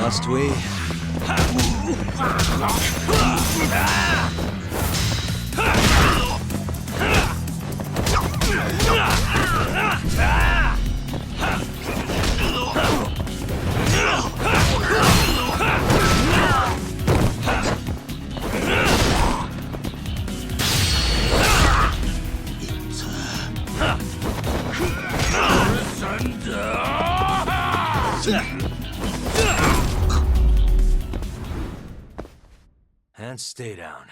Must we? and stay down.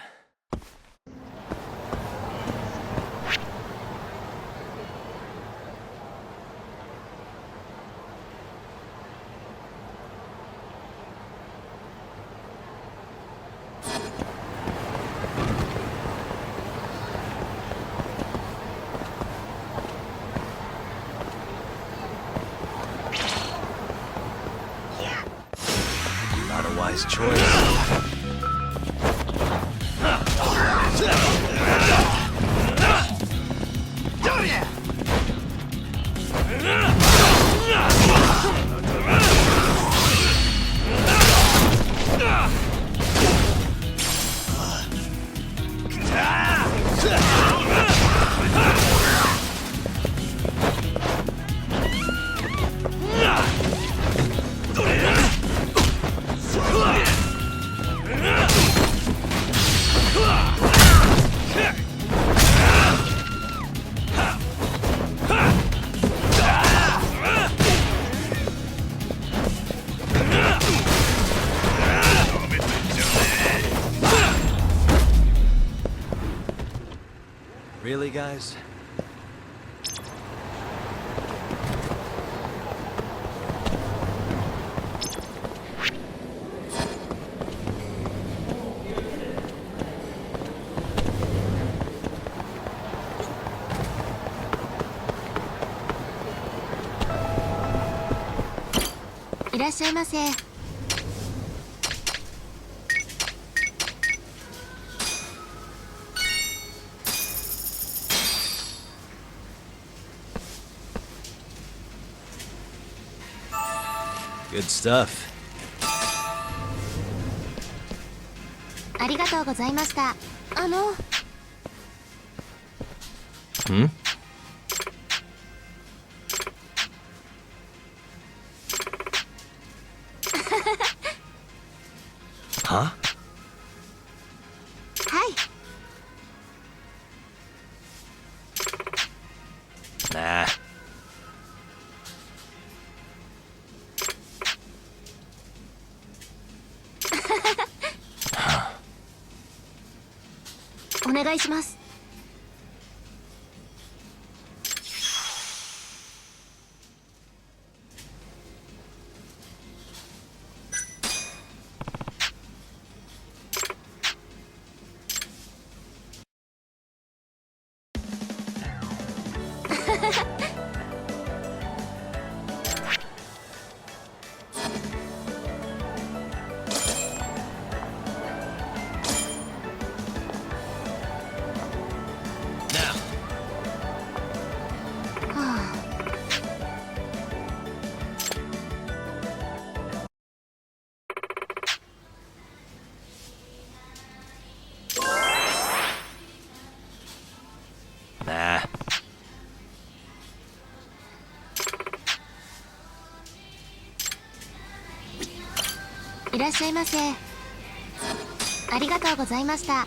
Not a wise choice. Really, guys?いらっしゃいませ。Good stuff. ありがとうございました。Hmm? Huh? はい。Nah. お願いします。Nah. いらっしゃいませ。ありがとうございました。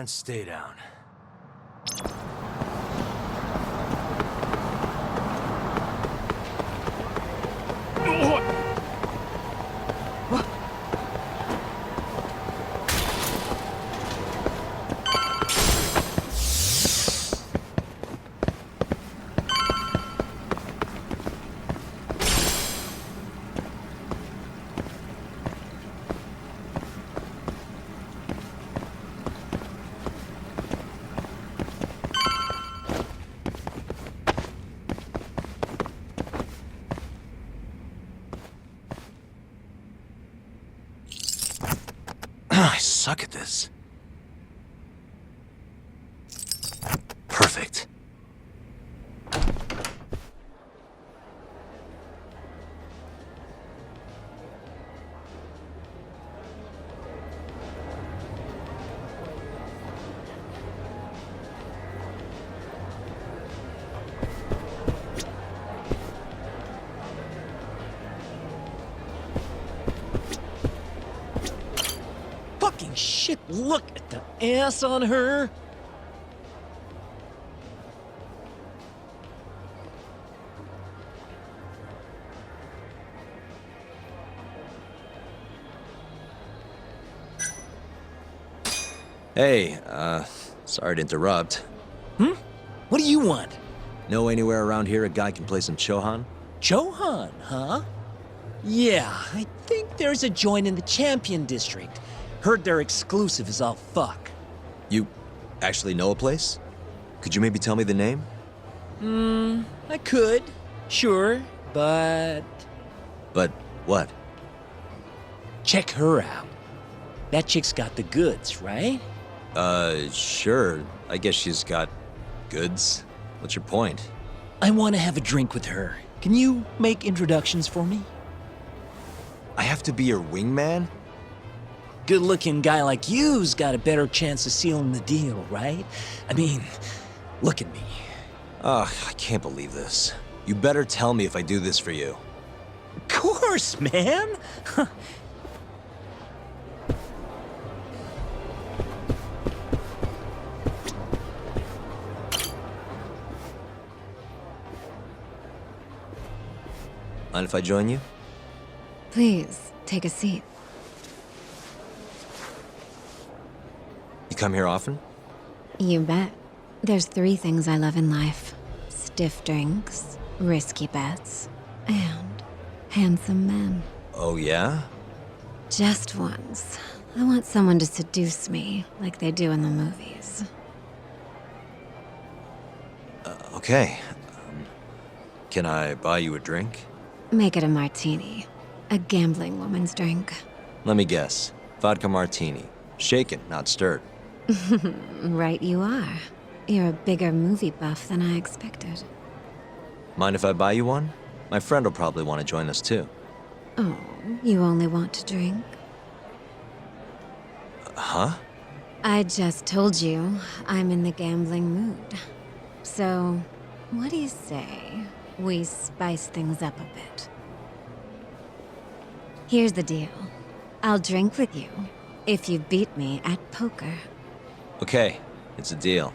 and stay down. I suck at this. Perfect. Fucking shit, look at the ass on her. Hey, sorry to interrupt. What do you want? Know anywhere around here a guy can play some Chohan? Johan, huh? Yeah, I think there's a joint in the Champion District. Heard their exclusive is all fuck. You actually know a place? Could you maybe tell me the name? I could, sure, but But what? check her out. That chick's got the goods, right? Sure. I guess she's got goods. What's your point? I want to have a drink with her. Can you make introductions for me? I have to be your wingman? Good-looking guy like you's got a better chance of sealing the deal, right? I mean, look at me. Ugh, I can't believe this. You better tell me if I do this for you. Of course, man! Mind if I join you? Please, take a seat. You come here often? You bet. There's 3 things I love in life. Stiff drinks, risky bets, and handsome men. Oh, yeah? Just once. I want someone to seduce me, like they do in the movies. Okay. Can I buy you a drink? Make it a martini. A gambling woman's drink. Let me guess. Vodka martini. Shaken, not stirred. Right you are. You're a bigger movie buff than I expected. Mind if I buy you one? My friend will probably want to join us too. Oh, you only want to drink? Huh? I just told you I'm in the gambling mood. So, what do you say we spice things up a bit? Here's the deal. I'll drink with you if you beat me at poker. Okay, it's a deal.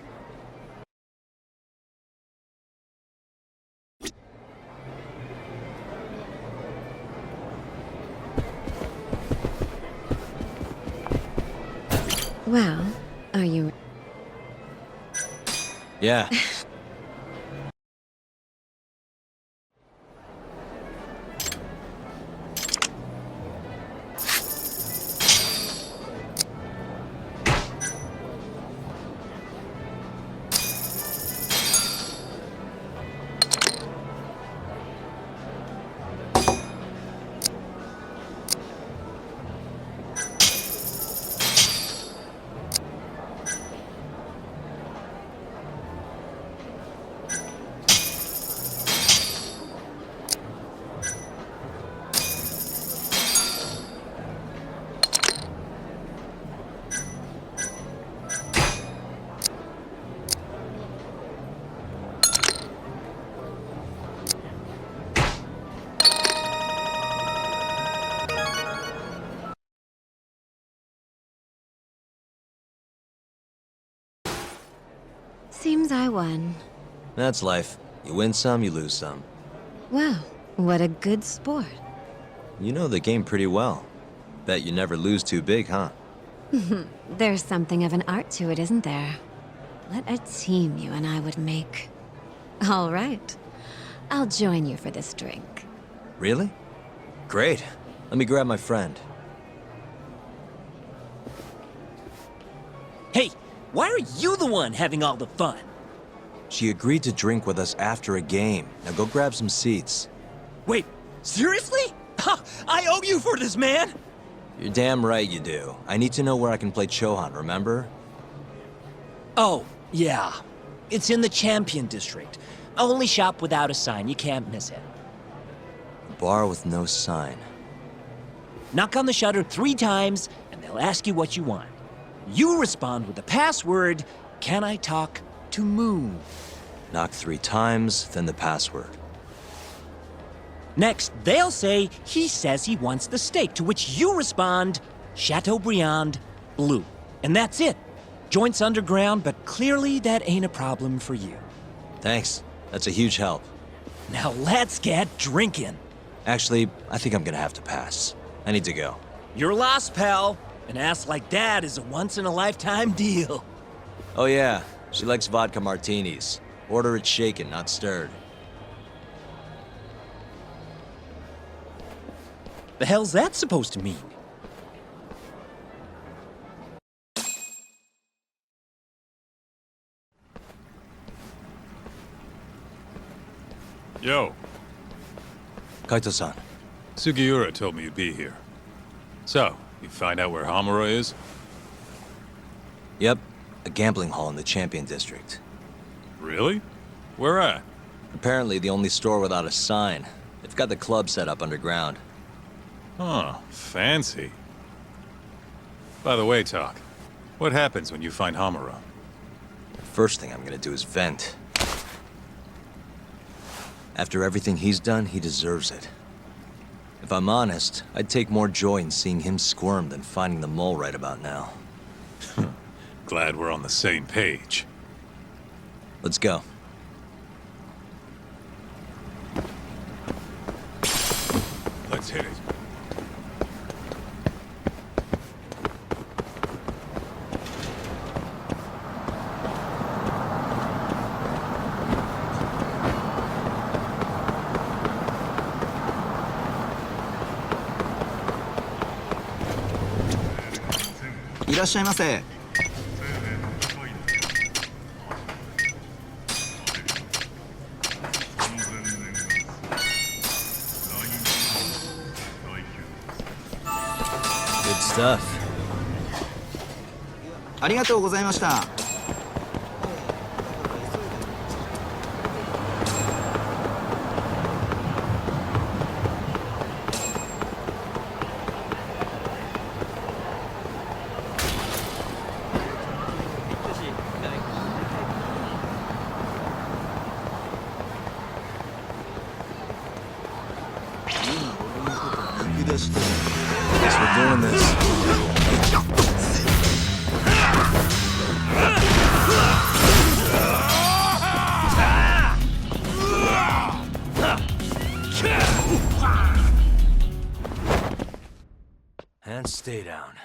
Well, are you... Yeah. Seems I won. That's life. You win some, you lose some. Wow, what a good sport. You know the game pretty well. Bet you never lose too big, huh? There's something of an art to it, isn't there? What a team you and I would make. All right. I'll join you for this drink. Really? Great. Let me grab my friend. Hey, why are you the one having all the fun? She agreed to drink with us after a game. Now go grab some seats. Wait, seriously? Ha, I owe you for this, man! You're damn right you do. I need to know where I can play Chohan, remember? Oh, yeah. It's in the Champion District. Only shop without a sign, you can't miss it. A bar with no sign. Knock on the shutter 3 times, and they'll ask you what you want. You respond with the password, "Can I talk to Moon?" Knock 3 times, then the password. Next, they'll say, "He says he wants the steak," to which you respond, "Chateaubriand Blue." And that's it. Joint's underground, but clearly that ain't a problem for you. Thanks. That's a huge help. Now let's get drinking. Actually, I think I'm gonna have to pass. I need to go. You're lost, pal. An ass like that is a once-in-a-lifetime deal. Oh yeah, she likes vodka martinis. Order it shaken, not stirred. The hell's that supposed to mean? Yo, Kaito-san. Sugiura told me you'd be here. So, you find out where Hamura is? Yep, a gambling hall in the Champion District. Really? Where at? Apparently the only store without a sign. They've got the club set up underground. Huh, fancy. By the way, Talk, what happens when you find Hamura? The first thing I'm gonna do is vent. After everything he's done, he deserves it. If I'm honest, I'd take more joy in seeing him squirm than finding the mole right about now. Glad we're on the same page. Let's go. Let's hit it.いらっしゃいませ。Good stuff. ありがとうございました。Guess we're doing this. And stay down.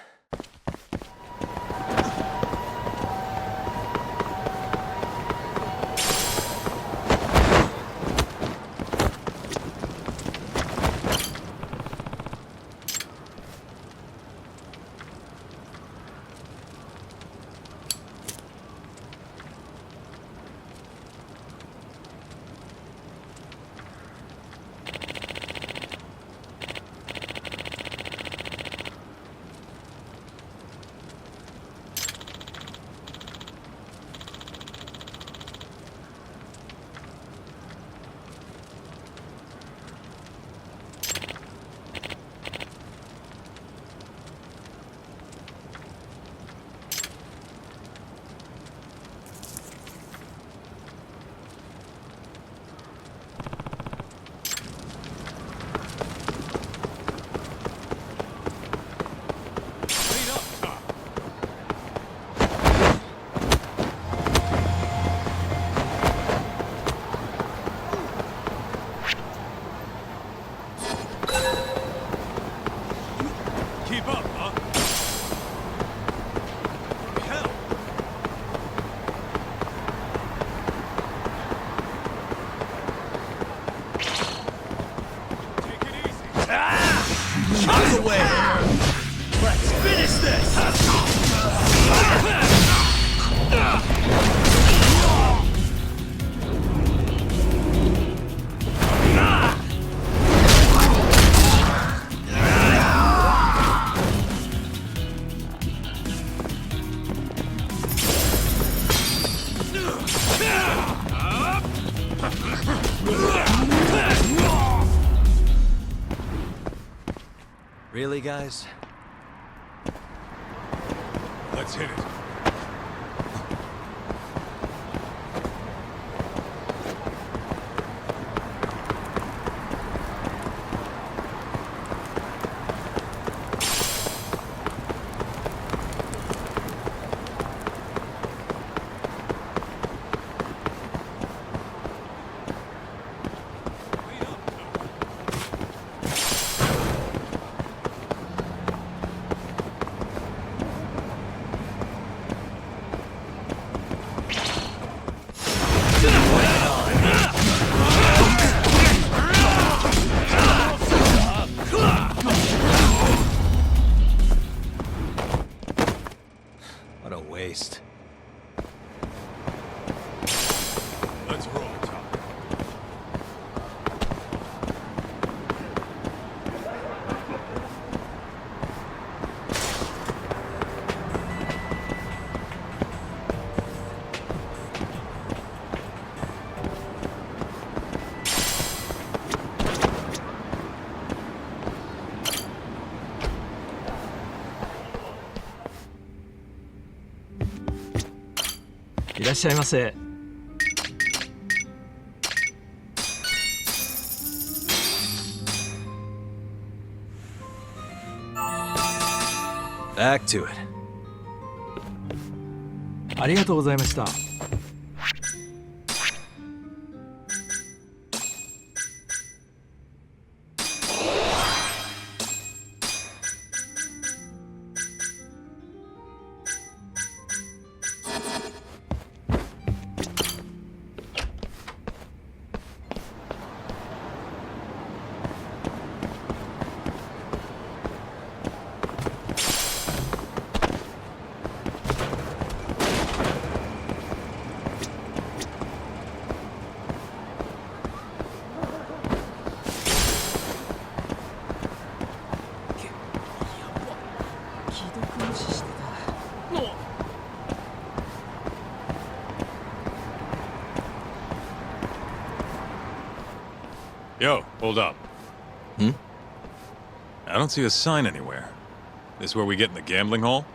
Really, guys? Let's hit it. What a waste. Let's roll, Tom. Back to it. ありがとうございました。Yo, hold up. Hmm? I don't see a sign anywhere. This where we get in the gambling hall?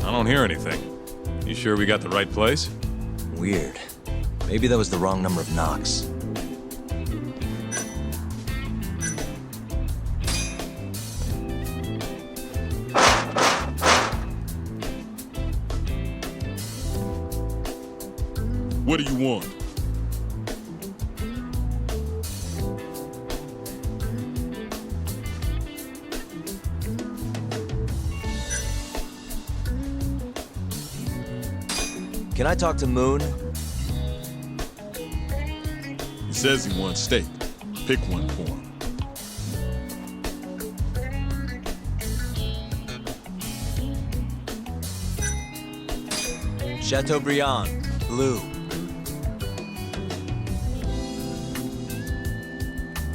I don't hear anything. You sure we got the right place? Weird. Maybe that was the wrong number of knocks. What do you want? Can I talk to Moon? He says he wants steak. Pick one for him. Chateaubriand, blue.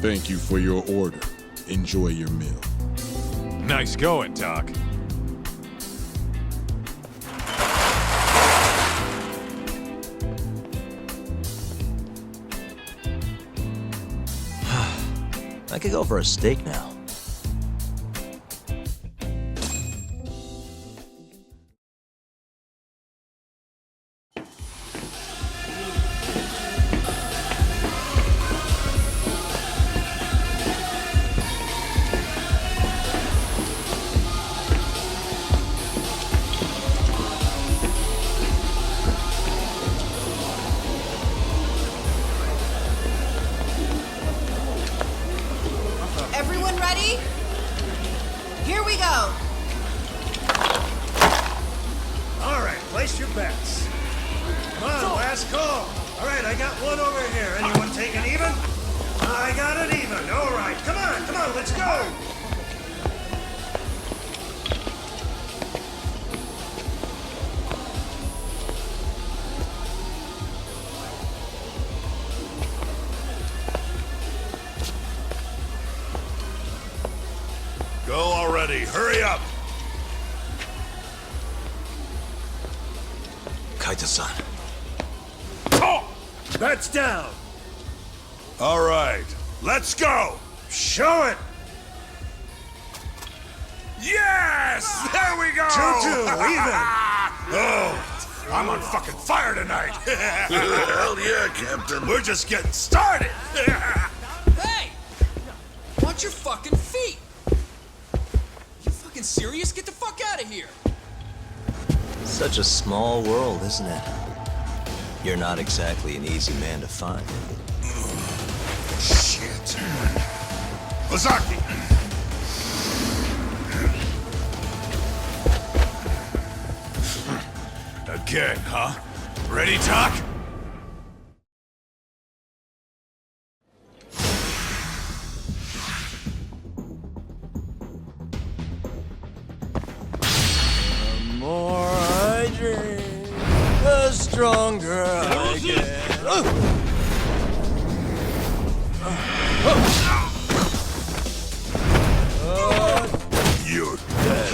Thank you for your order. Enjoy your meal. Nice going, Doc. I could go for a steak now. Everyone ready? Here we go. All right, place your bets. Come on, last call. All right, I got one over here. Anyone take an even? I got an even. All right, come on, let's go. Go already. Hurry up. Kaito-san. Bets down. All right. Let's go. Show it. Yes! There we go! 2-2, even! Oh, I'm on fucking fire tonight! Hell yeah, Captain. We're just getting started! Hey! Watch your fucking feet! You fucking serious? Get the fuck out of here! Such a small world, isn't it? You're not exactly an easy man to find. Shit. Ozaki! Again, huh? Ready, Talk? The more I drink, the stronger I get. You're dead.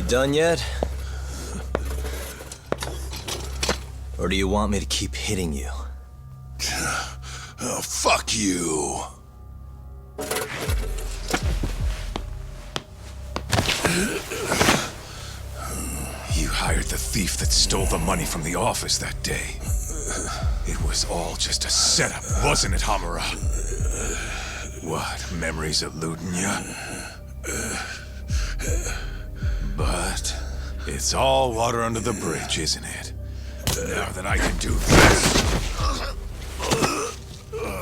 Done yet? Or do you want me to keep hitting you? Oh, fuck you. You hired the thief that stole the money from the office that day. It was all just a setup, wasn't it, Hamura? What, memories eluding you? But it's all water under the bridge, isn't it? Now that I can do this...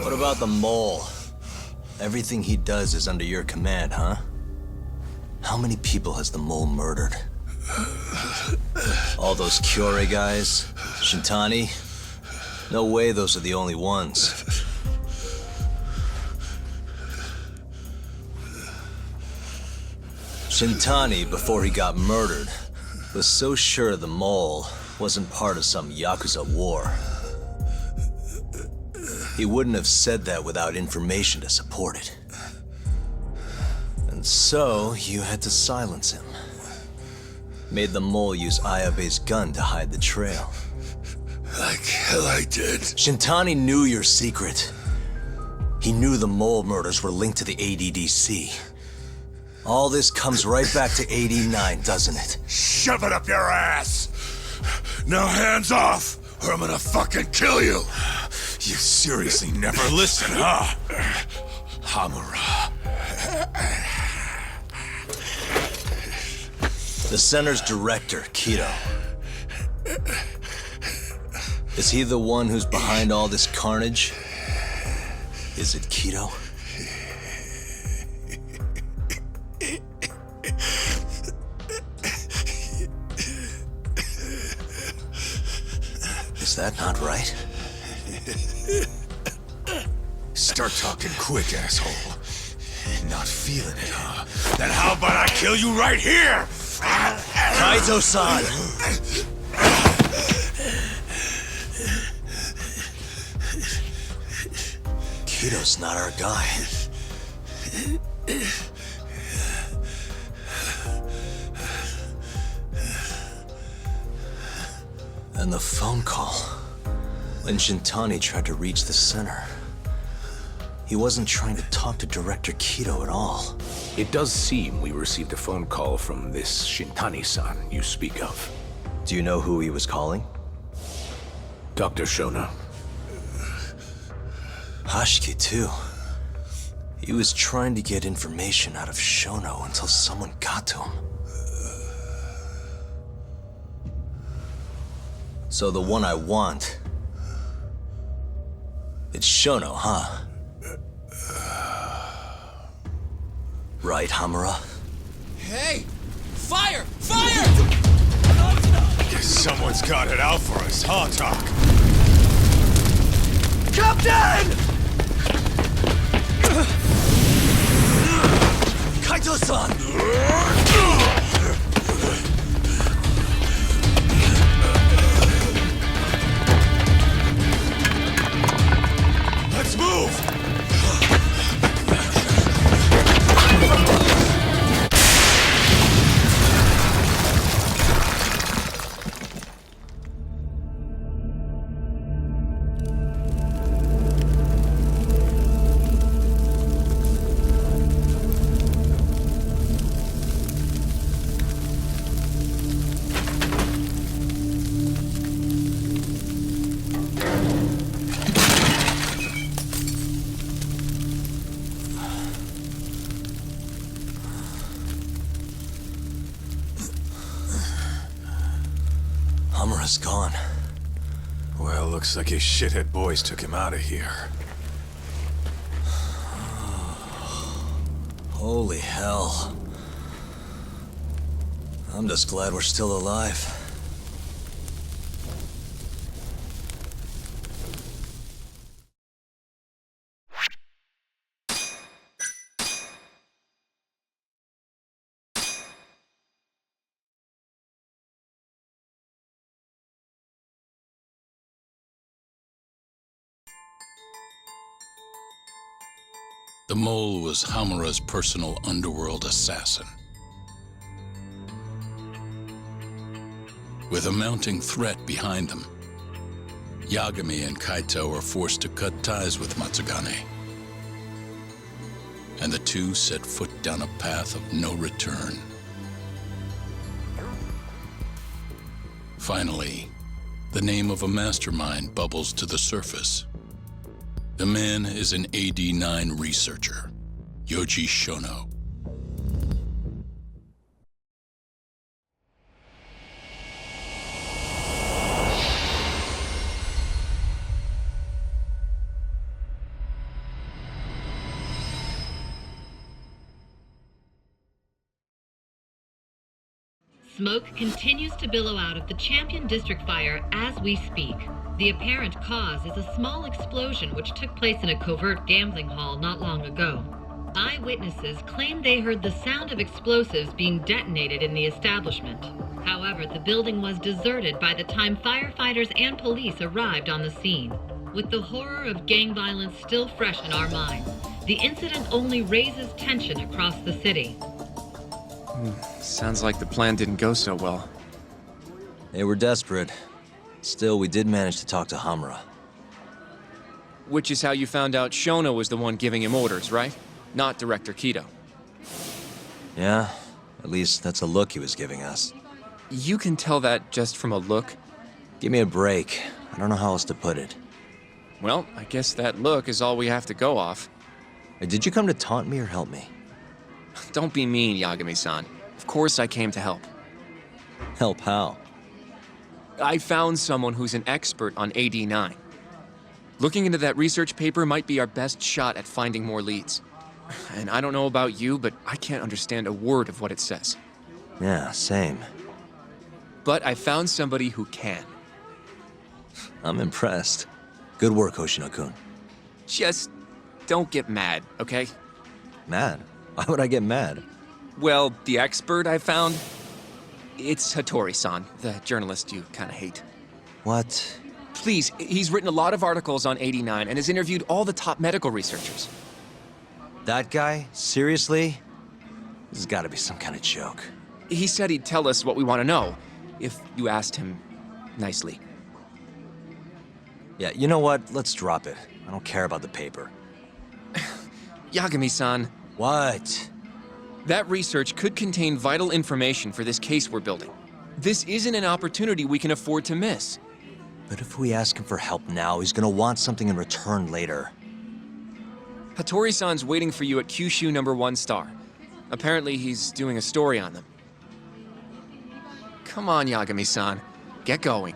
What about the mole? Everything he does is under your command, huh? How many people has the mole murdered? All those Kyorei guys? Shintani? No way those are the only ones. Shintani, before he got murdered, was so sure the mole wasn't part of some yakuza war. He wouldn't have said that without information to support it. And so, you had to silence him. Made the mole use Ayabe's gun to hide the trail. Like hell I did. Shintani knew your secret. He knew the mole murders were linked to the ADDC. All this comes right back to 89, doesn't it? Shove it up your ass! Now hands off, or I'm gonna fucking kill you! You seriously never listen, huh? Hamura. The center's director, Kido. Is he the one who's behind all this carnage? Is it Kido? Is that not right? Start talking quick, asshole. Not feeling it, huh? Then how about I kill you right here? Kaizo-san! Kido's not our guy. And the phone call. When Shintani tried to reach the center, he wasn't trying to talk to Director Kido at all. It does seem we received a phone call from this Shintani-san you speak of. Do you know who he was calling? Dr. Shona. Hashiki, too. He was trying to get information out of Shono until someone got to him. So the one I want... it's Shono, huh? Right, Hamura? Hey! Fire! Fire! Guess someone's got it out for us, huh, Talk? Captain! Kaito-san! Let's move! Hamura's gone. Well, looks like his shithead boys took him out of here. Holy hell. I'm just glad we're still alive. The mole was Hamura's personal underworld assassin. With a mounting threat behind them, Yagami and Kaito are forced to cut ties with Matsugane. And the two set foot down a path of no return. Finally, the name of a mastermind bubbles to the surface. The man is an AD9 researcher, Yoji Shono. Smoke continues to billow out of the Champion District fire as we speak. The apparent cause is a small explosion which took place in a covert gambling hall not long ago. Eyewitnesses claim they heard the sound of explosives being detonated in the establishment. However, the building was deserted by the time firefighters and police arrived on the scene. With the horror of gang violence still fresh in our minds, the incident only raises tension across the city. Sounds like the plan didn't go so well. They were desperate. Still, we did manage to talk to Hamura. Which is how you found out Shono was the one giving him orders, right? Not Director Kido. Yeah, at least that's a look he was giving us. You can tell that just from a look? Give me a break. I don't know how else to put it. Well, I guess that look is all we have to go off. Did you come to taunt me or help me? Don't be mean, Yagami-san. Of course I came to help. Help how? I found someone who's an expert on AD9. Looking into that research paper might be our best shot at finding more leads. And I don't know about you, but I can't understand a word of what it says. Yeah, same. But I found somebody who can. I'm impressed. Good work, Hoshino-kun. Just don't get mad, okay? Mad? Why would I get mad? Well, the expert I found, it's Hattori-san, the journalist you kind of hate. What? Please, he's written a lot of articles on 89 and has interviewed all the top medical researchers. That guy? Seriously? This has got to be some kind of joke. He said he'd tell us what we want to know, if you asked him nicely. Yeah, you know what? Let's drop it. I don't care about the paper. Yagami-san. What? That research could contain vital information for this case we're building. This isn't an opportunity we can afford to miss. But if we ask him for help now, he's gonna want something in return later. Hattori-san's waiting for you at Kyushu #1 star. Apparently he's doing a story on them. Come on, Yagami-san. Get going.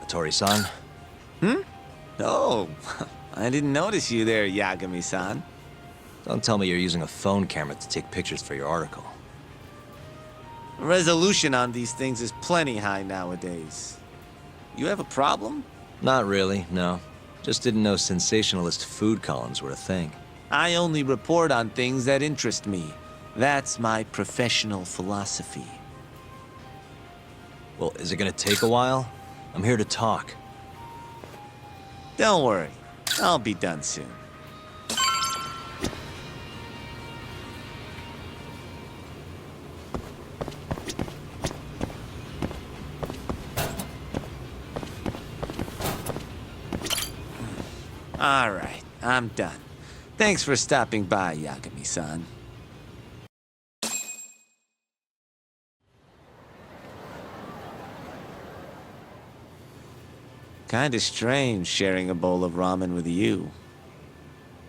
Tori-san. Oh, I didn't notice you there, Yagami-san. Don't tell me you're using a phone camera to take pictures for your article. Resolution on these things is plenty high nowadays. You have a problem? Not really, no. Just didn't know sensationalist food columns were a thing. I only report on things that interest me. That's my professional philosophy. Well, is it gonna take a while? I'm here to talk. Don't worry. I'll be done soon. All right, I'm done. Thanks for stopping by, Yagami-san. Kinda strange sharing a bowl of ramen with you.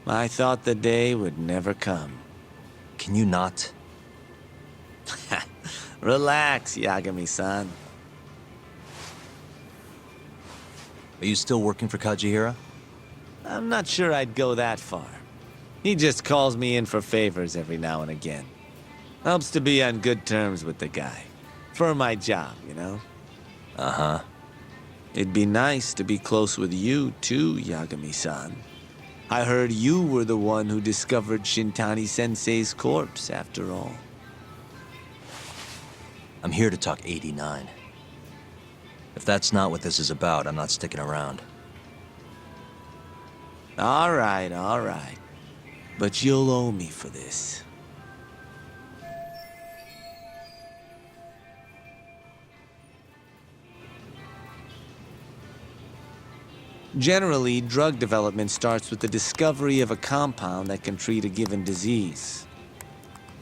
I thought the day would never come. Can you not? Relax, Yagami-san. Are you still working for Kajihira? I'm not sure I'd go that far. He just calls me in for favors every now and again. Helps to be on good terms with the guy. For my job, you know? Uh-huh. It'd be nice to be close with you, too, Yagami-san. I heard you were the one who discovered Shintani-sensei's corpse, after all. I'm here to talk 89. If that's not what this is about, I'm not sticking around. All right, all right. But you'll owe me for this. Generally, drug development starts with the discovery of a compound that can treat a given disease.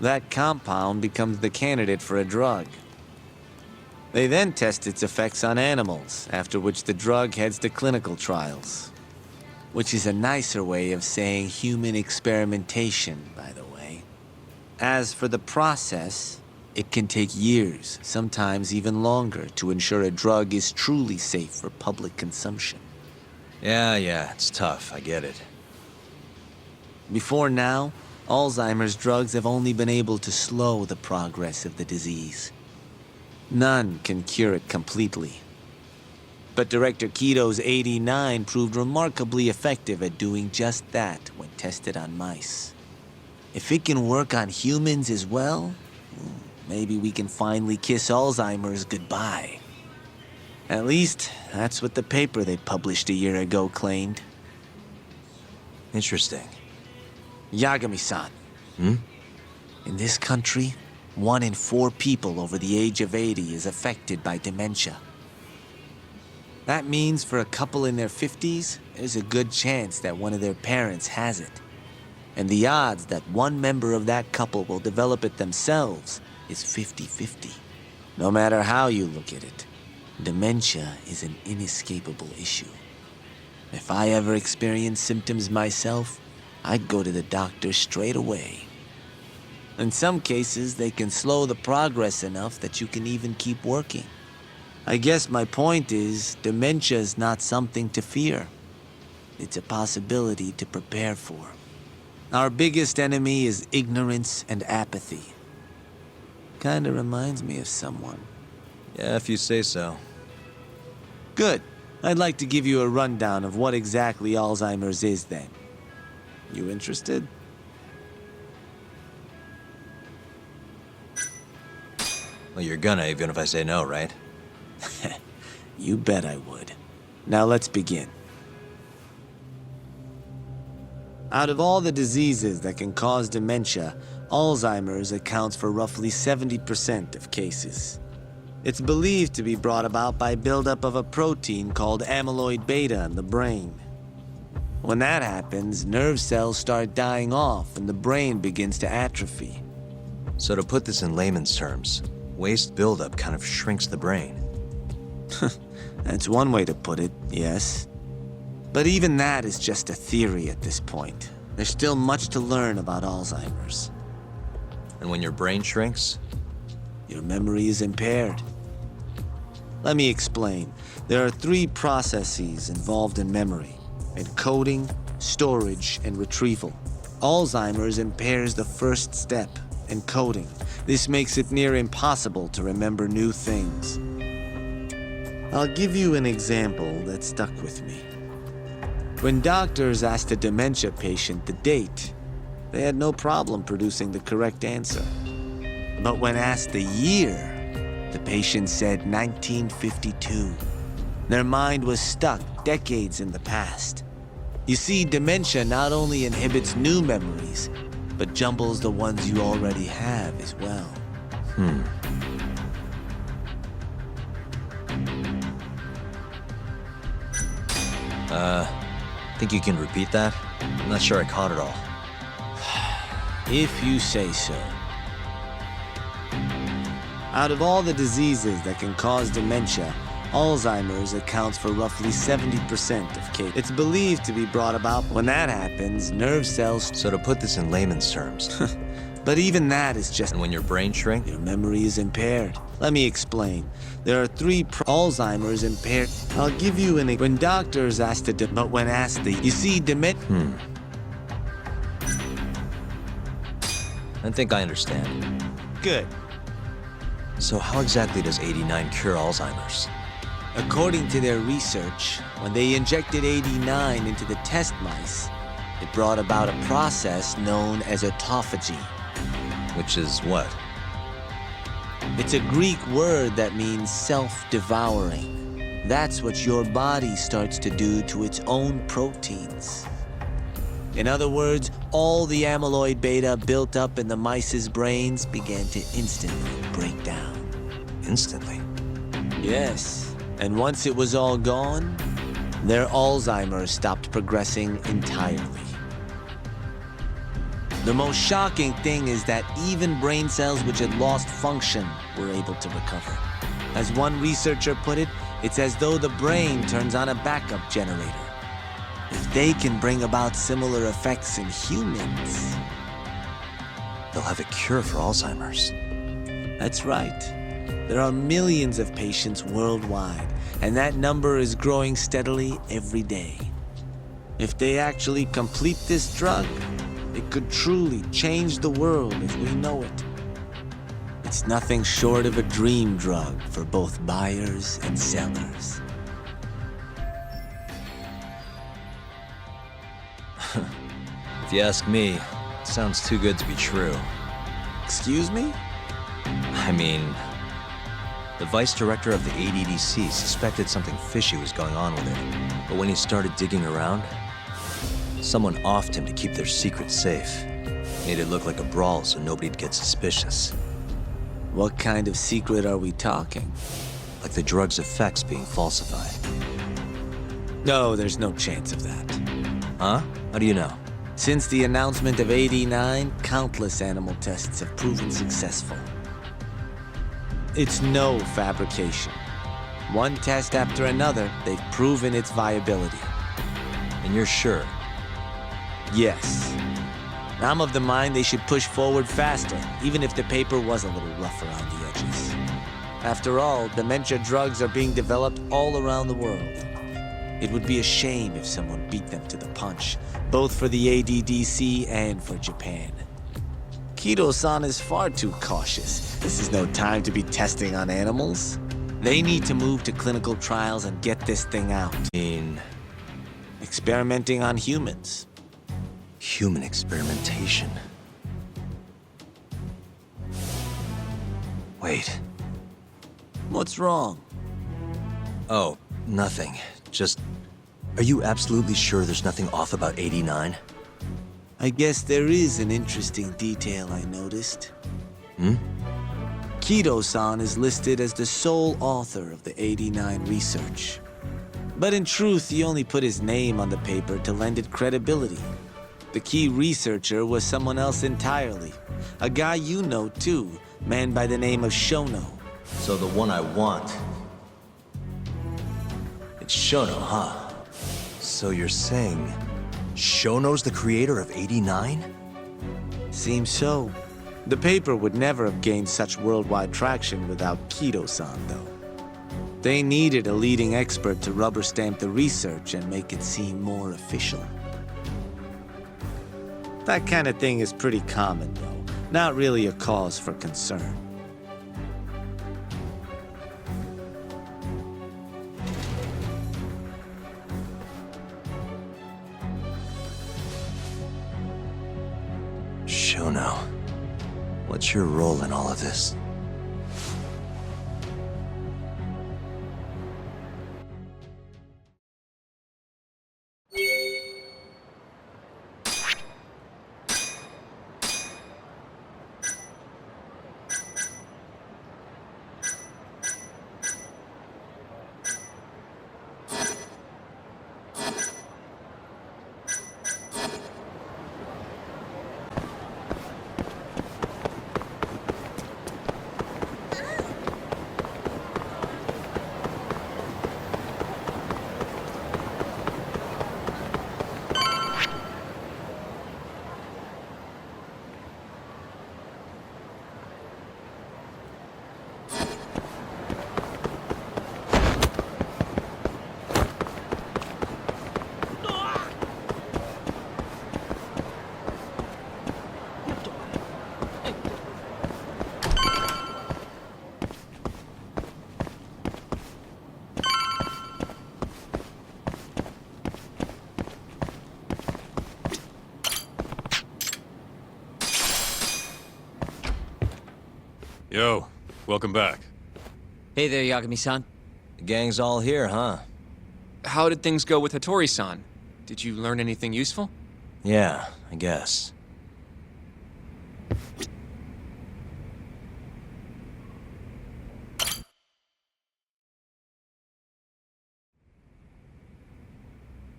That compound becomes the candidate for a drug. They then test its effects on animals, after which the drug heads to clinical trials. Which is a nicer way of saying human experimentation, by the way. As for the process, it can take years, sometimes even longer, to ensure a drug is truly safe for public consumption. Yeah, it's tough, I get it. Before now, Alzheimer's drugs have only been able to slow the progress of the disease. None can cure it completely. But Director Kito's 89 proved remarkably effective at doing just that when tested on mice. If it can work on humans as well, maybe we can finally kiss Alzheimer's goodbye. At least, that's what the paper they published a year ago claimed. Interesting. Yagami-san. In this country, 1 in 4 people over the age of 80 is affected by dementia. That means for a couple in their 50s, there's a good chance that one of their parents has it. And the odds that one member of that couple will develop it themselves is 50-50. No matter how you look at it, dementia is an inescapable issue. If I ever experienced symptoms myself, I'd go to the doctor straight away. In some cases, they can slow the progress enough that you can even keep working. I guess my point is, dementia is not something to fear. It's a possibility to prepare for. Our biggest enemy is ignorance and apathy. Kinda reminds me of someone. Yeah, if you say so. Good. I'd like to give you a rundown of what exactly Alzheimer's is then. You interested? Well, you're gonna, even if I say no, right? You bet I would. Now let's begin. Out of all the diseases that can cause dementia, Alzheimer's accounts for roughly 70% of cases. It's believed to be brought about by buildup of a protein called amyloid beta in the brain. When that happens, nerve cells start dying off and the brain begins to atrophy. So to put this in layman's terms, waste buildup kind of shrinks the brain. That's one way to put it, yes. But even that is just a theory at this point. There's still much to learn about Alzheimer's. And when your brain shrinks? Your memory is impaired. Let me explain. There are 3 processes involved in memory: encoding, storage, and retrieval. Alzheimer's impairs the first step, encoding. This makes it near impossible to remember new things. I'll give you an example that stuck with me. When doctors asked a dementia patient the date, they had no problem producing the correct answer. But when asked the year, the patient said 1952. Their mind was stuck decades in the past. You see, dementia not only inhibits new memories, but jumbles the ones you already have as well. Think you can repeat that? I'm not sure I caught it all. If you say so. Out of all the diseases that can cause dementia, Alzheimer's accounts for roughly 70% of cases. It's believed to be brought about when that happens, nerve cells... So to put this in layman's terms... But even that is just... And when your brain shrinks? Your memory is impaired. Let me explain. There are 3 Alzheimer's impaired... I'll give you an... When doctors asked to... But when asked the... You see, I think I understand. Good. So how exactly does 89 cure Alzheimer's? According to their research, when they injected 89 into the test mice, it brought about a process known as autophagy. Which is what? It's a Greek word that means self-devouring. That's what your body starts to do to its own proteins. In other words, all the amyloid beta built up in the mice's brains began to instantly break down. Instantly? Yes. And once it was all gone, their Alzheimer's stopped progressing entirely. The most shocking thing is that even brain cells which had lost function were able to recover. As one researcher put it, it's as though the brain turns on a backup generator. If they can bring about similar effects in humans... They'll have a cure for Alzheimer's. That's right. There are millions of patients worldwide, and that number is growing steadily every day. If they actually complete this drug, it could truly change the world as we know it. It's nothing short of a dream drug for both buyers and sellers. If you ask me, it sounds too good to be true. Excuse me? I mean, the vice director of the ADDC suspected something fishy was going on with it. But when he started digging around, someone offed him to keep their secret safe. Made it look like a brawl so nobody'd get suspicious. What kind of secret are we talking? Like the drug's effects being falsified. No, there's no chance of that. Huh? How do you know? Since the announcement of 89, countless animal tests have proven successful. It's no fabrication. One test after another, they've proven its viability. And you're sure? Yes. I'm of the mind they should push forward faster, even if the paper was a little rough around the edges. After all, dementia drugs are being developed all around the world. It would be a shame if someone beat them to the punch, both for the ADDC and for Japan. Kido-san is far too cautious. This is no time to be testing on animals. They need to move to clinical trials and get this thing out. Experimenting on humans. Human experimentation. Wait. What's wrong? Oh, nothing. Just... Are you absolutely sure there's nothing off about 89? I guess there is an interesting detail I noticed. Kido-san is listed as the sole author of the 89 research. But in truth, he only put his name on the paper to lend it credibility. The key researcher was someone else entirely. A guy you know, too, man by the name of Shono. So the one I want... It's Shono, huh? So you're saying... Shono's the creator of 89? Seems so. The paper would never have gained such worldwide traction without Kido-san, though. They needed a leading expert to rubber stamp the research and make it seem more official. That kind of thing is pretty common, though. Not really a cause for concern. Shono, what's your role in all of this? Yo, welcome back. Hey there, Yagami-san. The gang's all here, huh? How did things go with Hattori-san? Did you learn anything useful? Yeah, I guess.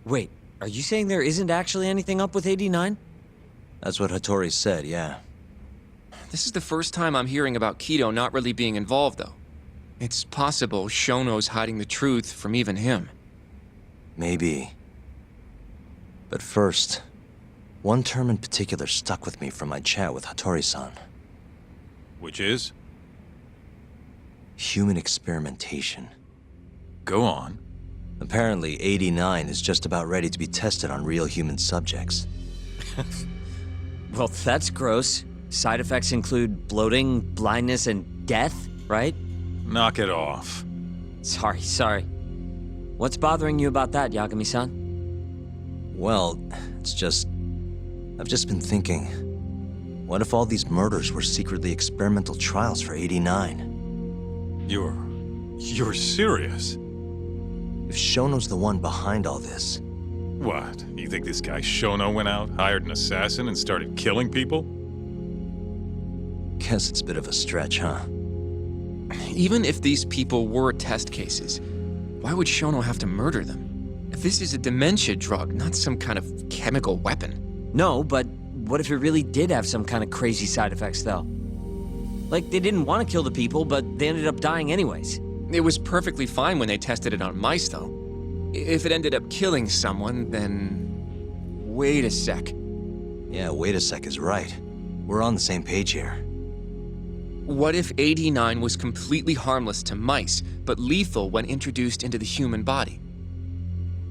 Wait, are you saying there isn't actually anything up with 89? That's what Hattori said, yeah. This is the first time I'm hearing about Kido not really being involved, though. It's possible Shono's hiding the truth from even him. Maybe. But first, one term in particular stuck with me from my chat with Hattori-san. Which is? Human experimentation. Go on. Apparently, 89 is just about ready to be tested on real human subjects. Well, that's gross. Side effects include bloating, blindness, and death, right? Knock it off. Sorry. What's bothering you about that, Yagami-san? Well, I've just been thinking, what if all these murders were secretly experimental trials for 89? You're serious? If Shono's the one behind all this... What? You think this guy Shono went out, hired an assassin, and started killing people? Guess it's a bit of a stretch, huh? Even if these people were test cases, why would Shono have to murder them? This is a dementia drug, not some kind of chemical weapon. No, but what if it really did have some kind of crazy side effects, though? Like, they didn't want to kill the people, but they ended up dying anyways. It was perfectly fine when they tested it on mice, though. If it ended up killing someone, then... Wait a sec. Yeah, wait a sec is right. We're on the same page here. What if 89 was completely harmless to mice, but lethal when introduced into the human body?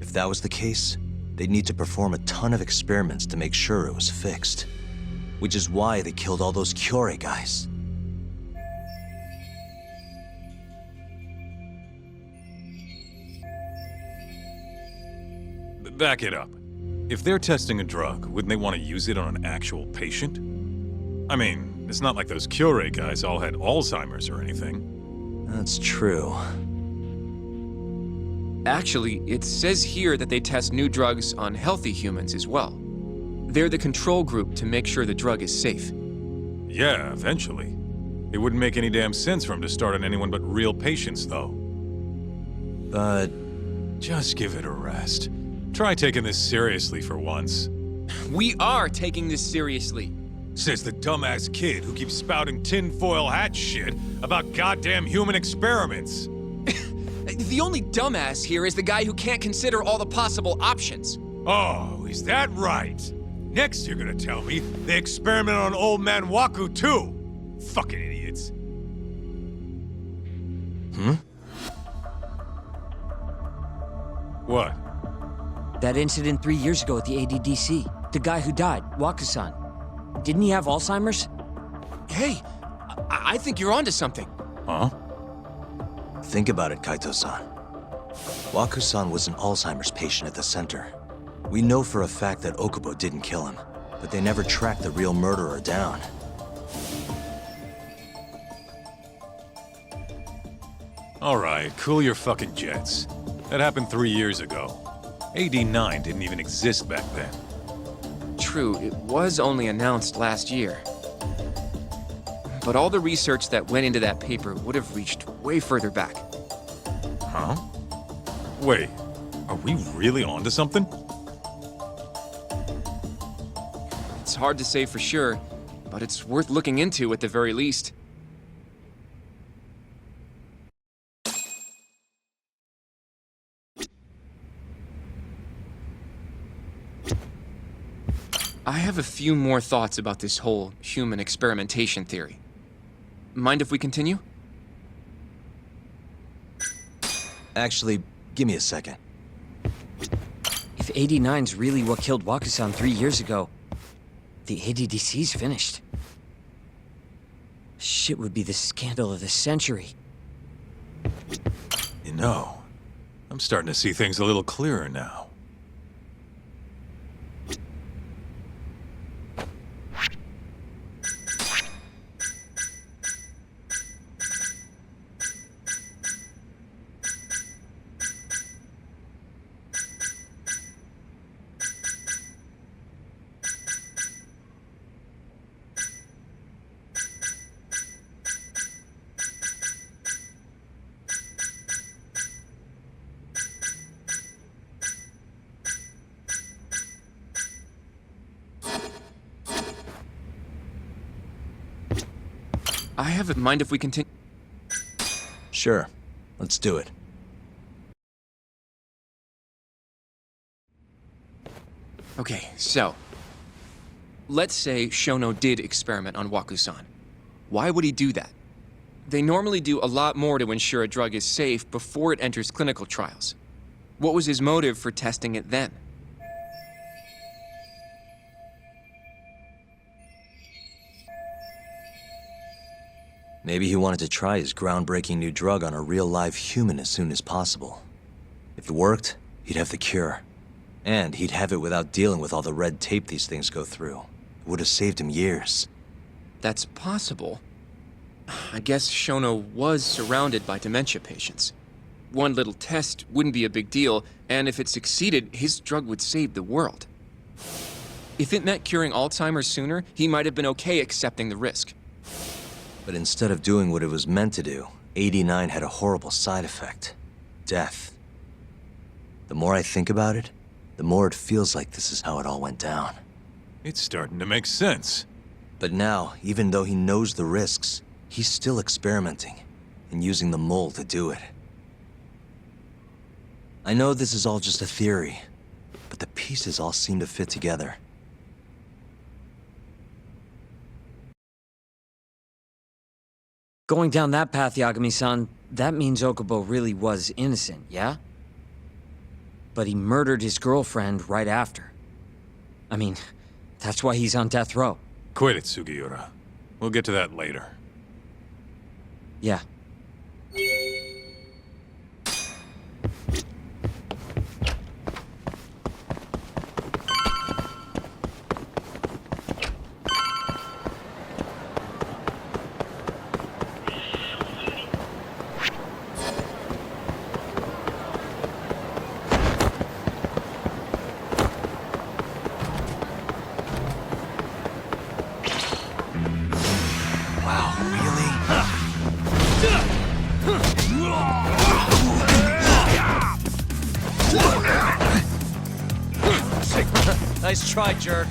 If that was the case, they'd need to perform a ton of experiments to make sure it was fixed. Which is why they killed all those Kyorei guys. Back it up. If they're testing a drug, wouldn't they want to use it on an actual patient? I mean, it's not like those Kyorei guys all had Alzheimer's or anything. That's true. Actually, it says here that they test new drugs on healthy humans as well. They're the control group to make sure the drug is safe. Yeah, eventually. It wouldn't make any damn sense for him to start on anyone but real patients, though. But... just give it a rest. Try taking this seriously for once. We are taking this seriously. Says the dumbass kid who keeps spouting tinfoil hat shit about goddamn human experiments. The only dumbass here is the guy who can't consider all the possible options. Oh, is that right? Next you're gonna tell me they experiment on old man Waku too. Fucking idiots. What? That incident 3 years ago at the ADDC. The guy who died, Wakusan. Didn't he have Alzheimer's? Hey, I think you're onto something. Huh? Think about it, Kaito-san. Wakusan was an Alzheimer's patient at the center. We know for a fact that Okubo didn't kill him, but they never tracked the real murderer down. All right, cool your fucking jets. That happened 3 years ago. AD9 didn't even exist back then. True, it was only announced last year. But all the research that went into that paper would have reached way further back. Huh? Wait, are we really onto something? It's hard to say for sure, but it's worth looking into at the very least. I have a few more thoughts about this whole human experimentation theory. Mind if we continue? Actually, give me a second. If 89's really what killed Wakusan 3 years ago, the ADDC's finished. Shit would be the scandal of the century. You know, I'm starting to see things a little clearer now. I have a mind if we continue. Sure, let's do it. Okay, so let's say Shono did experiment on Wakusan. Why would he do that? They normally do a lot more to ensure a drug is safe before it enters clinical trials. What was his motive for testing it then? Maybe he wanted to try his groundbreaking new drug on a real live human as soon as possible. If it worked, he'd have the cure. And he'd have it without dealing with all the red tape these things go through. It would have saved him years. That's possible. I guess Shono was surrounded by dementia patients. One little test wouldn't be a big deal, and if it succeeded, his drug would save the world. If it meant curing Alzheimer's sooner, he might have been okay accepting the risk. But instead of doing what it was meant to do, 89 had a horrible side effect. Death. The more I think about it, the more it feels like this is how it all went down. It's starting to make sense. But now, even though he knows the risks, he's still experimenting and using the mole to do it. I know this is all just a theory, but the pieces all seem to fit together. Going down that path, Yagami-san, that means Okubo really was innocent, yeah? But he murdered his girlfriend right after. I mean, that's why he's on death row. Quit it, Sugiura. We'll get to that later. Yeah. Nice try, jerk.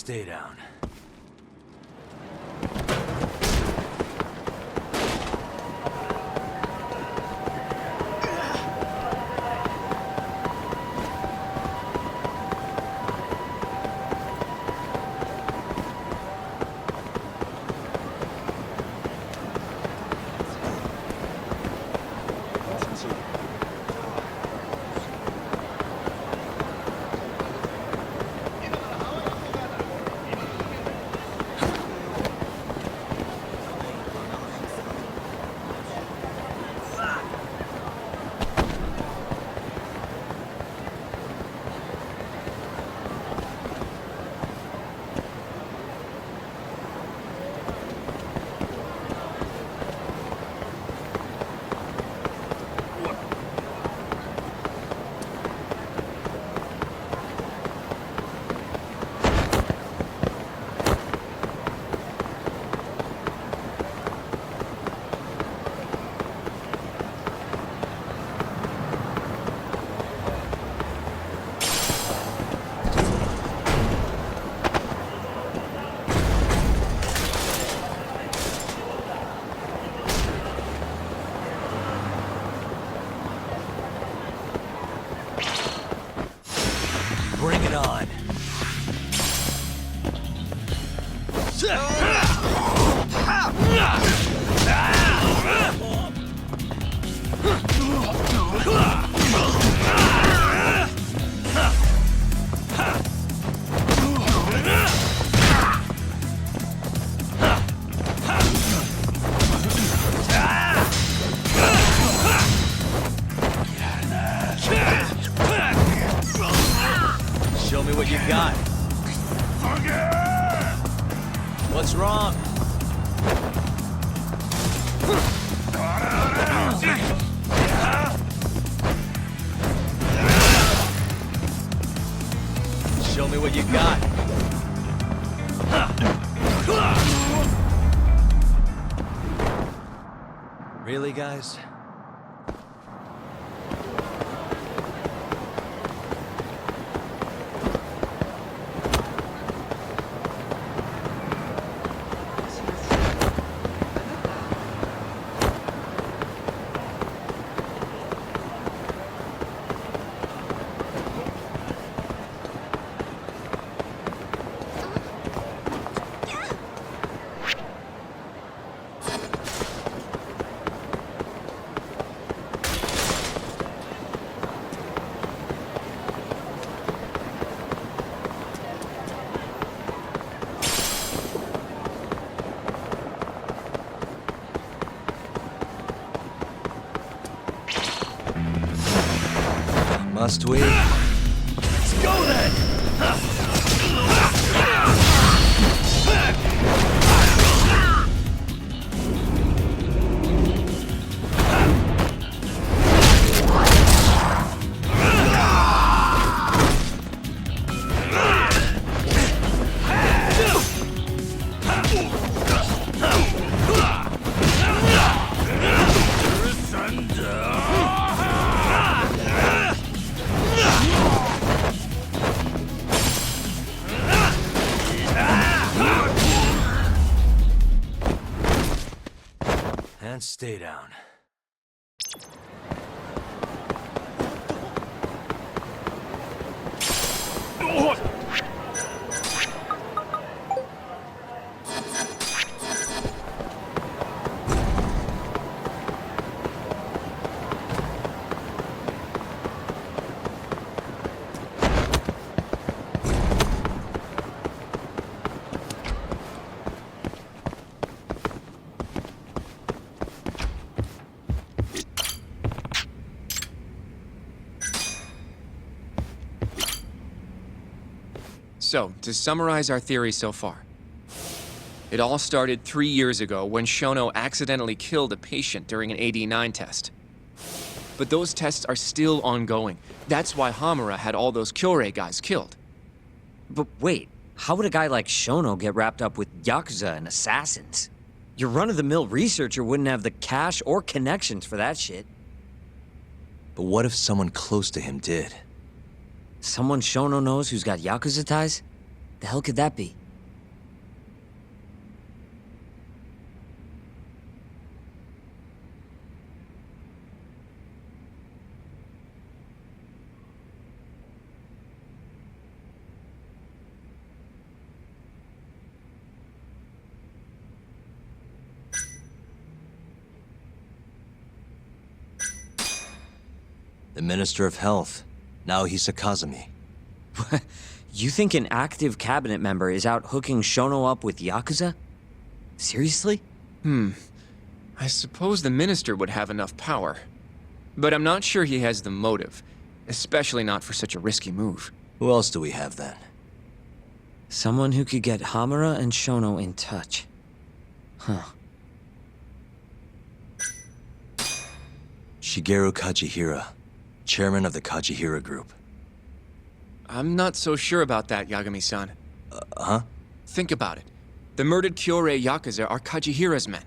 stay down. Bring it on. Show me what you got. What's wrong? Show me what you got. Really, guys? Must we? Let's go then! And stay down. So, to summarize our theory so far, it all started 3 years ago when Shono accidentally killed a patient during an AD9 test. But those tests are still ongoing. That's why Hamura had all those Kyorei guys killed. But wait, how would a guy like Shono get wrapped up with yakuza and assassins? Your run-of-the-mill researcher wouldn't have the cash or connections for that shit. But what if someone close to him did? Someone Shono knows who's got yakuza ties? The hell could that be? The Minister of Health. Now he's a Kazumi. You think an active cabinet member is out hooking Shono up with yakuza? Seriously? I suppose the minister would have enough power. But I'm not sure he has the motive, especially not for such a risky move. Who else do we have then? Someone who could get Hamura and Shono in touch. Huh. Shigeru Kajihira, chairman of the Kajihira Group. I'm not so sure about that, Yagami-san. Huh? Think about it. The murdered Kyorei Yakuza are Kajihira's men.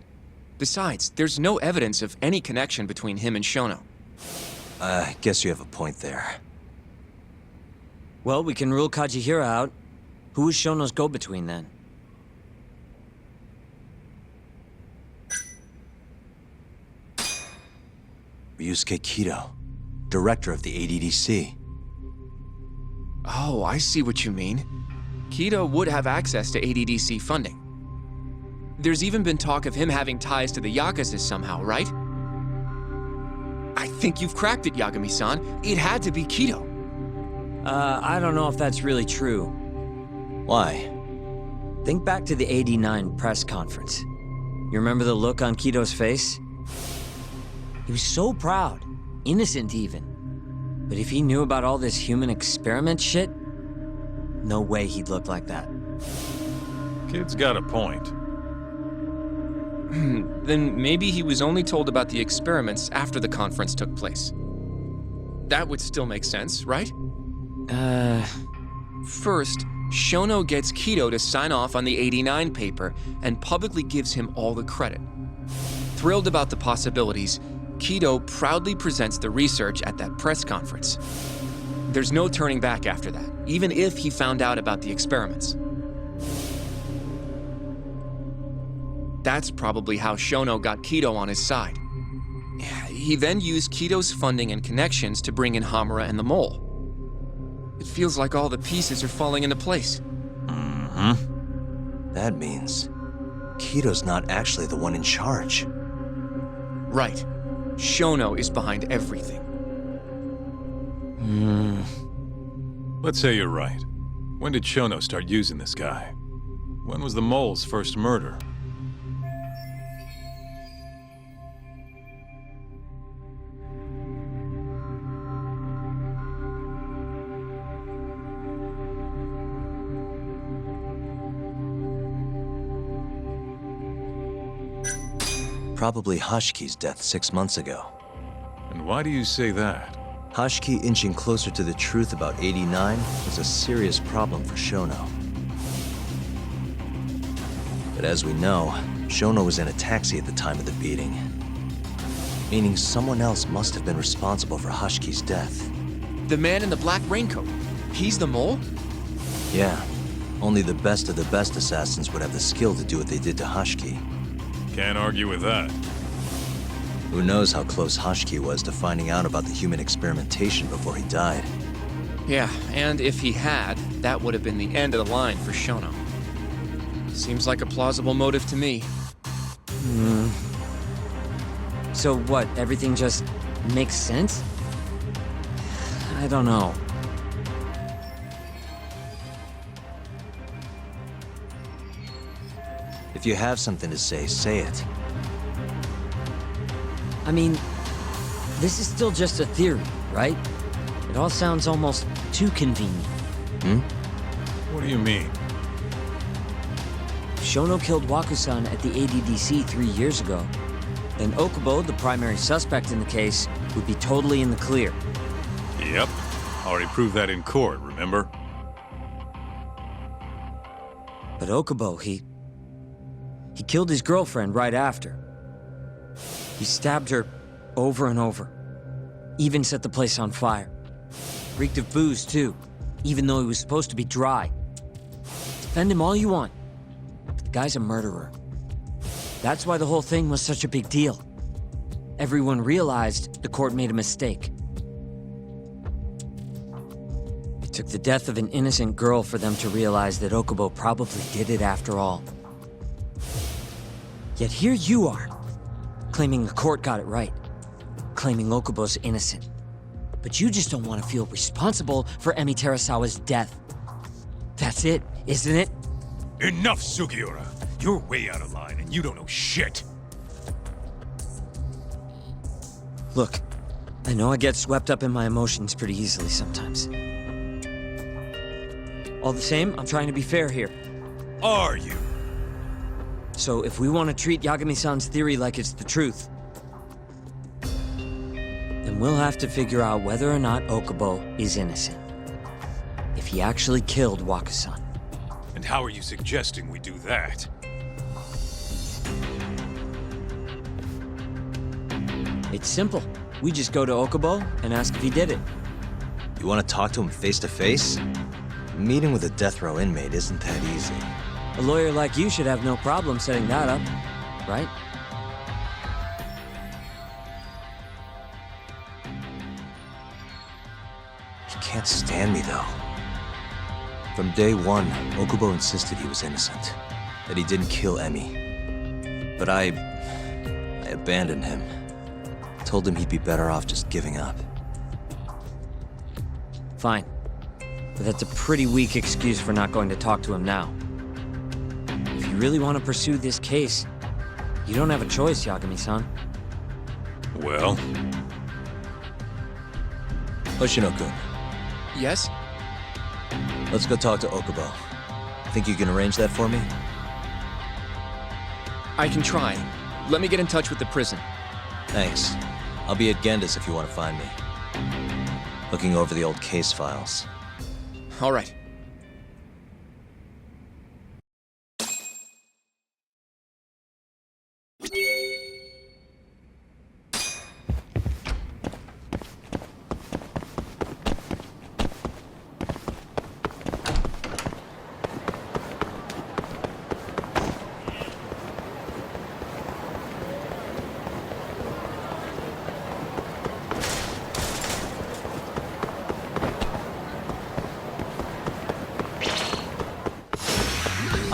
Besides, there's no evidence of any connection between him and Shono. I guess you have a point there. Well, we can rule Kajihira out. Who is Shono's go-between then? Ryusuke Kido, director of the ADDC. Oh, I see what you mean. Kido would have access to ADDC funding. There's even been talk of him having ties to the Yakuza somehow, right? I think you've cracked it, Yagami-san. It had to be Kido. I don't know if that's really true. Why? Think back to the '89 press conference. You remember the look on Kido's face? He was so proud, innocent even. But if he knew about all this human experiment shit, no way he'd look like that. Kid's got a point. Then maybe he was only told about the experiments after the conference took place. That would still make sense, right? First, Shono gets Kido to sign off on the '89 paper and publicly gives him all the credit. Thrilled about the possibilities, Kido proudly presents the research at that press conference. There's no turning back after that, even if he found out about the experiments. That's probably how Shono got Kido on his side. He then used Kido's funding and connections to bring in Hamura and the Mole. It feels like all the pieces are falling into place. That means Kido's not actually the one in charge. Right. Shono is behind everything. Let's say you're right. When did Shono start using this guy? When was the Mole's first murder? Probably Hashiki's death 6 months ago. And why do you say that? Hashiki inching closer to the truth about '89 was a serious problem for Shono. But as we know, Shono was in a taxi at the time of the beating. Meaning someone else must have been responsible for Hashiki's death. The man in the black raincoat. He's the Mole? Yeah. Only the best of the best assassins would have the skill to do what they did to Hashiki. Can't argue with that. Who knows how close Hashiki was to finding out about the human experimentation before he died. Yeah, and if he had, that would have been the end of the line for Shono. Seems like a plausible motive to me. So what, everything just makes sense? I don't know. If you have something to say it. I mean, this is still just a theory, right? It all sounds almost too convenient. What do you mean? Shono killed Waku-san at the ADDC 3 years ago. Then Okubo, the primary suspect in the case, would be totally in the clear. Yep. Already proved that in court, remember? But Okubo, he killed his girlfriend right after. He stabbed her over and over. Even set the place on fire. Reeked of booze, too, even though he was supposed to be dry. Defend him all you want, but the guy's a murderer. That's why the whole thing was such a big deal. Everyone realized the court made a mistake. It took the death of an innocent girl for them to realize that Okubo probably did it after all. Yet here you are, claiming the court got it right, claiming Okubo's innocent. but you just don't want to feel responsible for Emi Terasawa's death. That's it, isn't it? Enough, Sugiura. You're way out of line, and you don't know shit. Look, I know I get swept up in my emotions pretty easily sometimes. All the same, I'm trying to be fair here. Are you? So if we want to treat Yagami-san's theory like it's the truth, then we'll have to figure out whether or not Okubo is innocent. If he actually killed Waka-san. And how are you suggesting we do that? It's simple. We just go to Okubo and ask if he did it. You want to talk to him face to face? Meeting with a death row inmate isn't that easy. A lawyer like you should have no problem setting that up, right? He can't stand me, though. From day one, Okubo insisted he was innocent, that he didn't kill Emi. But I abandoned him. Told him he'd be better off just giving up. Fine. But that's a pretty weak excuse for not going to talk to him now. If you really want to pursue this case, you don't have a choice, Yagami-san. Well? Hoshino-kun, Yes? let's go talk to Okubo. Think you can arrange that for me? I can try. Let me get in touch with the prison. Thanks. I'll be at Genda's if you want to find me. Looking over the old case files. All right.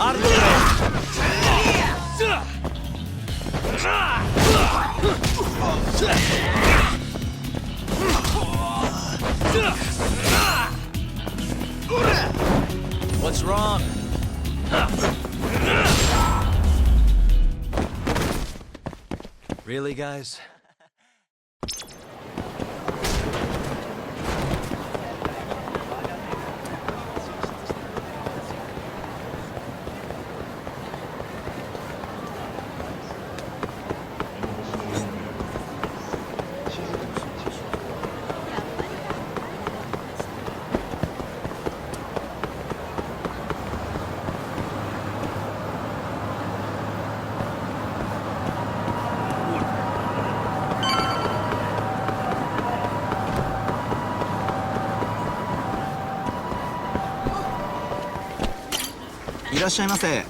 Out of the way! What's wrong? Really, guys?いらっしゃいませ。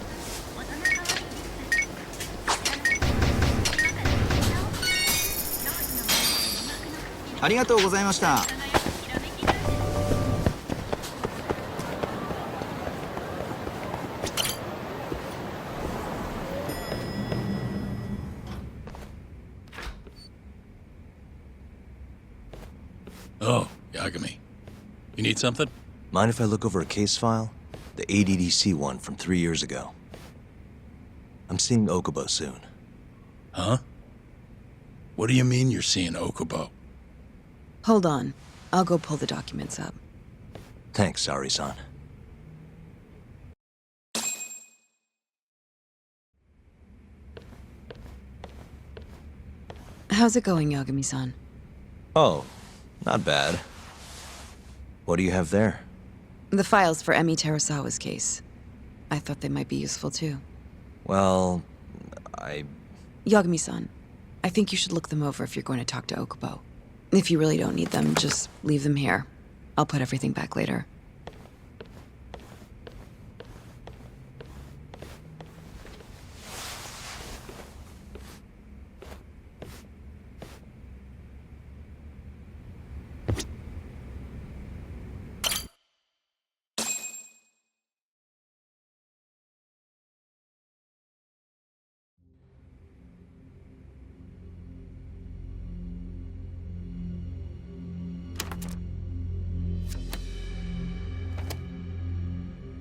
ありがとうございました。Oh, Yagami. You need something? Mind if I look over a case file? The ADDC one from 3 years ago. I'm seeing Okubo soon. Huh? What do you mean you're seeing Okubo? Hold on. I'll go pull the documents up. Thanks, Sari-san. How's it going, Yagami-san? Oh, not bad. What do you have there? The files for Emi Terasawa's case. I thought they might be useful too. Well, Yagami-san, I think you should look them over if you're going to talk to Okubo. If you really don't need them, just leave them here. I'll put everything back later.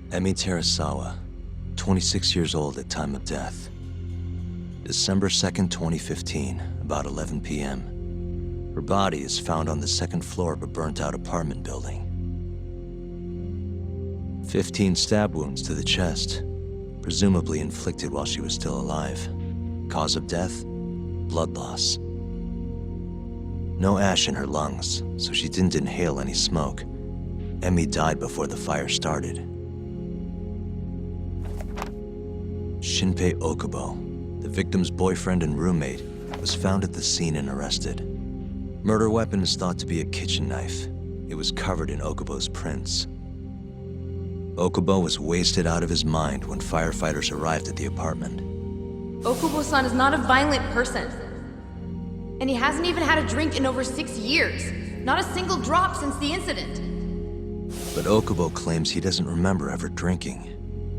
Emi Terasawa, 26 years old at time of death. December 2nd, 2015, about 11 p.m. Her body is found on the second floor of a burnt-out apartment building. 15 stab wounds to the chest, presumably inflicted while she was still alive. Cause of death? Blood loss. No ash in her lungs, so she didn't inhale any smoke. Emi died before the fire started. Shinpei Okubo, the victim's boyfriend and roommate, was found at the scene and arrested. Murder weapon is thought to be a kitchen knife. It was covered in Okubo's prints. Okubo was wasted out of his mind when firefighters arrived at the apartment. Okubo-san is not a violent person. And he hasn't even had a drink in over 6 years. Not a single drop since the incident. But Okubo claims he doesn't remember ever drinking,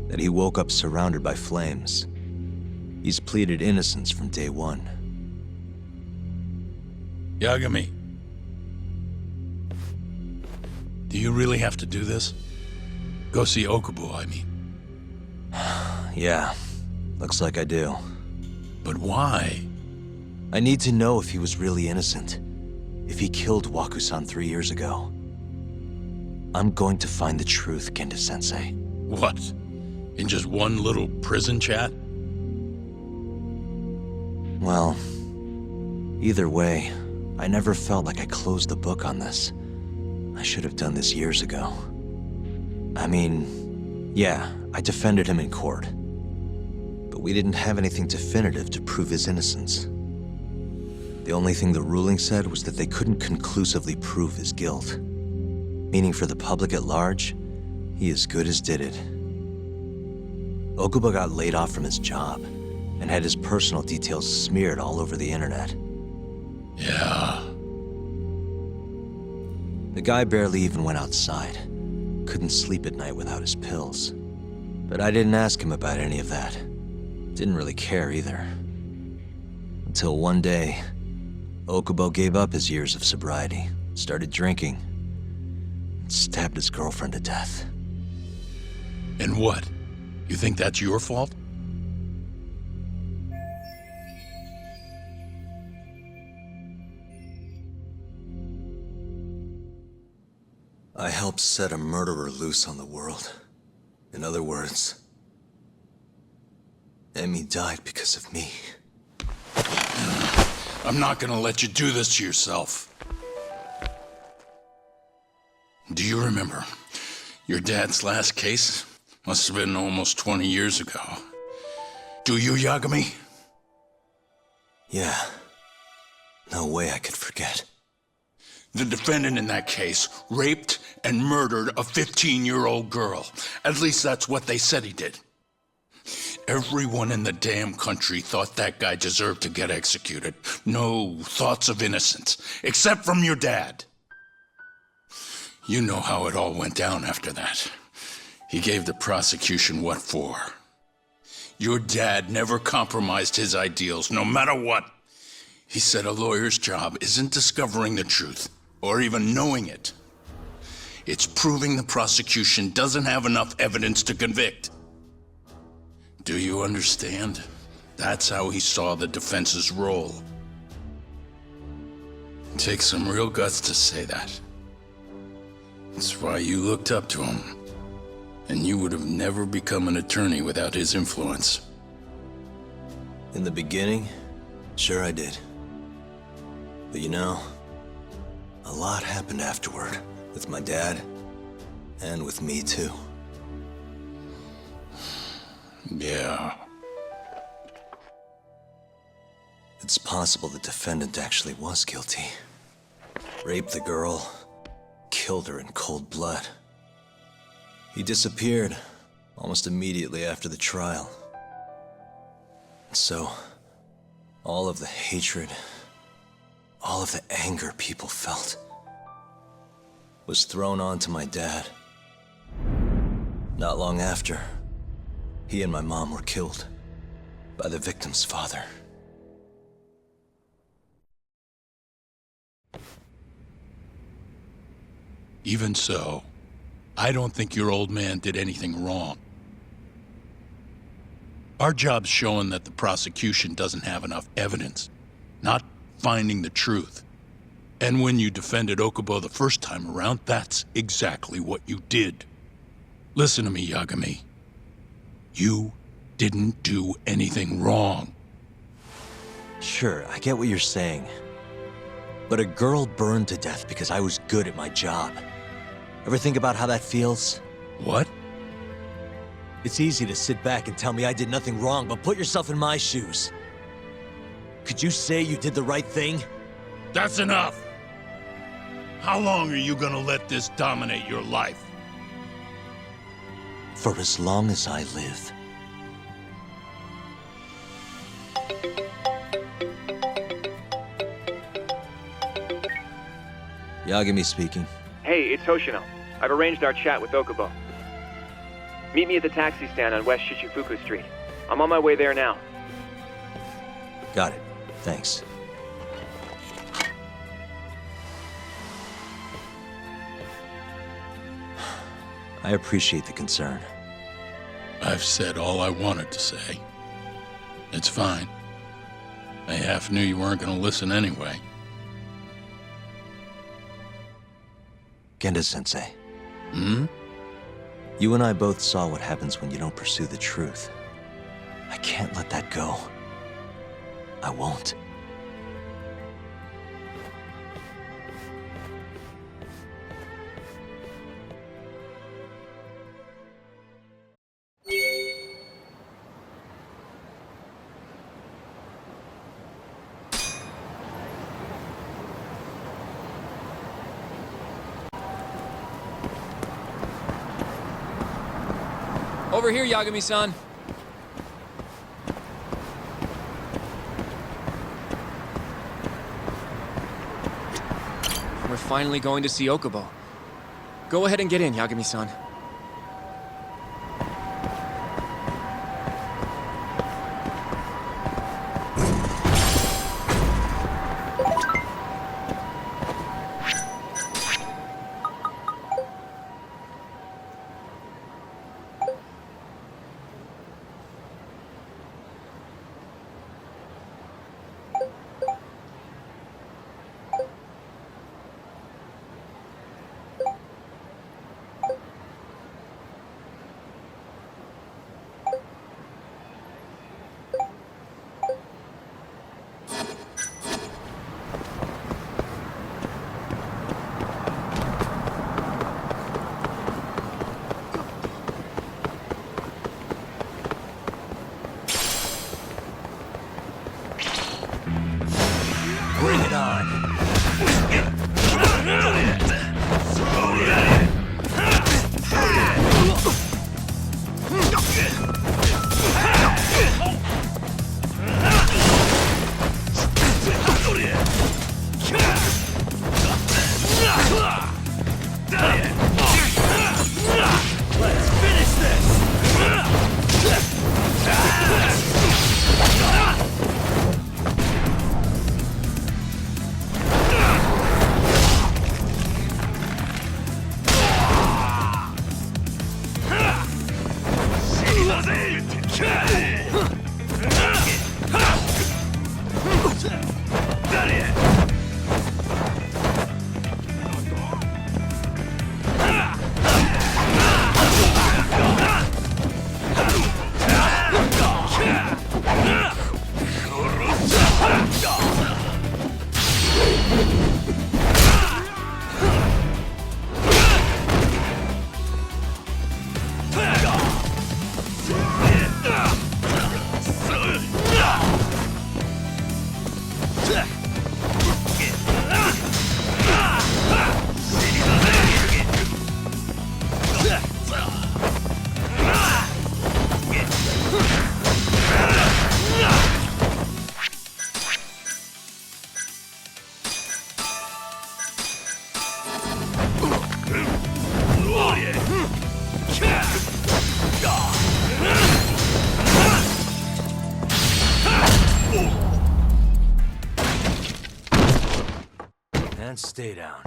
that he woke up surrounded by flames. He's pleaded innocence from day one. Yagami. Do you really have to do this? Go see Okubo, I mean. Yeah, looks like I do. But why? I need to know if he was really innocent. If he killed Waku-san 3 years ago. I'm going to find the truth, Kenta-sensei. What? In just one little prison chat? Well, either way, I never felt like I closed the book on this. I should have done this years ago. I mean, yeah, I defended him in court. But we didn't have anything definitive to prove his innocence. The only thing the ruling said was that they couldn't conclusively prove his guilt. Meaning for the public at large, he as good as did it. Okubo got laid off from his job and had his personal details smeared all over the internet. Yeah. The guy barely even went outside. Couldn't sleep at night without his pills. But I didn't ask him about any of that. Didn't really care either. Until one day, Okubo gave up his years of sobriety, started drinking, and stabbed his girlfriend to death. And what? You think that's your fault? I helped set a murderer loose on the world. In other words, Emi died because of me. I'm not gonna let you do this to yourself. Do you remember your dad's last case? Must have been almost 20 years ago. Do you, Yagami? Yeah. No way I could forget. The defendant in that case raped and murdered a 15-year-old girl. At least that's what they said he did. Everyone in the damn country thought that guy deserved to get executed. No thoughts of innocence, except from your dad. You know how it all went down after that. He gave the prosecution what for. Your dad never compromised his ideals, no matter what. He said a lawyer's job isn't discovering the truth, or even knowing it. It's proving the prosecution doesn't have enough evidence to convict. Do you understand? That's how he saw the defense's role. It takes some real guts to say that. That's why you looked up to him. And you would have never become an attorney without his influence. In the beginning, sure I did. But you know, a lot happened afterward, with my dad, and with me too. Yeah. It's possible the defendant actually was guilty. Raped the girl, killed her in cold blood. He disappeared almost immediately after the trial. So, all of the hatred, all of the anger people felt was thrown onto my dad. Not long after, he and my mom were killed by the victim's father. Even so, I don't think your old man did anything wrong. Our job's showing that the prosecution doesn't have enough evidence, not finding the truth. And when you defended Okubo the first time around, that's exactly what you did. Listen to me, Yagami. You didn't do anything wrong. Sure, I get what you're saying. But a girl burned to death because I was good at my job. Ever think about how that feels? What? It's easy to sit back and tell me I did nothing wrong, but put yourself in my shoes. Could you say you did the right thing? That's enough! How long are you gonna let this dominate your life? For as long as I live. Yagami speaking. Hey, it's Hoshino. I've arranged our chat with Okubo. Meet me at the taxi stand on West Shichifuku Street. I'm on my way there now. Got it. Thanks. I appreciate the concern. I've said all I wanted to say. It's fine. I half knew you weren't gonna listen anyway. Genda-sensei. Hmm? You and I both saw what happens when you don't pursue the truth. I can't let that go. I won't. Over here, Yagami-san. We're finally going to see Okubo. Go ahead and get in, Yagami-san. Bring it on. Let's finish this! And stay down.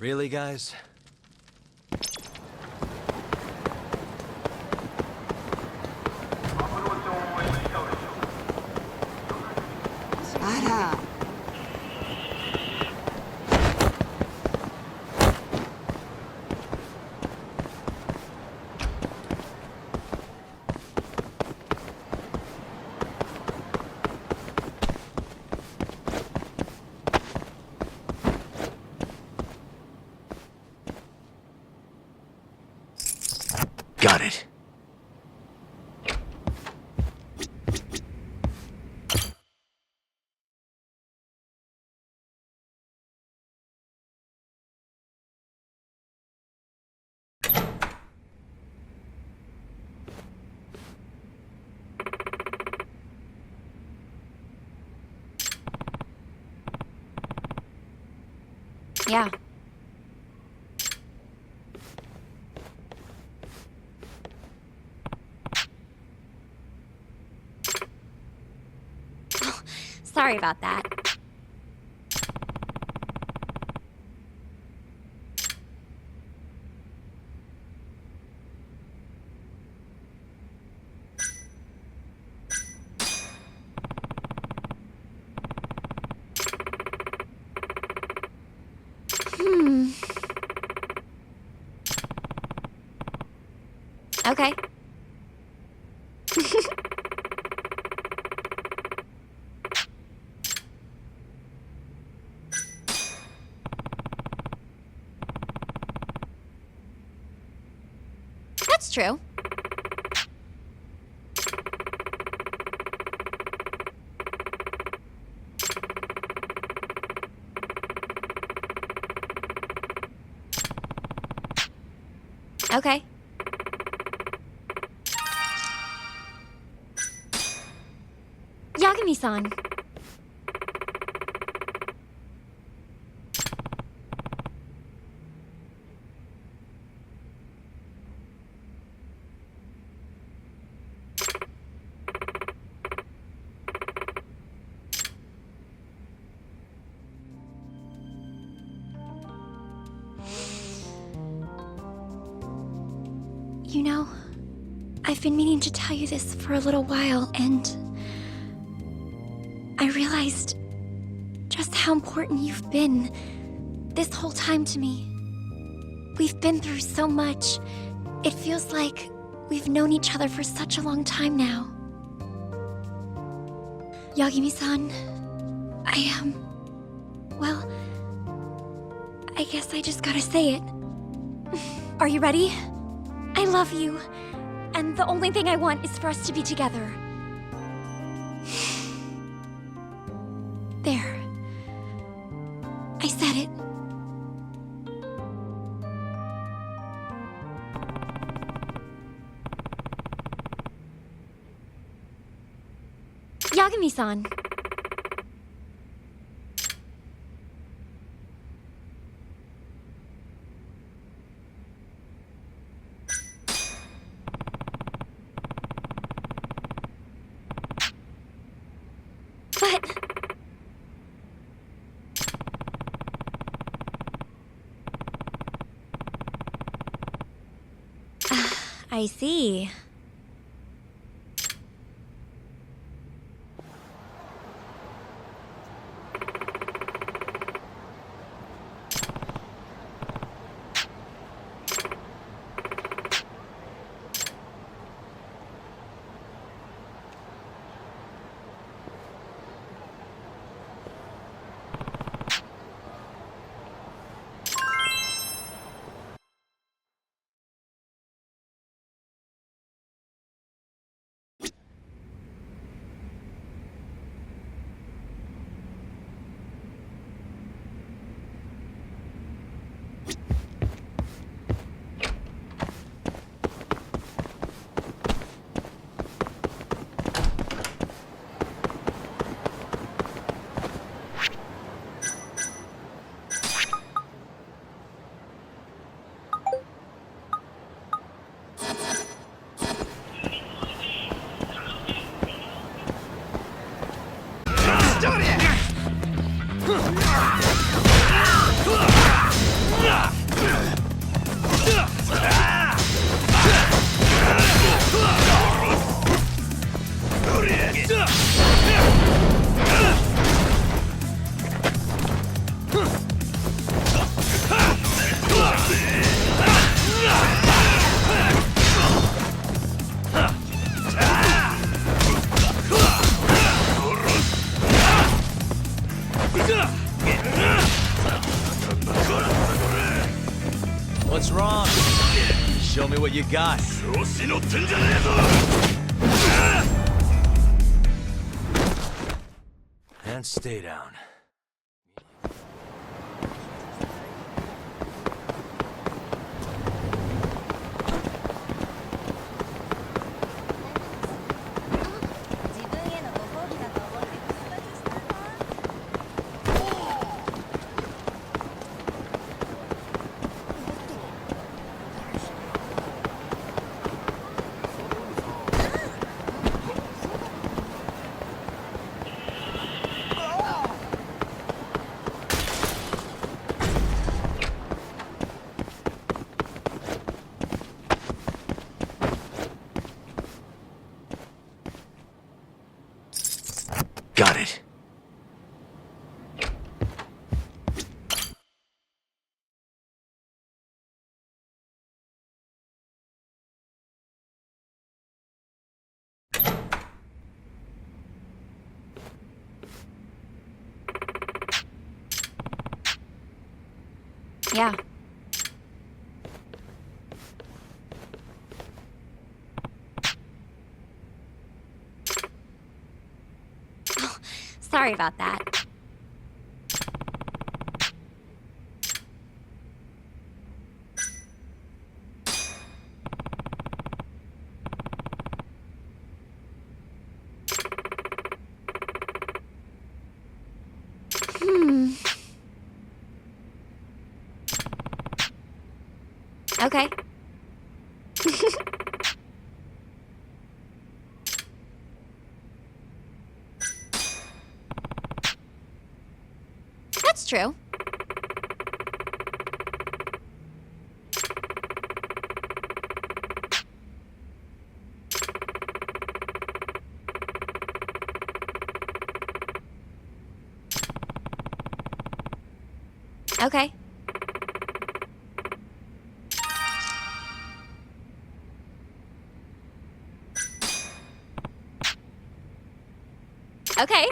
Really, guys? Got it. Yeah. Oh, sorry about that. Okay. That's true. Okay. Yagami-san. You know, I've been meaning to tell you this for a little while, and I realized just how important you've been this whole time to me. We've been through so much. It feels like we've known each other for such a long time now. Yagami-san, well, I guess I just gotta say it. Are you ready? I love you, and the only thing I want is for us to be together. There. I said it. Yagami-san. But... I see. What's wrong? Show me what you got. And stay down. Got it. Yeah. Oh, sorry about that. Okay. That's true. Okay. Okay.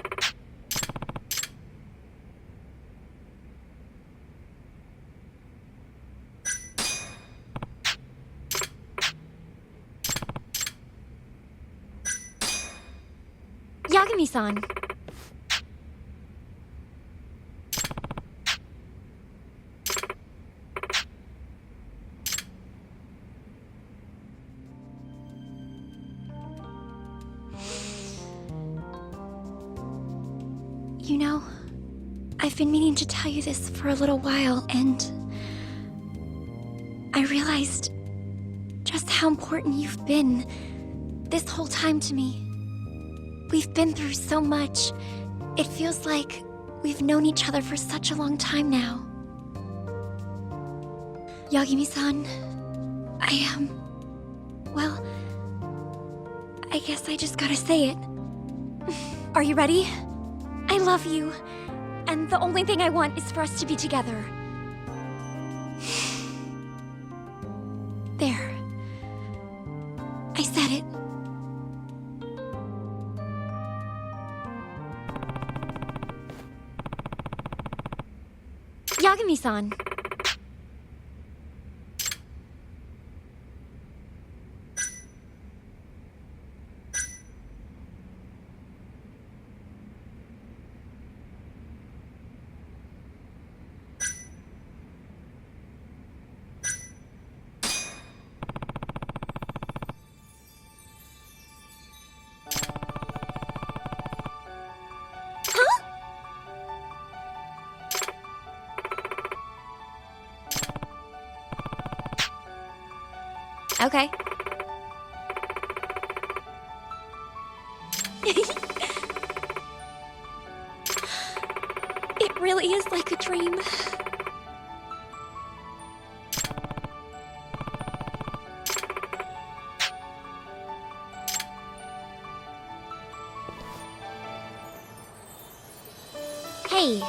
Yagami-san. You know, I've been meaning to tell you this for a little while, and I realized just how important you've been this whole time to me. We've been through so much. It feels like we've known each other for such a long time now. Yagami-san, well, I guess I just gotta say it. Are you ready? I love you, and the only thing I want is for us to be together. There. I said it. Yagami-san. Okay. It really is like a dream. Hey.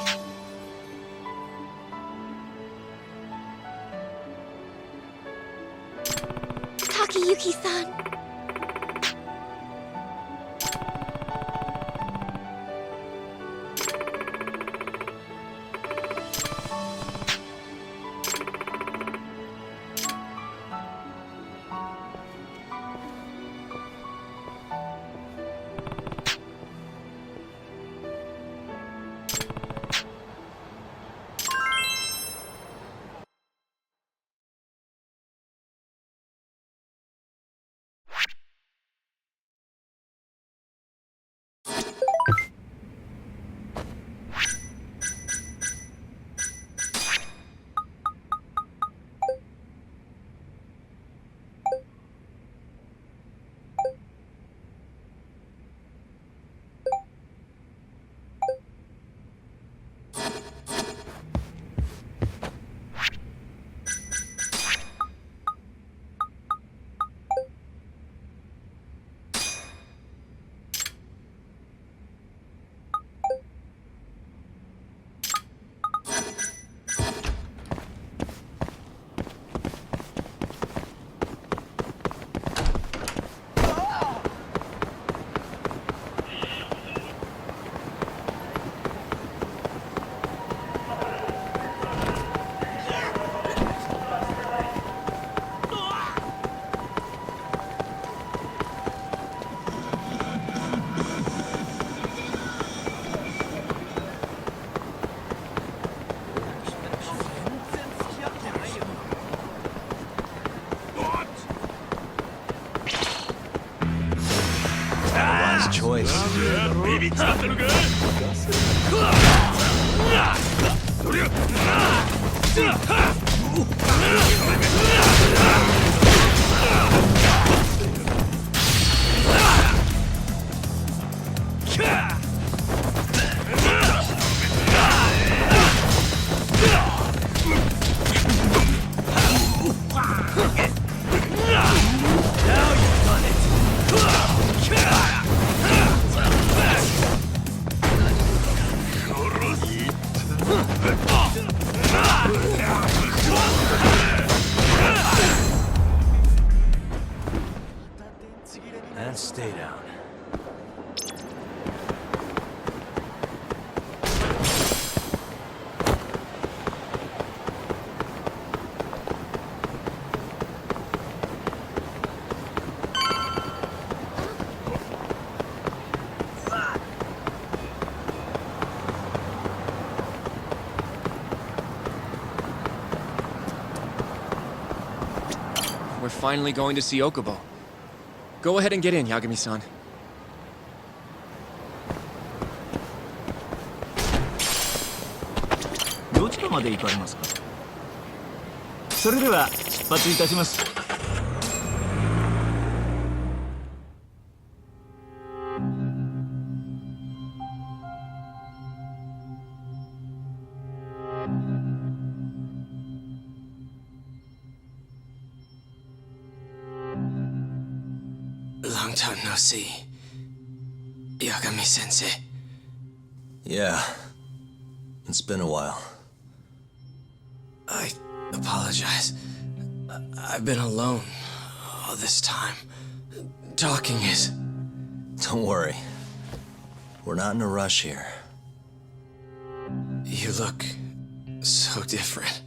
Takayuki-san. Choice. And stay down. We're finally going to see Okubo. Go ahead and get in, Yagami-san. どちらまで行かれますか。それでは出発いたします。Long time no see, Yagami-sensei. Yeah, it's been a while. I apologize. I've been alone all this time. Talking is... Don't worry. We're not in a rush here. You look so different.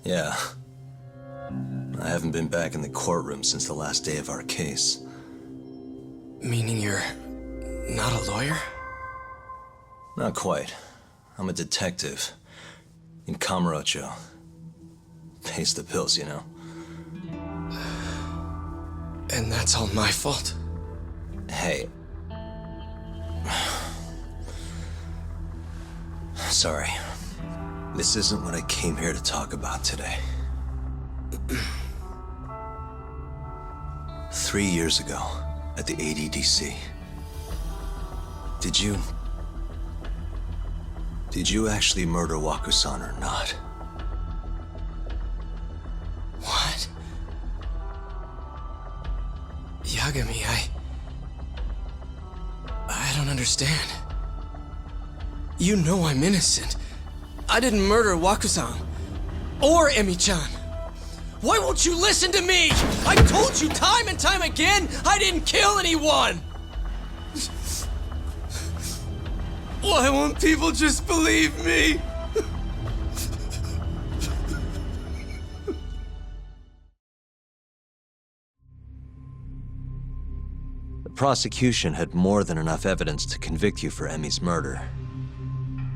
Yeah. I haven't been back in the courtroom since the last day of our case. Meaning you're not a lawyer? Not quite. I'm a detective. In Kamurocho. Pays the bills, you know. And that's all my fault? Hey. Sorry. This isn't what I came here to talk about today. 3 years ago, at the ADDC. Did you actually murder Waku-san or not? What? Yagami, I don't understand. You know I'm innocent. I didn't murder Wakusan. Or Emi-chan. Why won't you listen to me? I told you time and time again I didn't kill anyone! Why won't people just believe me? The prosecution had more than enough evidence to convict you for Emi's murder.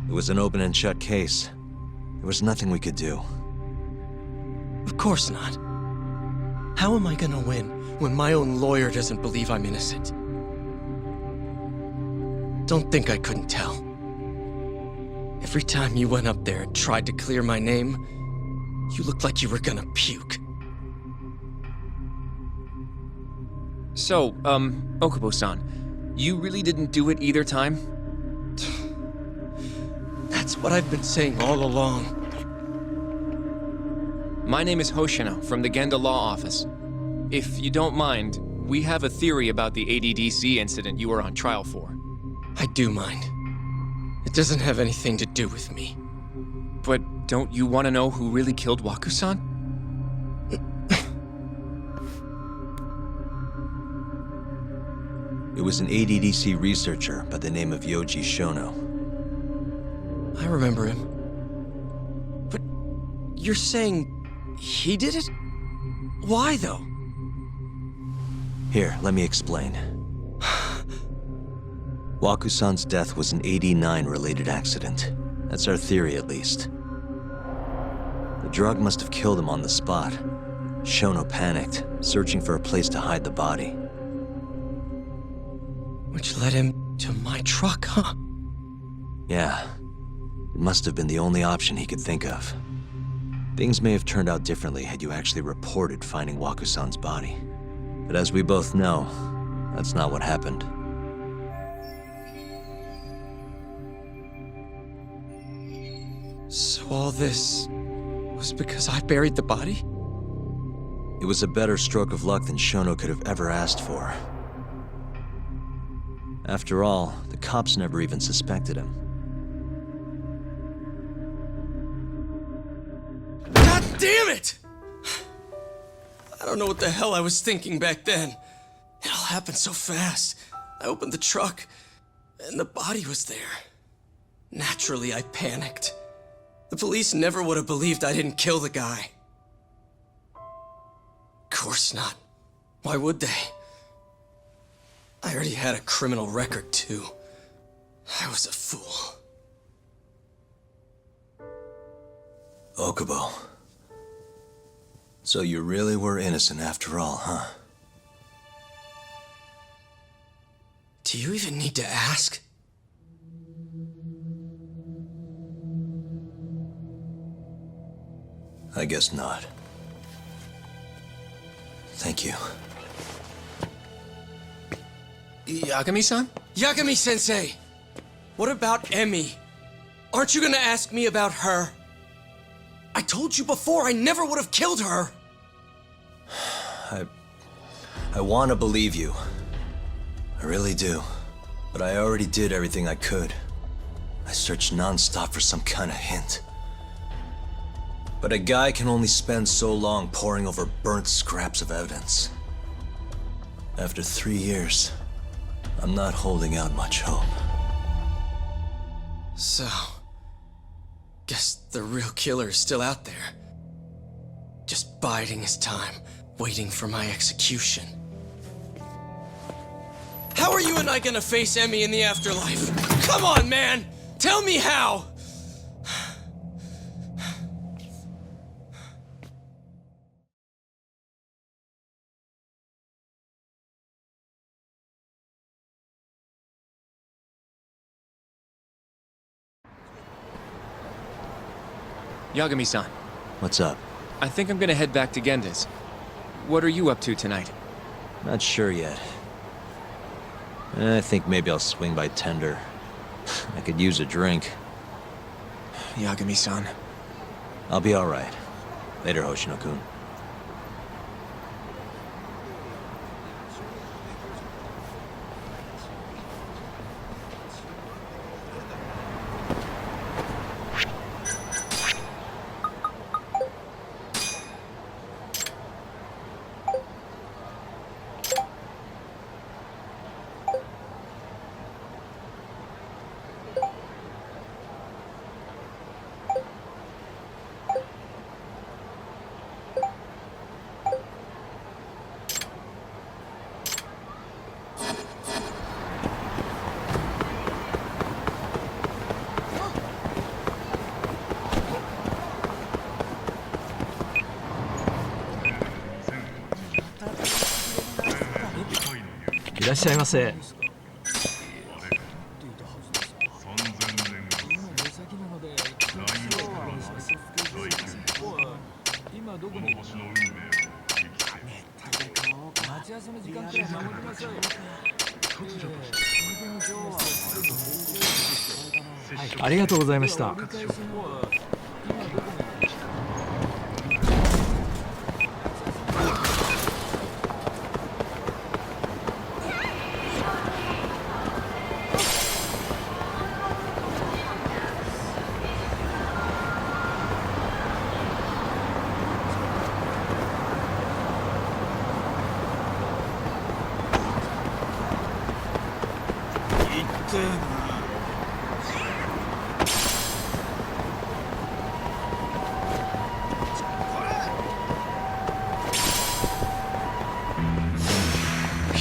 It was an open and shut case. There was nothing we could do. Of course not. How am I gonna win when my own lawyer doesn't believe I'm innocent? Don't think I couldn't tell. Every time you went up there and tried to clear my name, you looked like you were gonna puke. So, Okubo-san, you really didn't do it either time? That's what I've been saying all along. My name is Hoshino from the Genda Law Office. If you don't mind, we have a theory about the ADDC incident you were on trial for. I do mind. It doesn't have anything to do with me. But don't you want to know who really killed Waku-san? It was an ADDC researcher by the name of Yoji Shono. I remember him. But you're saying he did it? Why, though? Here, let me explain. Waku-san's death was an 89-related accident. That's our theory, at least. The drug must have killed him on the spot. Shono panicked, searching for a place to hide the body. Which led him to my truck, huh? Yeah. It must have been the only option he could think of. Things may have turned out differently had you actually reported finding Waku-san's body. But as we both know, that's not what happened. So all this was because I buried the body? It was a better stroke of luck than Shono could have ever asked for. After all, the cops never even suspected him. God damn it! I don't know what the hell I was thinking back then. It all happened so fast. I opened the truck, and the body was there. Naturally, I panicked. The police never would have believed I didn't kill the guy. Of course not. Why would they? I already had a criminal record, too. I was a fool. Okubo. So you really were innocent after all, huh? Do you even need to ask? I guess not. Thank you. Yagami-san? Yagami-sensei! What about Emi? Aren't you gonna ask me about her? I told you before I never would have killed her! I want to believe you. I really do. But I already did everything I could. I searched non-stop for some kind of hint. But a guy can only spend so long poring over burnt scraps of evidence. After 3 years, I'm not holding out much hope. So, guess the real killer is still out there. Just biding his time, waiting for my execution. How are you and I gonna face Emi in the afterlife? Come on, man! Tell me how! Yagami-san. What's up? I think I'm gonna head back to Genda's. What are you up to tonight? Not sure yet. I think maybe I'll swing by Tender. I could use a drink. Yagami-san. I'll be alright. Later, Hoshino-kun. らっしゃいませ。ありがとうございました。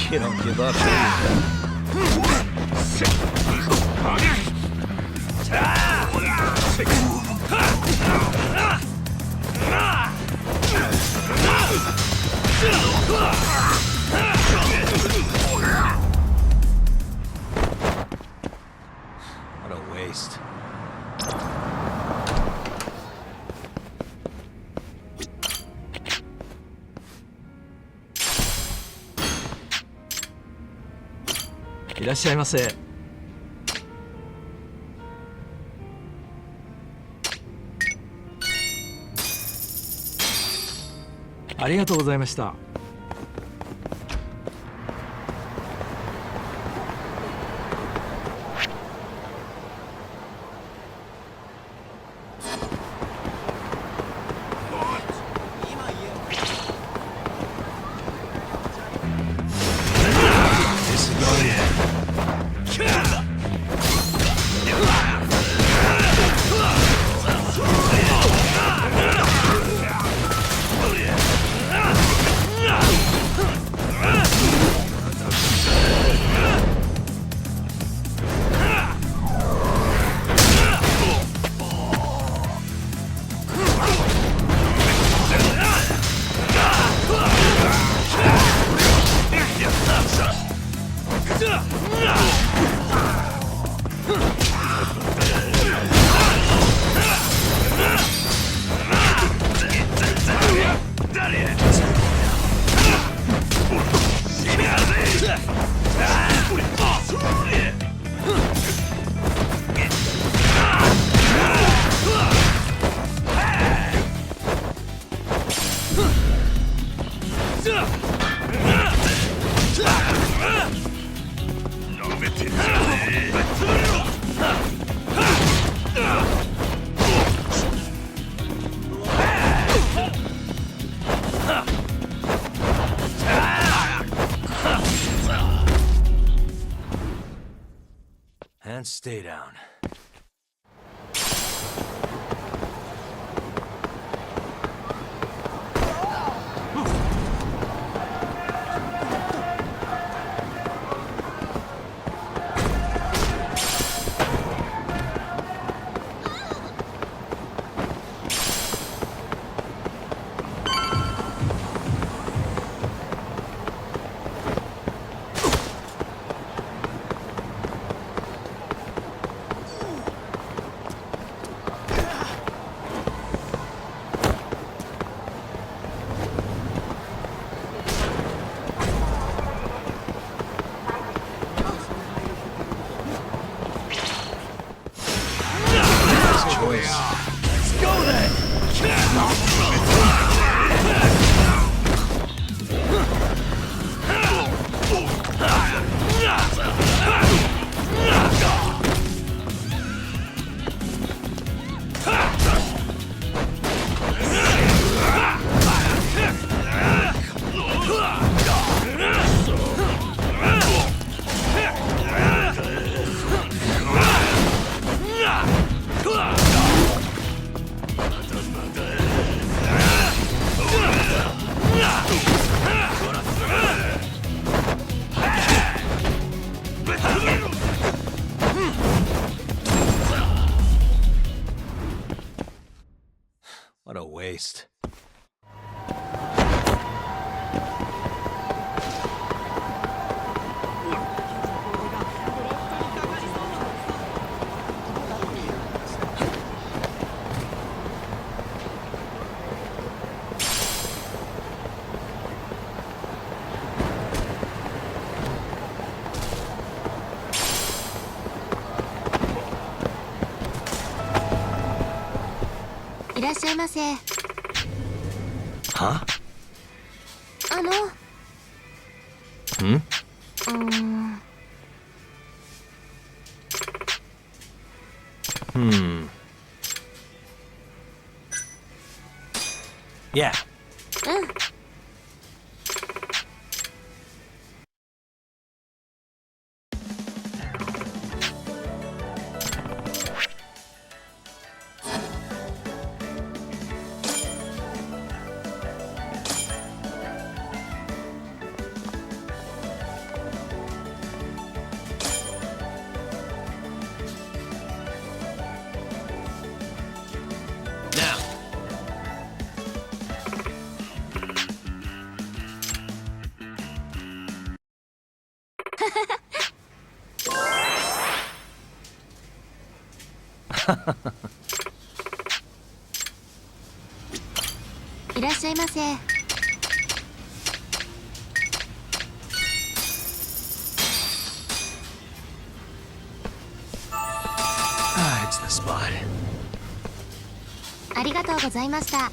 You don't give up, What a waste.いらっしゃいませ。ありがとうございました。And stay down. What a waste. いらっしゃいませ。Huh? うん。Yeah. うん。いらっしゃいませ。It's the spot. ありがとうございました。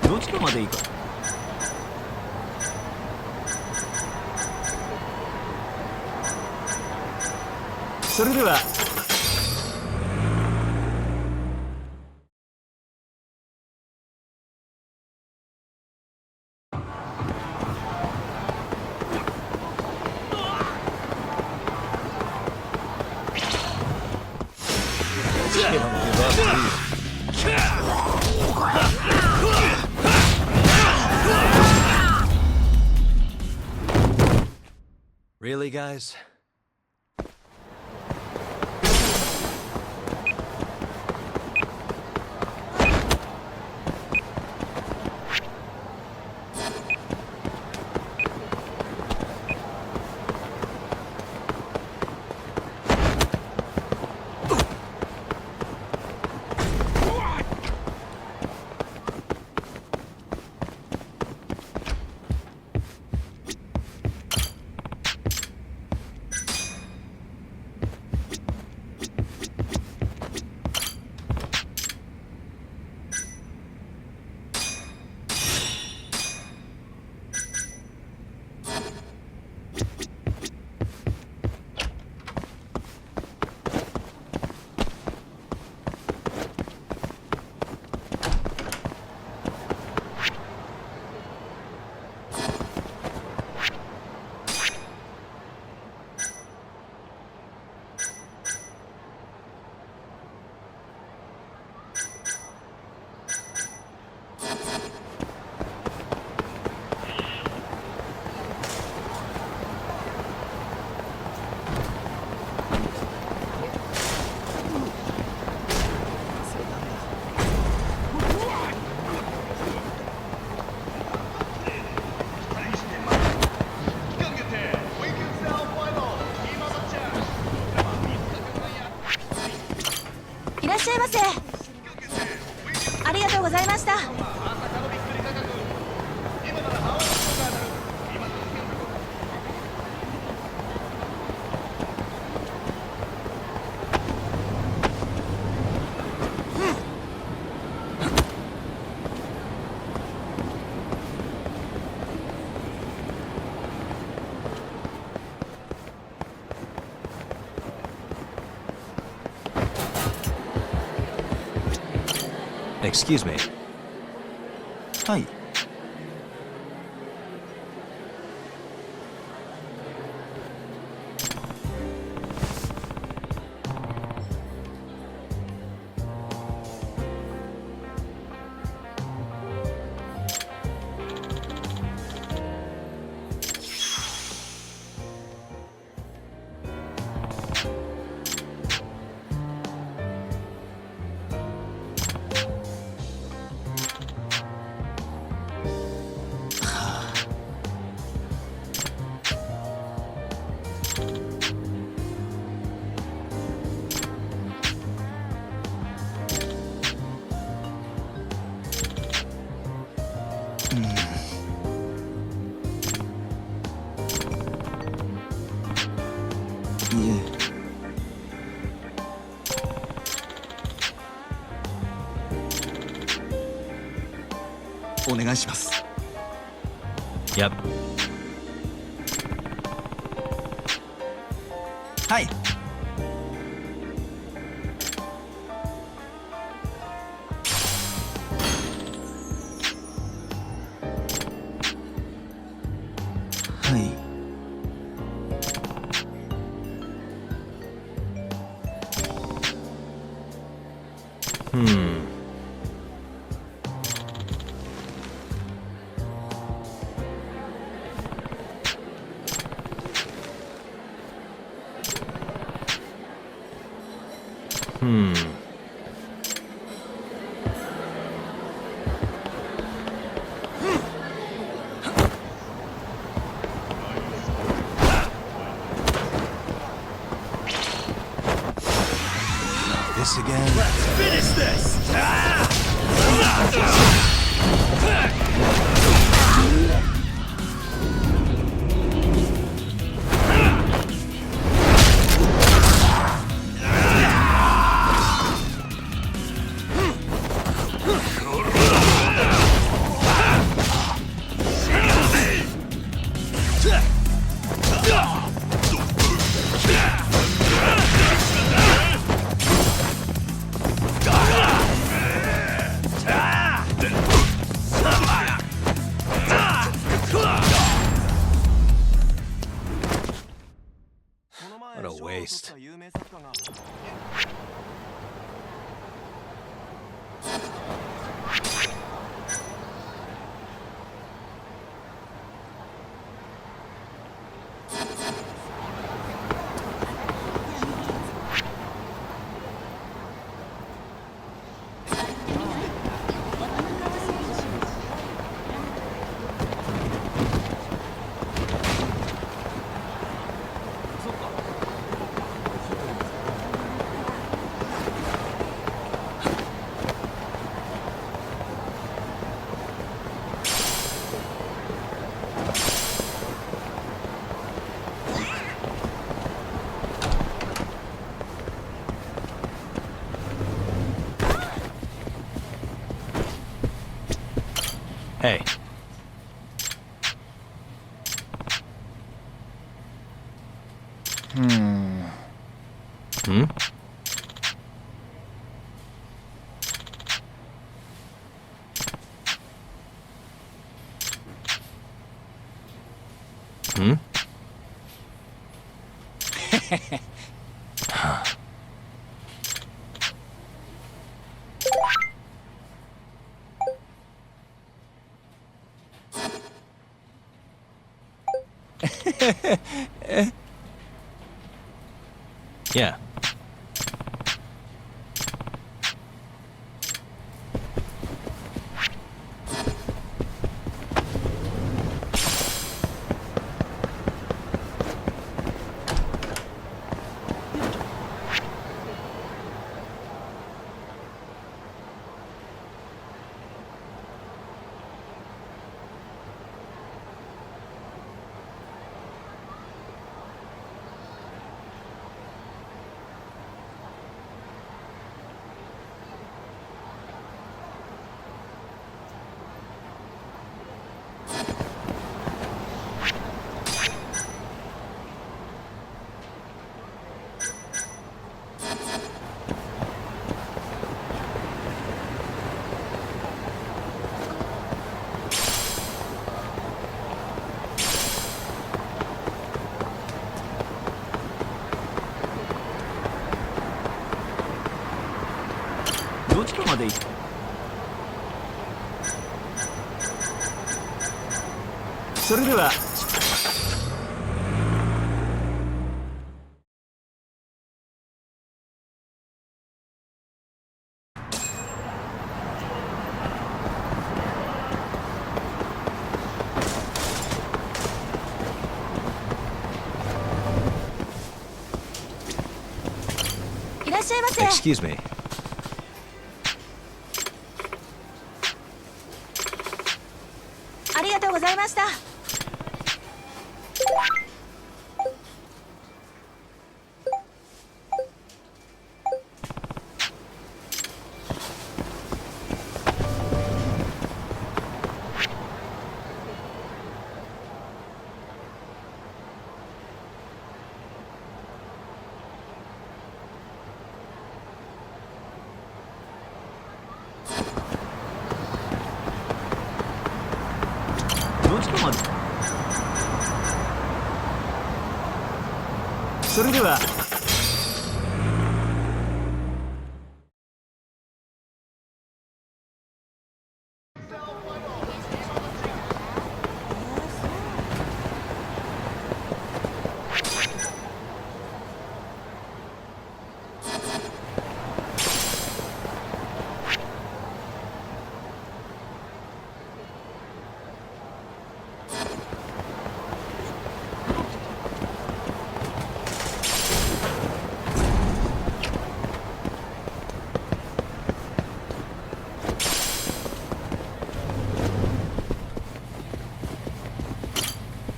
どっちかまでいいか。それではReally, guys? Excuse me. はい。いえ。お願いします。Yep. はい。はい。This again? Let's finish this! What a waste. Hey. Hmm? Yeah. ちこまで行く。それではいらっしゃいませ。 Excuse me. ありがとうございました。どっちかまで。それでは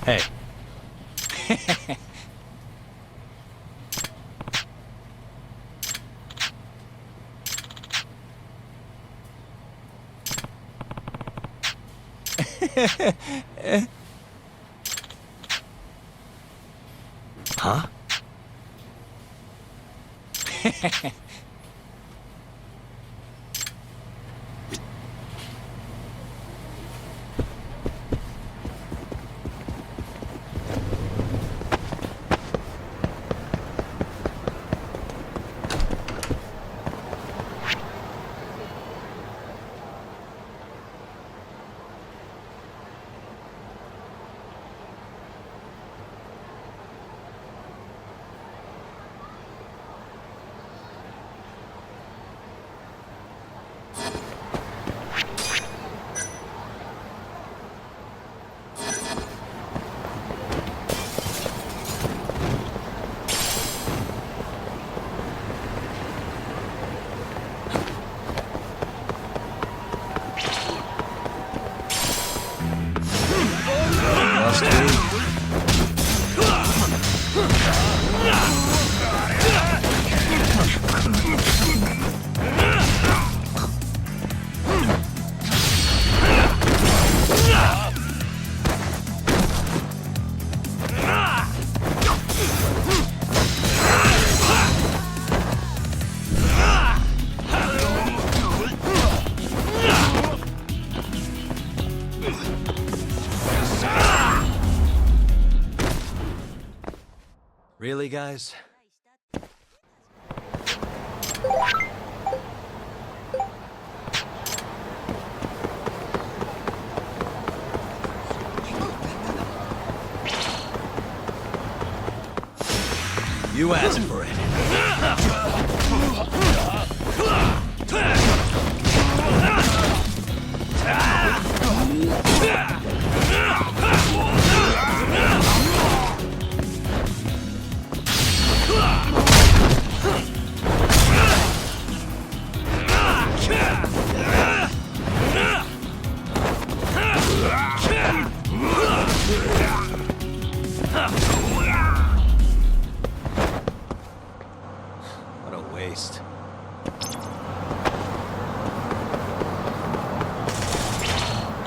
Hey. Huh? Really, guys? You asked for it. What a waste.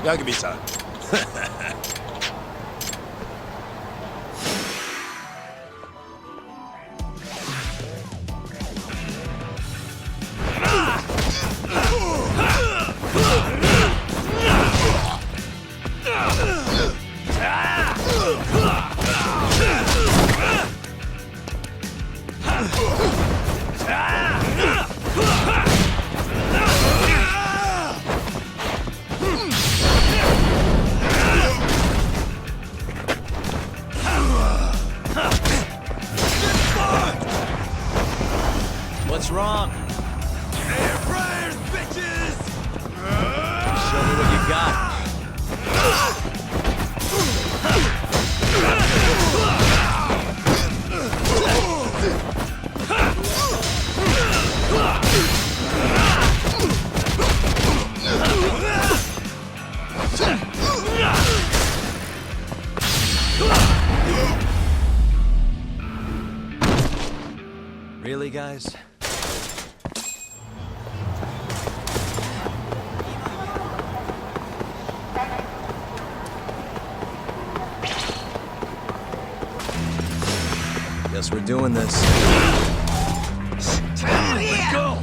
Yagami-san. wrong? Say your prayers, bitches! Show me what you got. Really, guys? Guess we're doing this. Let's go!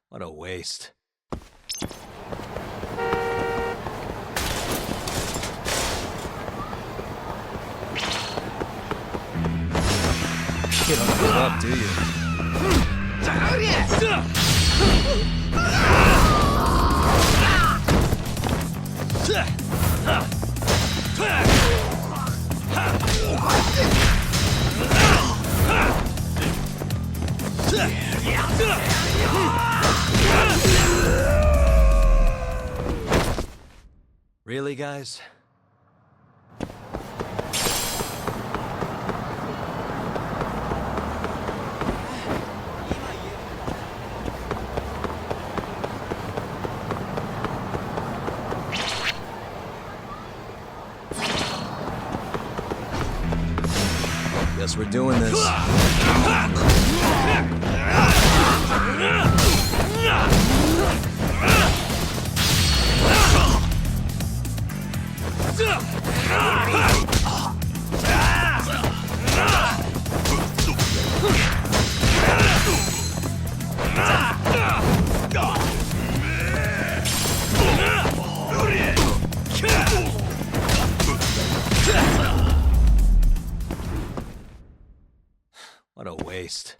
What a waste. You don't give up, do you? Really, guys? Guess we're doing this. What a waste.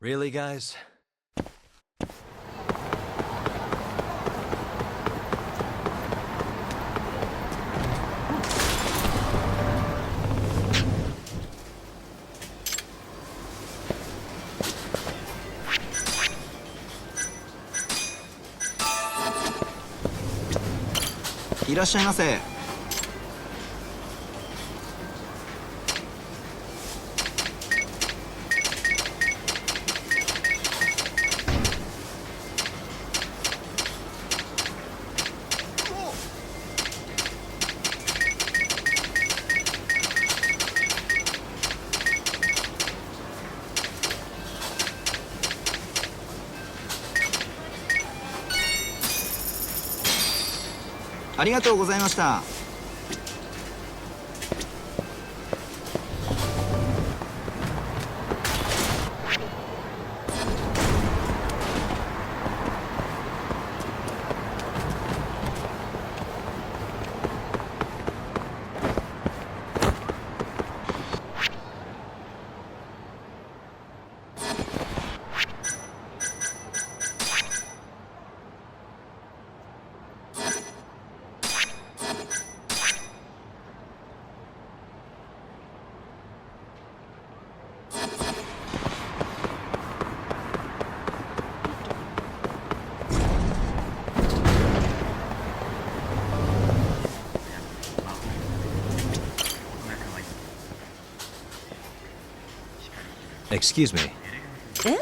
Really, guys?いらっしゃいませ。ありがとうございました。Excuse me. え？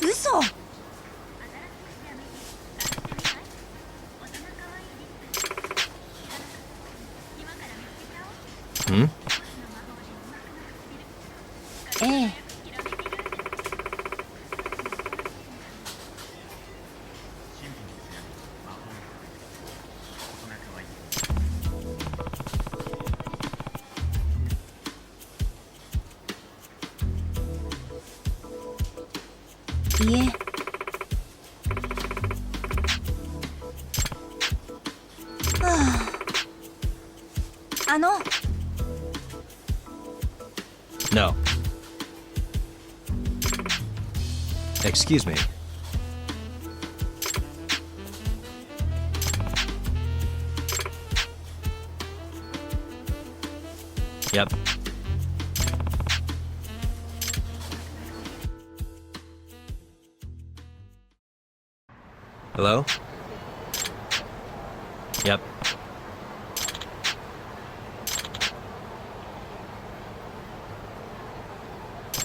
嘘。Hmm? ええ。いえ。はあ。No. Excuse me. Yep. Hello? Yep.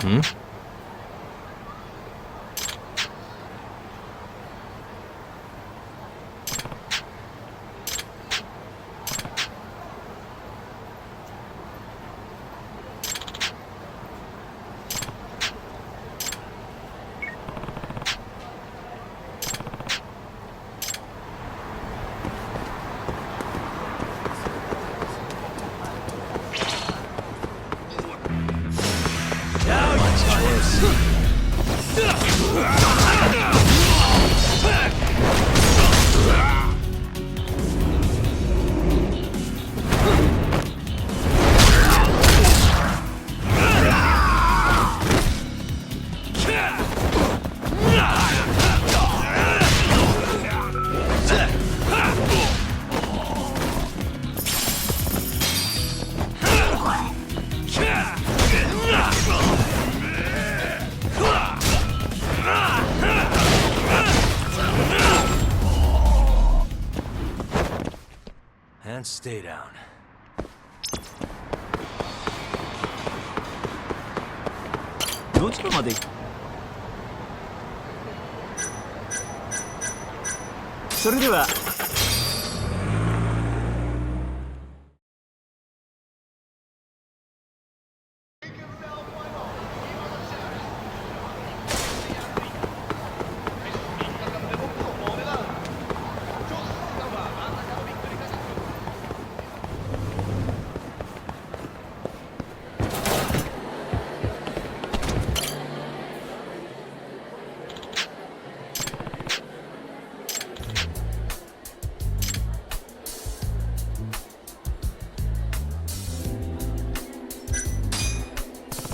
Hmm? And stay down.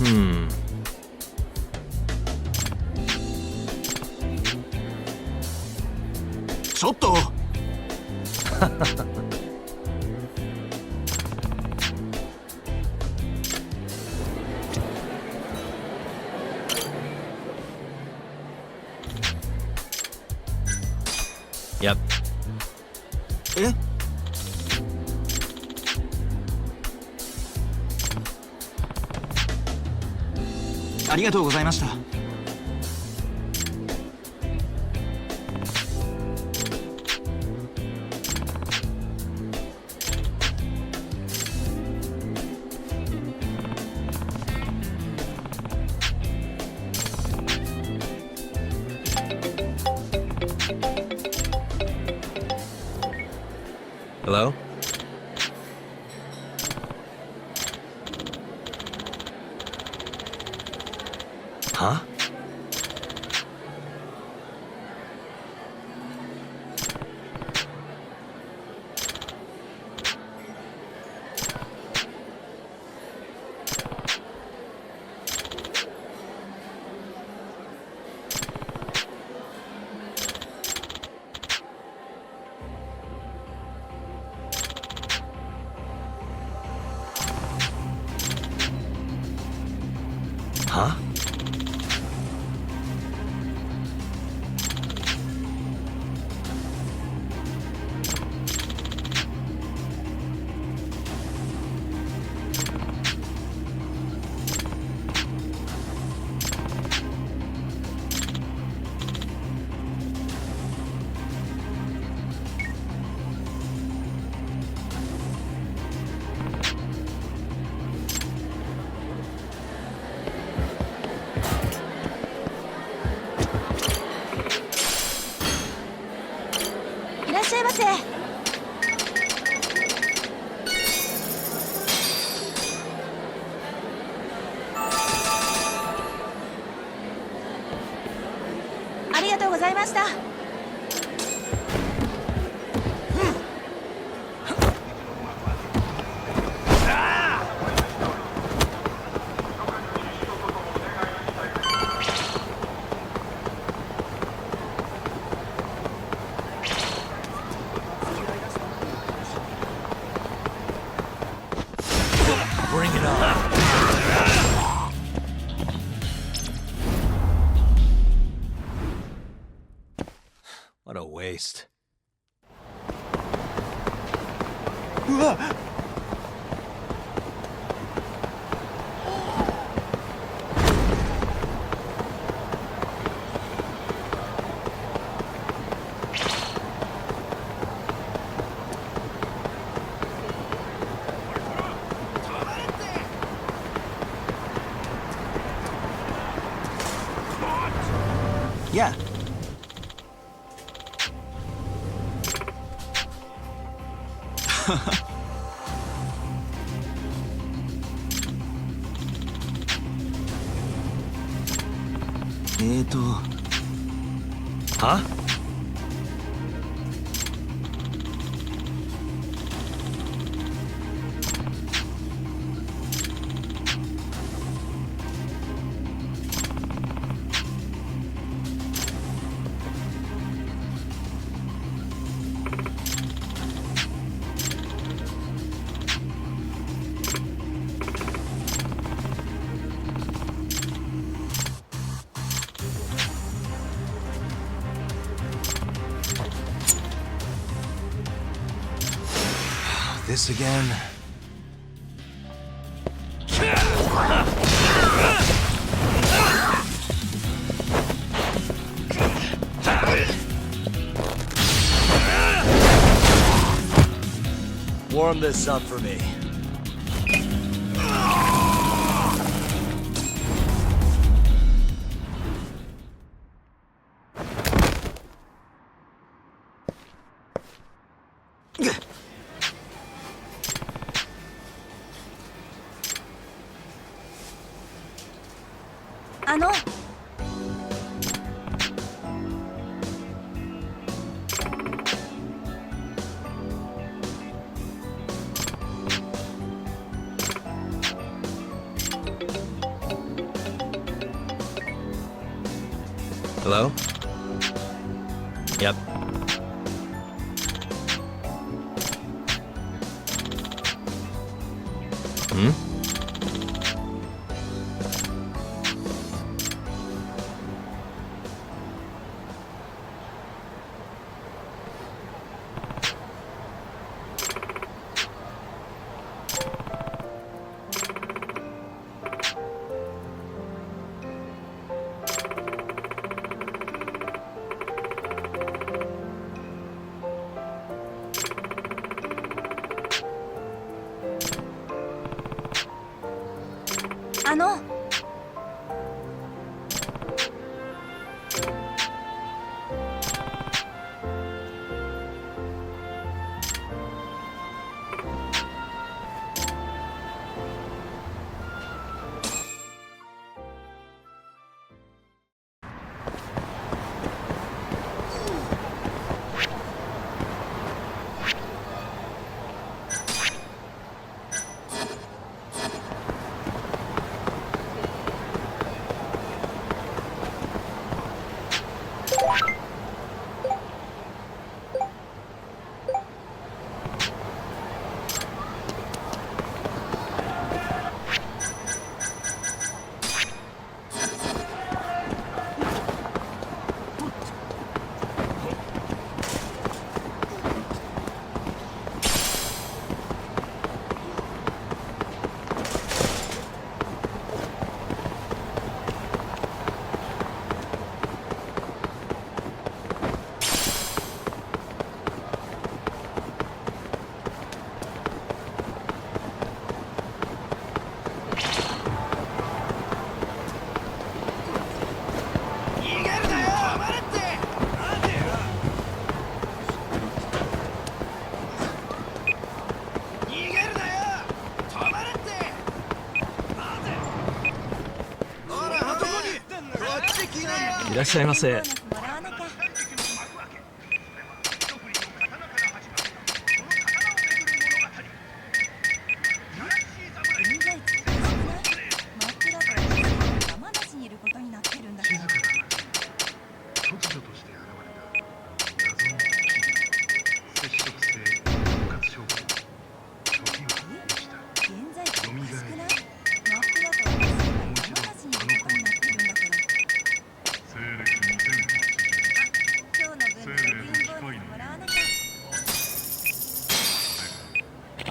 Hmm. Yep. え？ありがとうございました。Hello? Huh? Huh? ざいました。Bring it on. What a waste. Yeah. Huh? This again? Warm this up for me. Hello? Yep. Hmm?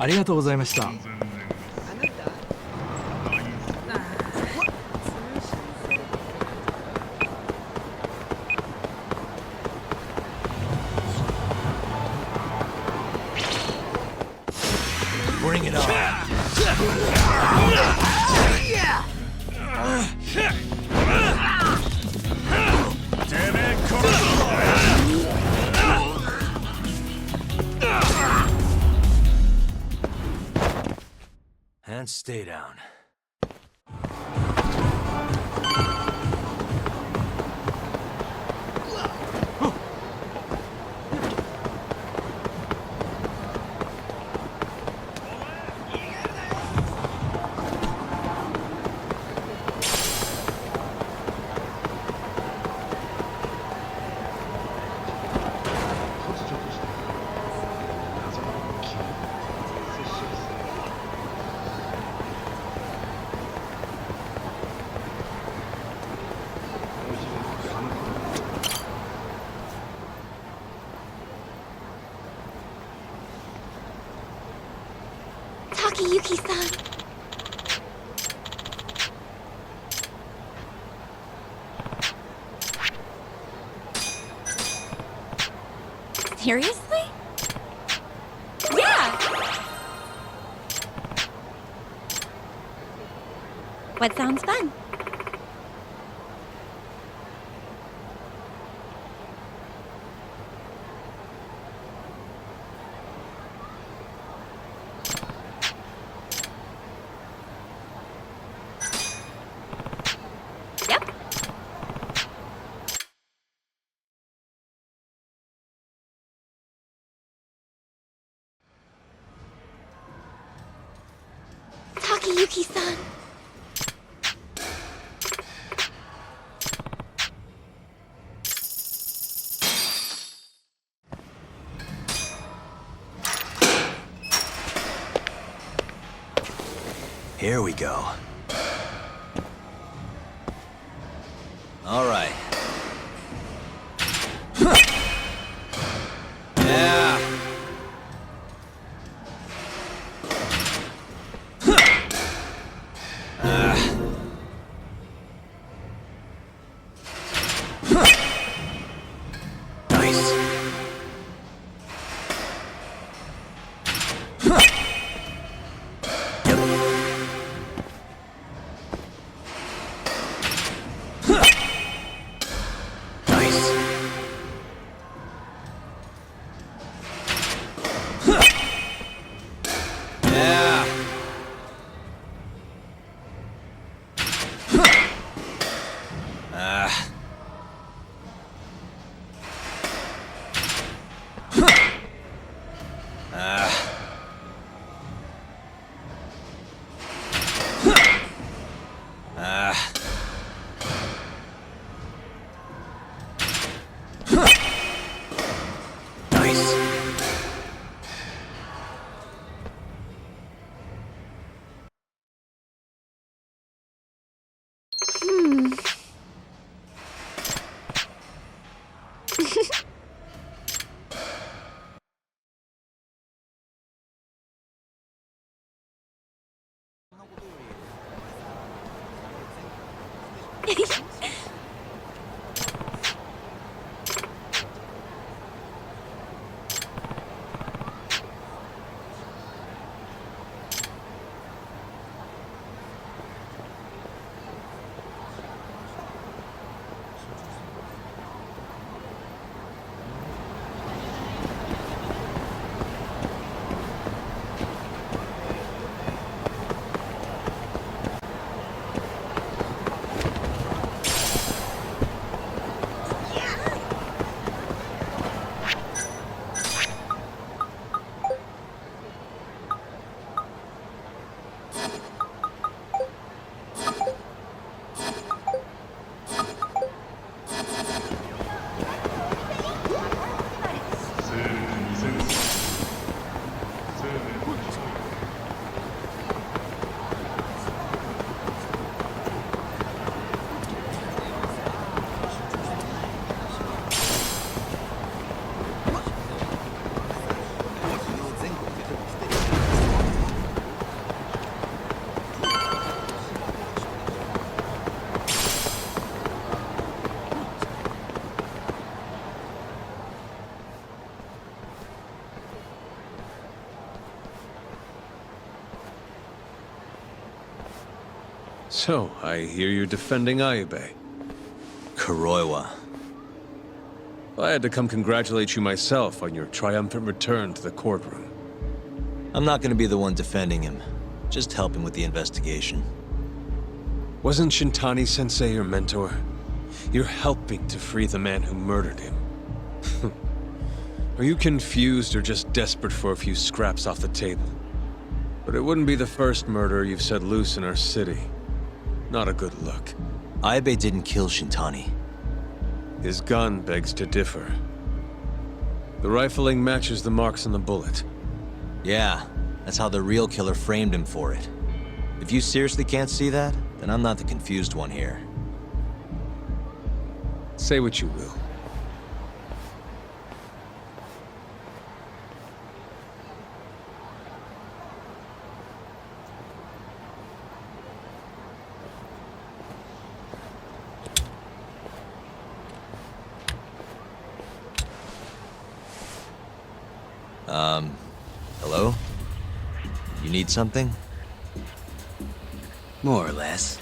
ありがとうございました。Bring it on. Damn it, And stay down. Takayuki-san. Seriously? Yeah! What sounds fun? Takayuki-san. Here we go. All right. Yeah. Nice. So, I hear you're defending Ayube. Kuroiwa. I had to come congratulate you myself on your triumphant return to the courtroom. I'm not gonna be the one defending him. Just helping with the investigation. Wasn't Shintani-sensei your mentor? You're helping to free the man who murdered him. Are you confused or just desperate for a few scraps off the table? But it wouldn't be the first murder you've set loose in our city. Not a good look. Ayube didn't kill Shintani. His gun begs to differ. The rifling matches the marks on the bullet. Yeah, that's how the real killer framed him for it. If you seriously can't see that, then I'm not the confused one here. Say what you will. Hello? You need something? More or less.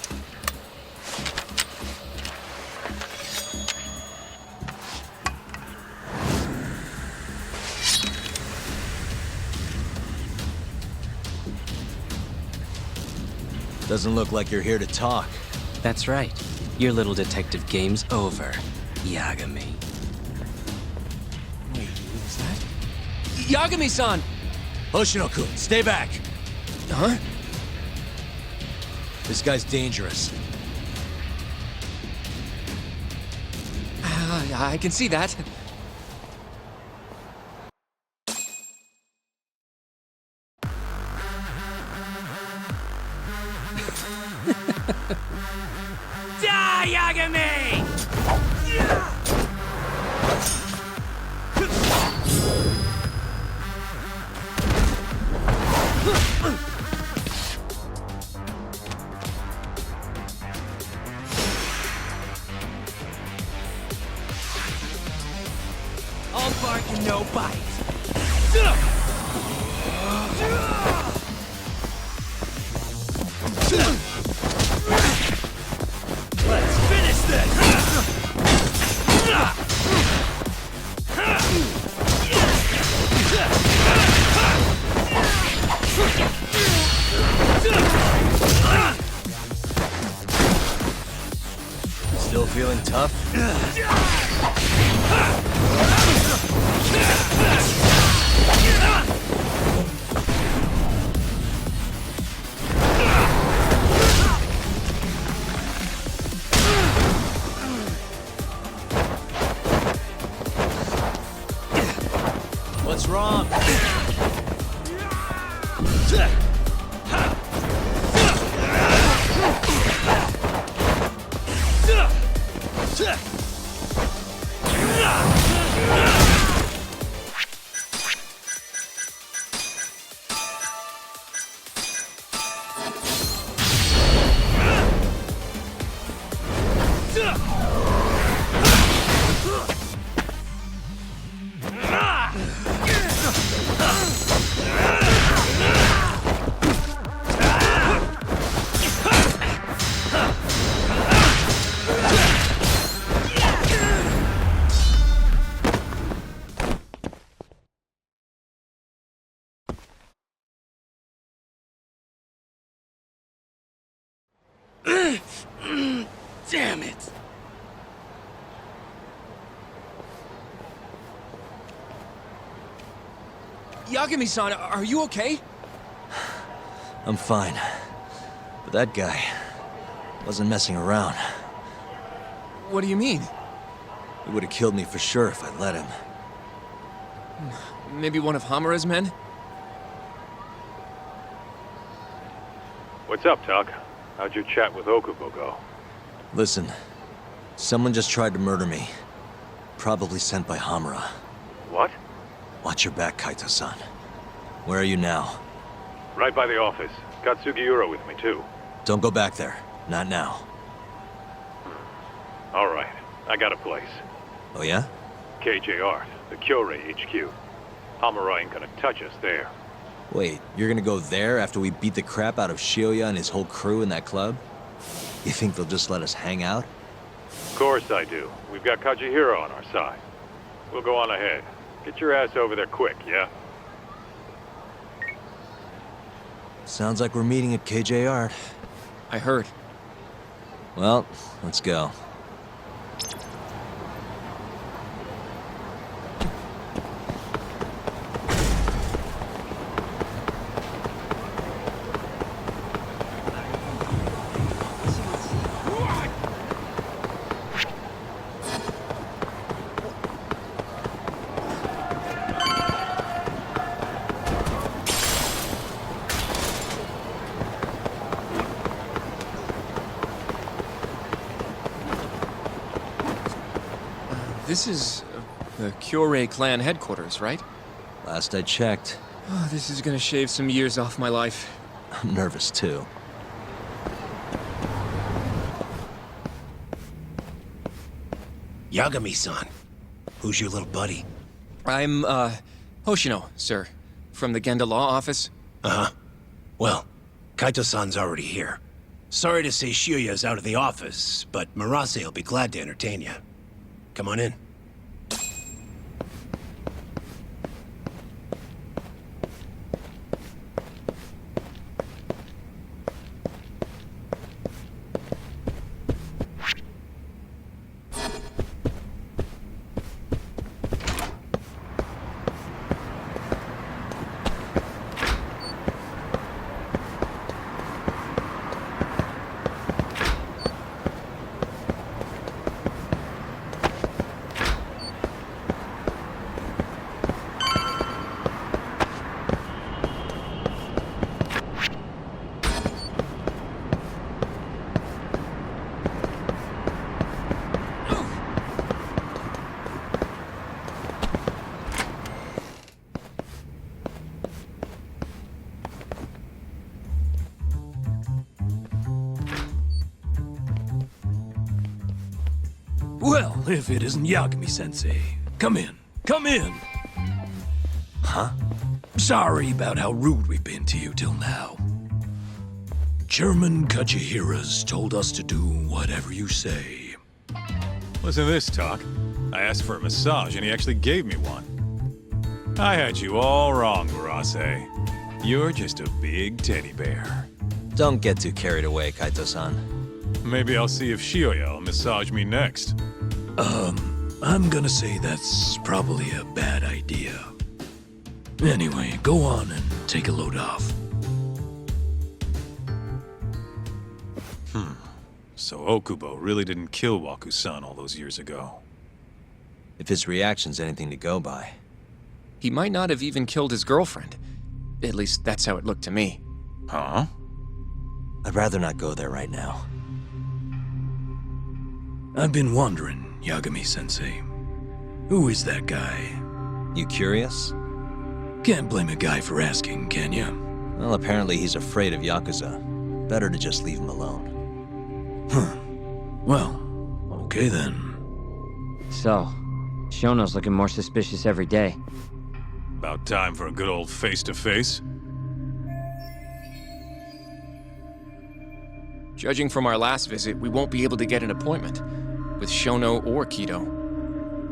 Doesn't look like you're here to talk. That's right. Your little detective game's over, Yagami. Wait, who's that? Yagami-san! Hoshino-kun, stay back! Huh? This guy's dangerous. I can see that. Die, Yagami! All bark and no bite. Let's finish this! Still feeling tough? What's wrong? Damn it! Yagami-san, are you okay? I'm fine. But that guy wasn't messing around. What do you mean? He would have killed me for sure if I let him. Maybe one of Hamura's men? What's up, Tuck? How'd your chat with Okubo go? Listen, someone just tried to murder me. Probably sent by Hamura. What? Watch your back, Kaito-san. Where are you now? Right by the office. Got Sugiura with me, too. Don't go back there. Not now. All right. I got a place. Oh, yeah? KJ Art, the Kyorei HQ. Hamura ain't gonna touch us there. Wait, you're gonna go there after we beat the crap out of Shioya and his whole crew in that club? You think they'll just let us hang out? Of course I do. We've got Kajihiro on our side. We'll go on ahead. Get your ass over there quick, yeah? Sounds like we're meeting at KJR. I heard. Well, let's go. This is the Kyorei clan headquarters, right? Last I checked. Oh, this is gonna shave some years off my life. I'm nervous too. Yagami-san. Who's your little buddy? I'm, Hoshino, sir. From the Genda Law Office. Uh-huh. Well, Kaito-san's already here. Sorry to say Shiuya's out of the office, but Murase will be glad to entertain you. Come on in. Well, if it isn't Yagami-sensei. Come in. Come in! Huh? Sorry about how rude we've been to you till now. Chairman Kajihira's told us to do whatever you say. Listen to this, Talk. I asked for a massage and he actually gave me one. I had you all wrong, Murase. You're just a big teddy bear. Don't get too carried away, Kaito-san. Maybe I'll see if Shiuya will massage me next. I'm gonna say that's probably a bad idea. Anyway, go on and take a load off. So Okubo really didn't kill Waku-san all those years ago. If his reaction's anything to go by. He might not have even killed his girlfriend. At least that's how it looked to me. Huh? I'd rather not go there right now. I've been wondering, Yagami-sensei. Who is that guy? You curious? Can't blame a guy for asking, can you? Well, apparently he's afraid of yakuza. Better to just leave him alone. Huh. Well, okay then. So, Shono's looking more suspicious every day. About time for a good old face-to-face. Judging from our last visit, we won't be able to get an appointment with Shono or Kido.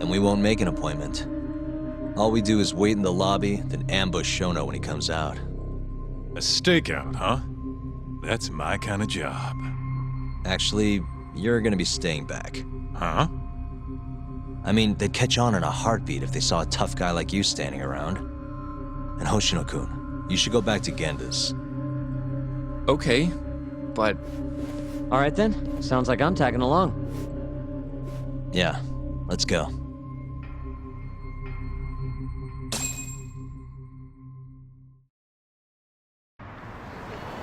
And we won't make an appointment. All we do is wait in the lobby, then ambush Shono when he comes out. A stakeout, huh? That's my kind of job. Actually, you're gonna be staying back. Huh? I mean, they'd catch on in a heartbeat if they saw a tough guy like you standing around. And Hoshino-kun, you should go back to Genda's. Okay, but... All right then, sounds like I'm tagging along. Yeah, let's go.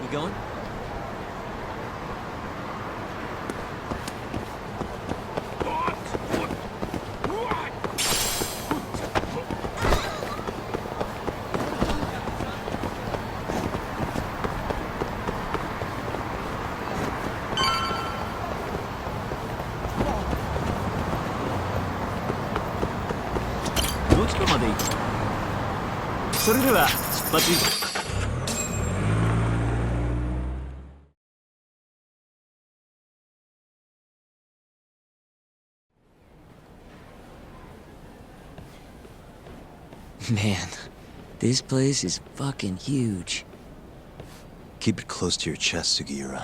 We going? Yoshiko まで行く。それでは出発。Man, this place is fucking huge. Keep it close to your chest, Sugiura.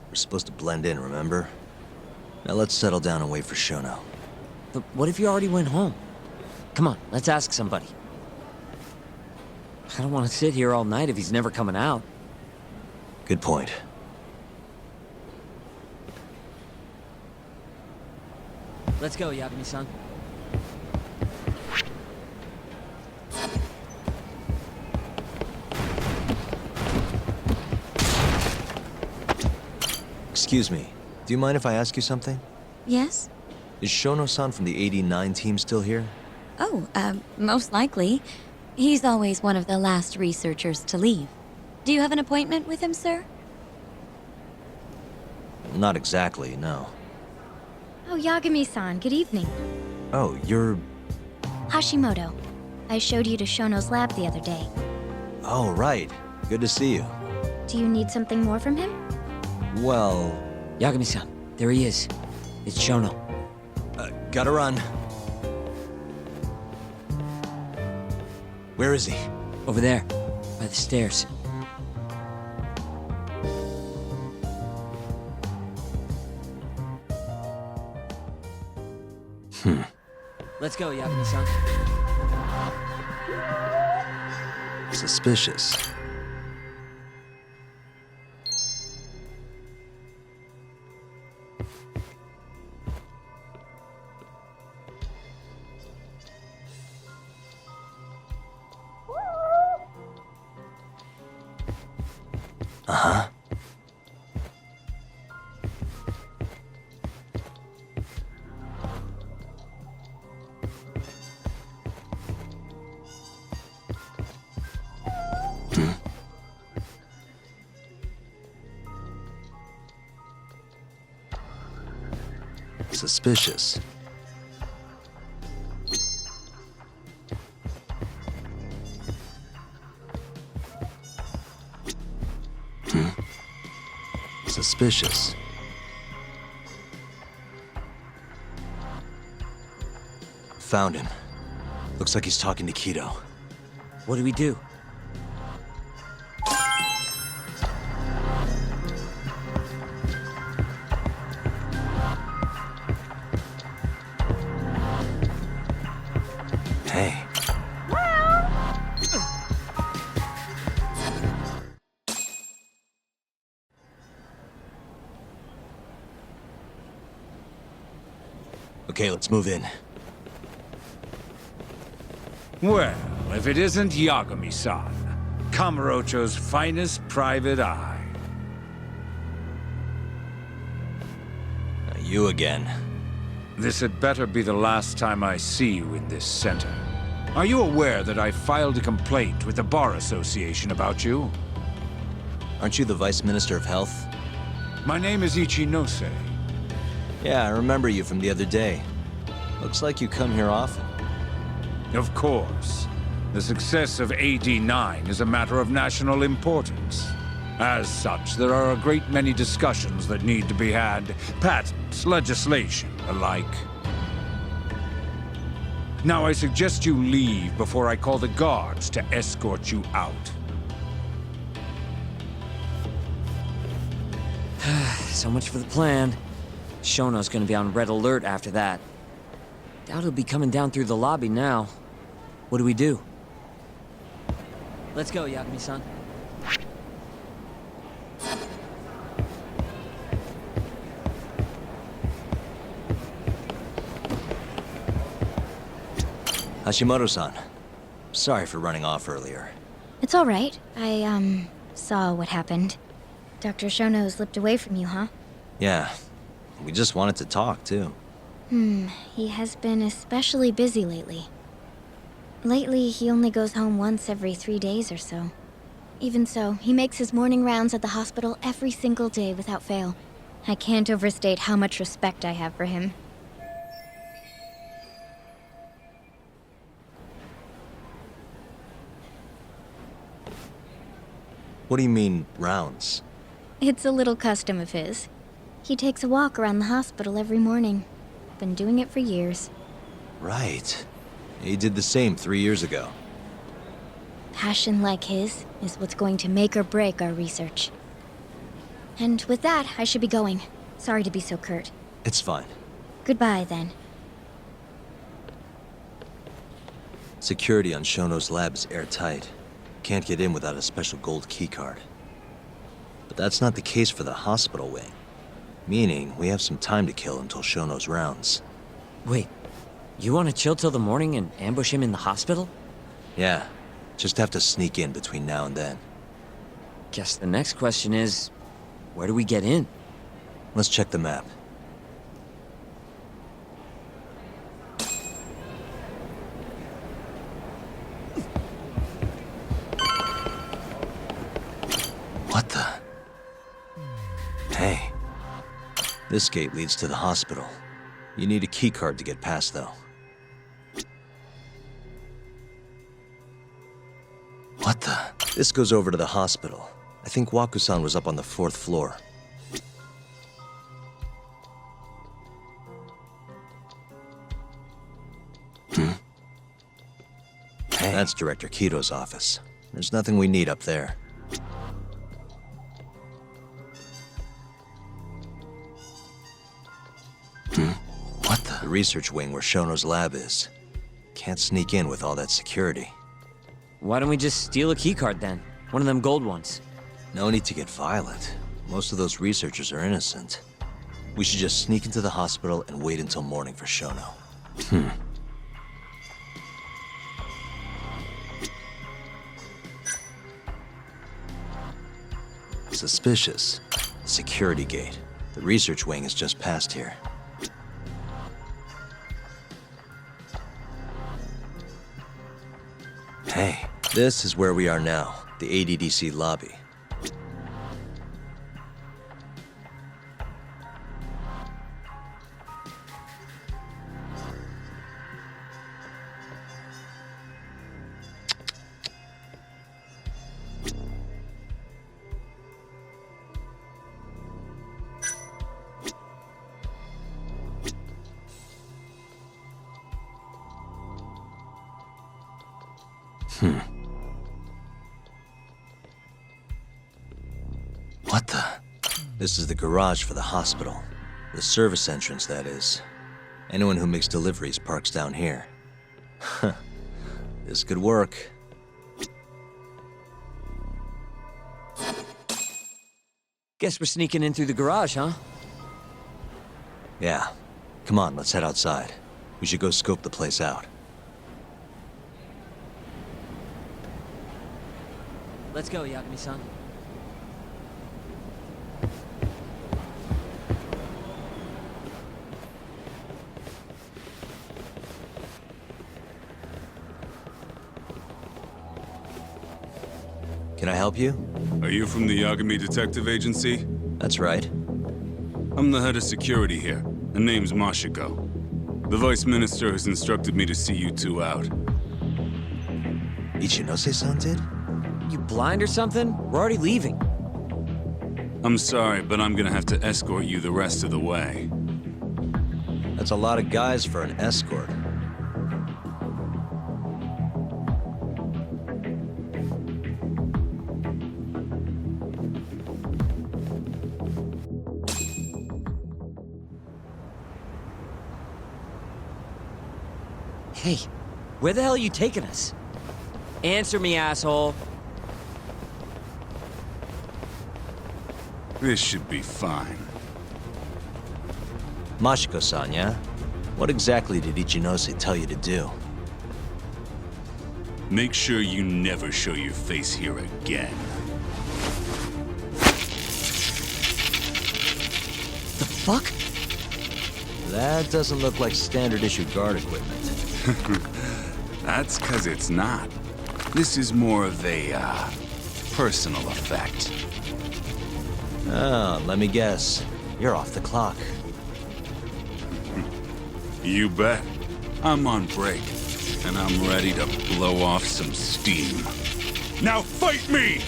We're supposed to blend in, remember? Now let's settle down and wait for Shono. But what if you already went home? Come on, let's ask somebody. I don't want to sit here all night if he's never coming out. Good point. Let's go, Yagami-san. Excuse me, do you mind if I ask you something? Yes? Is Shono-san from the 89 team still here? Oh, most likely. He's always one of the last researchers to leave. Do you have an appointment with him, sir? Not exactly, no. Oh, Yagami-san, good evening. Oh, you're... Hashimoto. I showed you to Shono's lab the other day. Oh, right. Good to see you. Do you need something more from him? Well... Yagami-san, there he is. It's Shono. Gotta run. Where is he? Over there, by the stairs. Let's go, Yagami-san. Suspicious. Uh-huh. Suspicious. Suspicious. Found him. Looks like he's talking to Kido. What do we do? Hey. Okay, let's move in. Well, if it isn't Yagami-san, Kamurocho's finest private eye. You again. This had better be the last time I see you in this center. Are you aware that I filed a complaint with the Bar Association about you? Aren't you the Vice Minister of Health? My name is Ichinose. Yeah, I remember you from the other day. Looks like you come here often. Of course. The success of AD9 is a matter of national importance. As such, there are a great many discussions that need to be had. Patents, legislation, alike. Now I suggest you leave before I call the guards to escort you out. So much for the plan. Shono's gonna be on red alert after that. Doubt he'll be coming down through the lobby now. What do we do? Let's go, Yagami-san. Hashimoto-san. Sorry for running off earlier. It's all right. I, saw what happened. Dr. Shono slipped away from you, huh? Yeah. We just wanted to talk, too. He has been especially busy lately. Lately, he only goes home once every 3 days or so. Even so, he makes his morning rounds at the hospital every single day without fail. I can't overstate how much respect I have for him. What do you mean, rounds? It's a little custom of his. He takes a walk around the hospital every morning. Been doing it for years. Right. He did the same 3 years ago. Passion like his is what's going to make or break our research. And with that, I should be going. Sorry to be so curt. It's fine. Goodbye, then. Security on Shono's lab is airtight. Can't get in without a special gold keycard. But that's not the case for the hospital wing. Meaning, we have some time to kill until Shono's rounds. Wait, you want to chill till the morning and ambush him in the hospital? Yeah, just have to sneak in between now and then. Guess the next question is, where do we get in? Let's check the map. What the? Hey. This gate leads to the hospital. You need a keycard to get past, though. What the? This goes over to the hospital. I think Waku-san was up on the 4th floor. Hey. That's Director Kito's office. There's nothing we need up there. What the? The research wing where Shono's lab is. Can't sneak in with all that security. Why don't we just steal a keycard then? One of them gold ones. No need to get violent. Most of those researchers are innocent. We should just sneak into the hospital and wait until morning for Shono. Suspicious. The security gate. The research wing is just past here. Hey, this is where we are now, the ADDC lobby. What the? This is the garage for the hospital. The service entrance, that is. Anyone who makes deliveries parks down here. This could work. Guess we're sneaking in through the garage, huh? Yeah. Come on, let's head outside. We should go scope the place out. Let's go, Yagami-san. Can I help you? Are you from the Yagami Detective Agency? That's right. I'm the head of security here. The name's Mashiko. The Vice Minister has instructed me to see you two out. Ichinose-san did? You blind or something? We're already leaving. I'm sorry, but I'm gonna have to escort you the rest of the way. That's a lot of guys for an escort. Hey, where the hell are you taking us? Answer me, asshole. This should be fine. Mashiko-san, yeah? What exactly did Ichinose tell you to do? Make sure you never show your face here again. The fuck? That doesn't look like standard issue guard equipment. That's 'cause it's not. This is more of a, personal effect. Oh, let me guess. You're off the clock. You bet. I'm on break, and I'm ready to blow off some steam. Now fight me!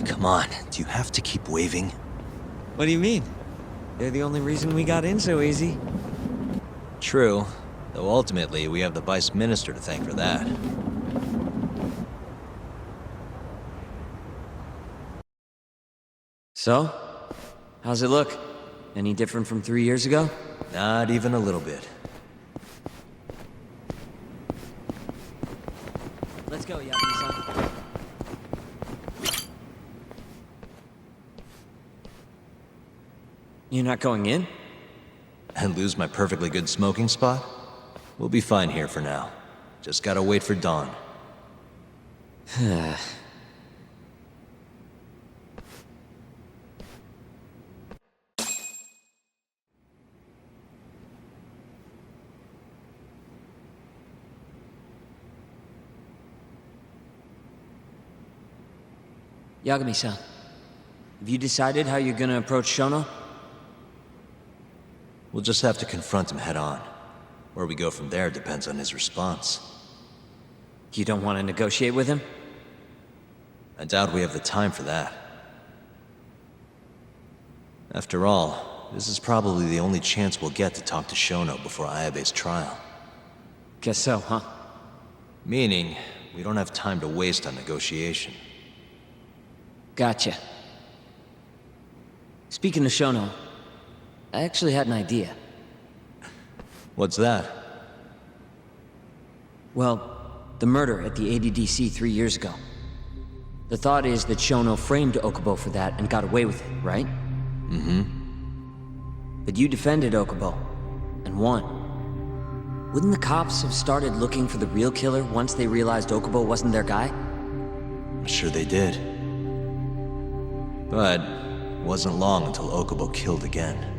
Come on, do you have to keep waving? What do you mean? They're the only reason we got in so easy. True, though ultimately we have the Vice Minister to thank for that. So? How's it look? Any different from 3 years ago? Not even a little bit. Let's go, Yakuza. You're not going in? And lose my perfectly good smoking spot? We'll be fine here for now. Just gotta wait for dawn. Yagami-san, have you decided how you're gonna approach Shono? We'll just have to confront him head on. Where we go from there depends on his response. You don't want to negotiate with him? I doubt we have the time for that. After all, this is probably the only chance we'll get to talk to Shono before Ayabe's trial. Guess so, huh? Meaning, we don't have time to waste on negotiation. Gotcha. Speaking of Shono, I actually had an idea. What's that? Well, the murder at the ADDC 3 years ago. The thought is that Shono framed Okubo for that and got away with it, right? Mm-hmm. But you defended Okubo, and won. Wouldn't the cops have started looking for the real killer once they realized Okubo wasn't their guy? I'm sure they did. But it wasn't long until Okubo killed again.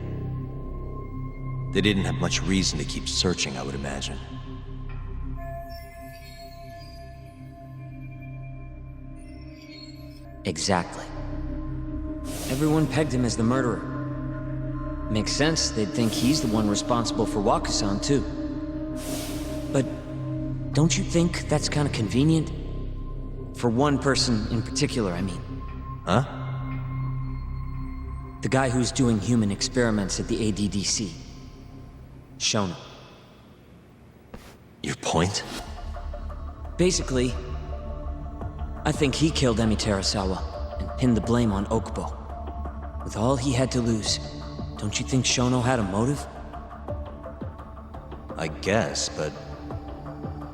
They didn't have much reason to keep searching, I would imagine. Exactly. Everyone pegged him as the murderer. Makes sense, they'd think he's the one responsible for Wakusan, too. But don't you think that's kind of convenient? For one person in particular, I mean. Huh? The guy who's doing human experiments at the ADDC. Shono. Your point? Basically, I think he killed Emi Terasawa and pinned the blame on Okubo. With all he had to lose, don't you think Shono had a motive? I guess, but...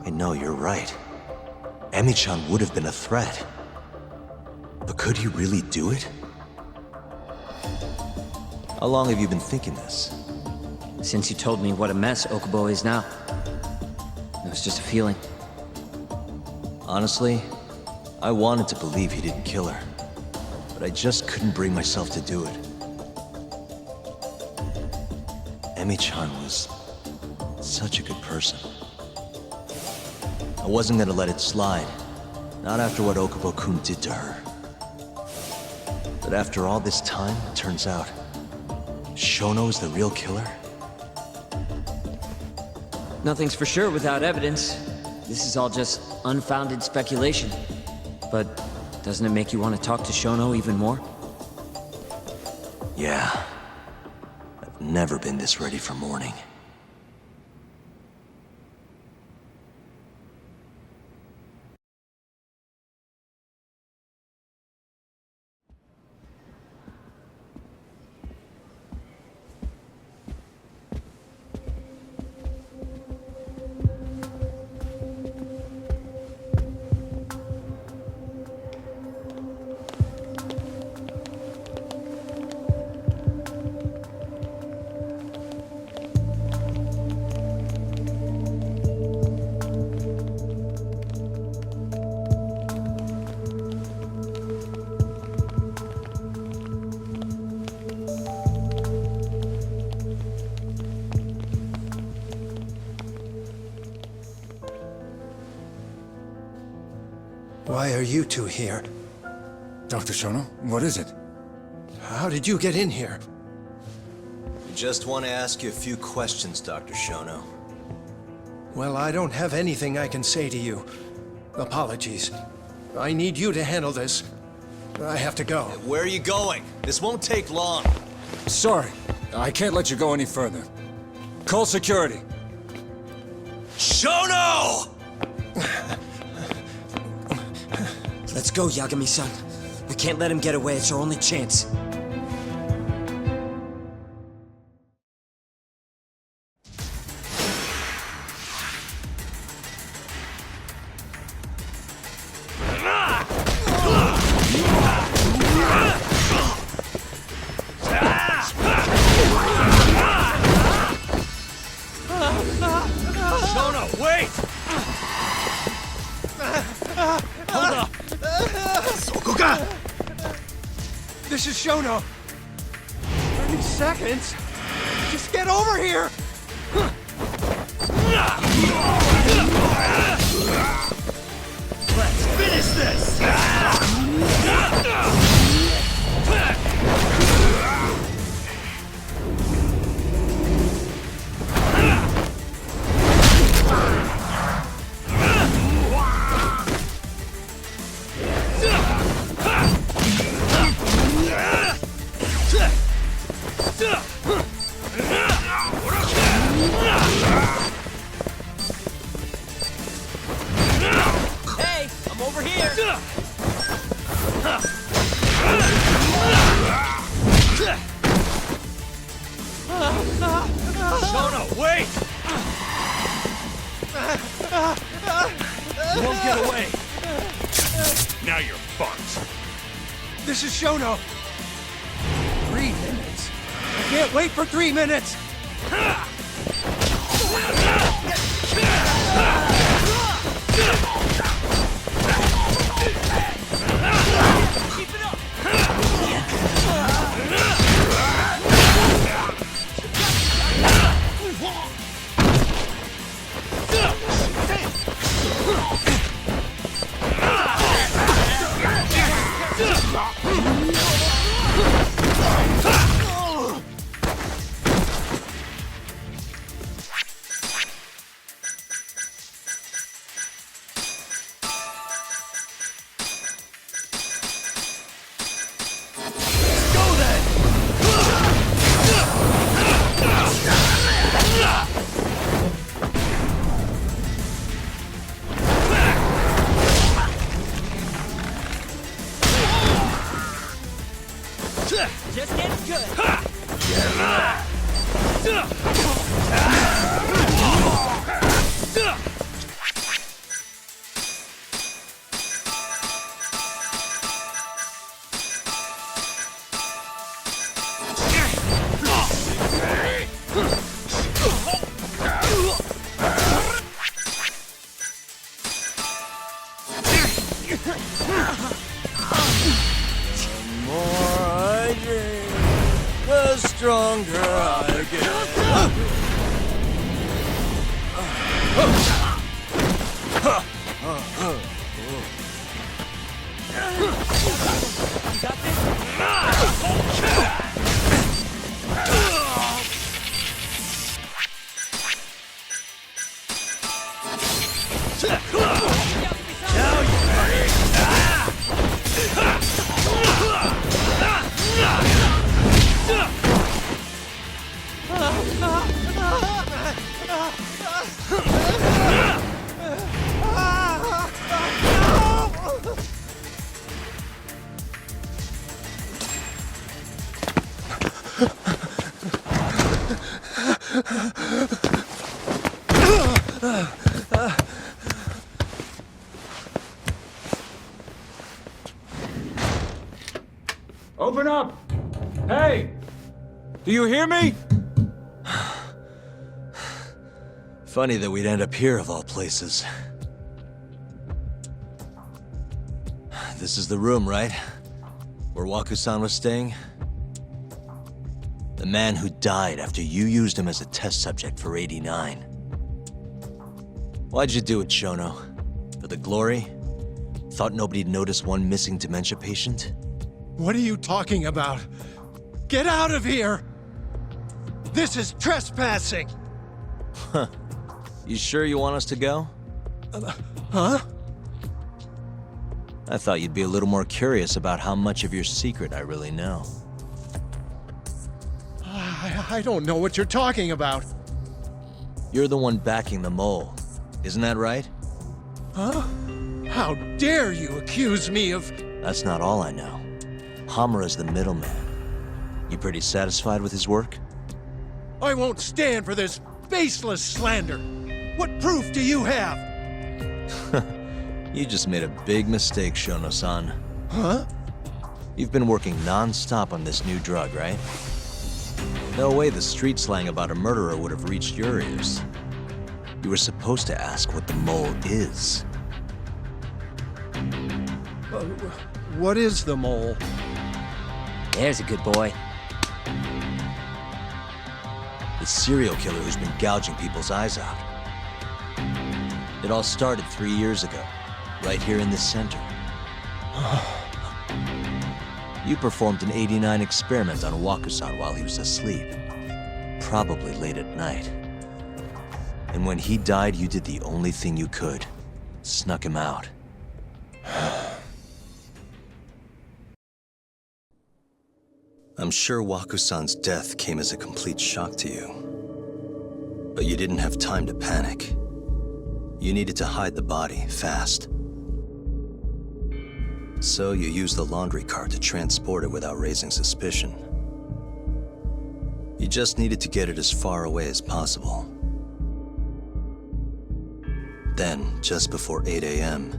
no, you're right. Emi-chan would have been a threat. But could he really do it? How long have you been thinking this? Since you told me what a mess Okubo is now. It was just a feeling. Honestly, I wanted to believe he didn't kill her. But I just couldn't bring myself to do it. Emi-chan was such a good person. I wasn't gonna let it slide. Not after what Okubo-kun did to her. But after all this time, it turns out Shono is the real killer? Nothing's for sure without evidence. This is all just unfounded speculation. But doesn't it make you want to talk to Shono even more? Yeah. I've never been this ready for morning. Why are you two here? Dr. Shono, what is it? How did you get in here? We just want to ask you a few questions, Dr. Shono. Well, I don't have anything I can say to you. Apologies. I need you to handle this. I have to go. Where are you going? This won't take long. Sorry, I can't let you go any further. Call security. Shono! Let's go, Yagami-san. We can't let him get away. It's our only chance. Shono, wait! Hold up! This is Shono. 30 seconds? Just get over here! Let's finish this! Hey, I'm over here. Shono, wait! You won't get away. Now you're fucked. This is Shono. 3 minutes? I can't wait for 3 minutes! Keep it up! Just getting good. The stronger I get. Open up! Hey! Do you hear me? Funny that we'd end up here of all places. This is the room, right? Where Waku-san was staying? The man who died after you used him as a test subject for 89. Why'd you do it, Shono? For the glory? Thought nobody'd notice one missing dementia patient? What are you talking about? Get out of here! This is trespassing! Huh. You sure you want us to go? Huh? I thought you'd be a little more curious about how much of your secret I really know. I don't know what you're talking about. You're the one backing the mole, isn't that right? Huh? How dare you accuse me of... That's not all I know. Hamura's the middleman. You pretty satisfied with his work? I won't stand for this baseless slander. What proof do you have? You just made a big mistake, Shono-san. Huh? You've been working non-stop on this new drug, right? No way the street slang about a murderer would have reached your ears. You were supposed to ask what the mole is. What is the mole? There's a good boy. The serial killer who's been gouging people's eyes out. It all started 3 years ago, right here in this center. You performed an '89 experiment on Waku-san while he was asleep. Probably late at night. And when he died, you did the only thing you could. Snuck him out. I'm sure Waku-san's death came as a complete shock to you. But you didn't have time to panic. You needed to hide the body, fast. So you used the laundry cart to transport it without raising suspicion. You just needed to get it as far away as possible. Then, just before 8 a.m.,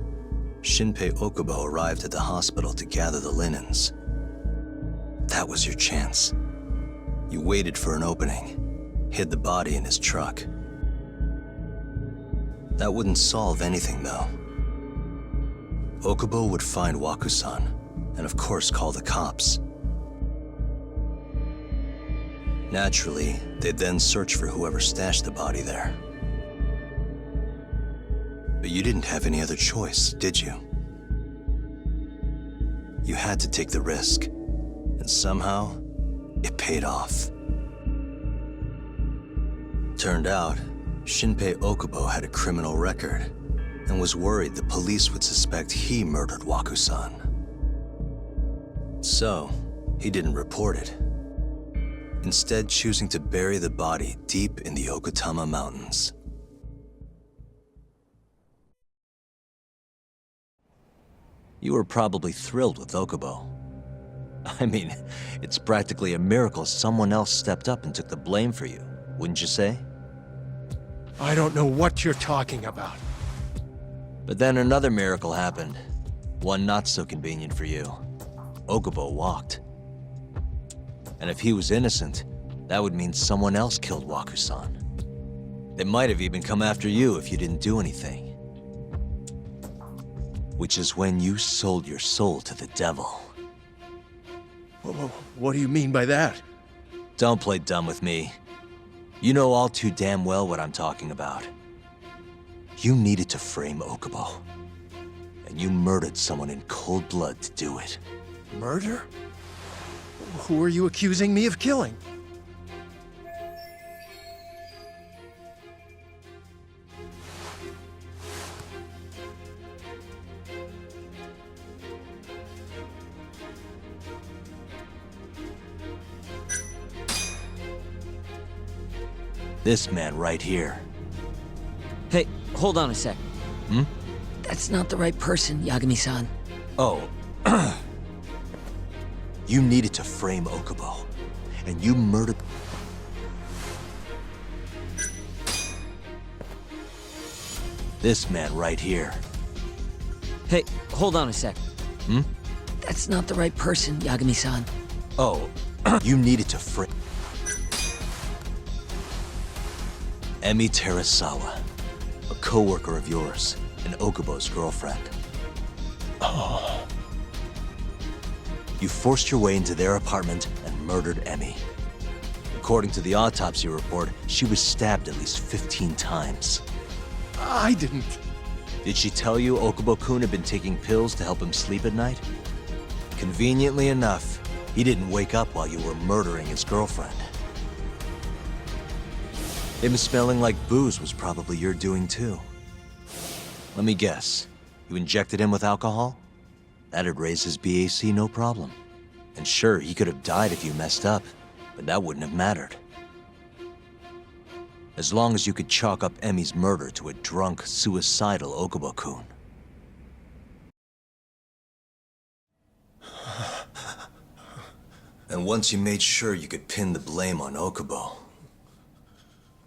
Shinpei Okubo arrived at the hospital to gather the linens. That was your chance. You waited for an opening, hid the body in his truck. That wouldn't solve anything, though. Okubo would find Waku-san, and of course call the cops. Naturally, they'd then search for whoever stashed the body there. But you didn't have any other choice, did you? You had to take the risk, and somehow, it paid off. Turned out, Shinpei Okubo had a criminal record, and was worried the police would suspect he murdered Waku-san. So, he didn't report it, instead choosing to bury the body deep in the Okutama Mountains. You were probably thrilled with Okubo. I mean, it's practically a miracle someone else stepped up and took the blame for you, wouldn't you say? I don't know what you're talking about. But then another miracle happened. One not so convenient for you. Okubo walked. And if he was innocent, that would mean someone else killed Waku-san. They might have even come after you if you didn't do anything. Which is when you sold your soul to the devil. What do you mean by that? Don't play dumb with me. You know all too damn well what I'm talking about. You needed to frame Okubo. And you murdered someone in cold blood to do it. Murder? Who are you accusing me of killing? This man right here. Hey, hold on a sec. Hmm? That's not the right person, Yagami-san. Oh. You needed to frame Okubo, and you murdered... This man right here. Hey, hold on a sec. Hmm? That's not the right person, Yagami-san. Oh, you needed to frame... Emi Terasawa, a co-worker of yours, and Okubo's girlfriend. Oh. You forced your way into their apartment and murdered Emi. According to the autopsy report, she was stabbed at least 15 times. I didn't. Did she tell you Okubo-kun had been taking pills to help him sleep at night? Conveniently enough, he didn't wake up while you were murdering his girlfriend. Him smelling like booze was probably your doing too. Let me guess. You injected him with alcohol? That'd raise his BAC no problem. And sure, he could have died if you messed up, but that wouldn't have mattered. As long as you could chalk up Emi's murder to a drunk, suicidal Okubo-kun. And once you made sure you could pin the blame on Okubo,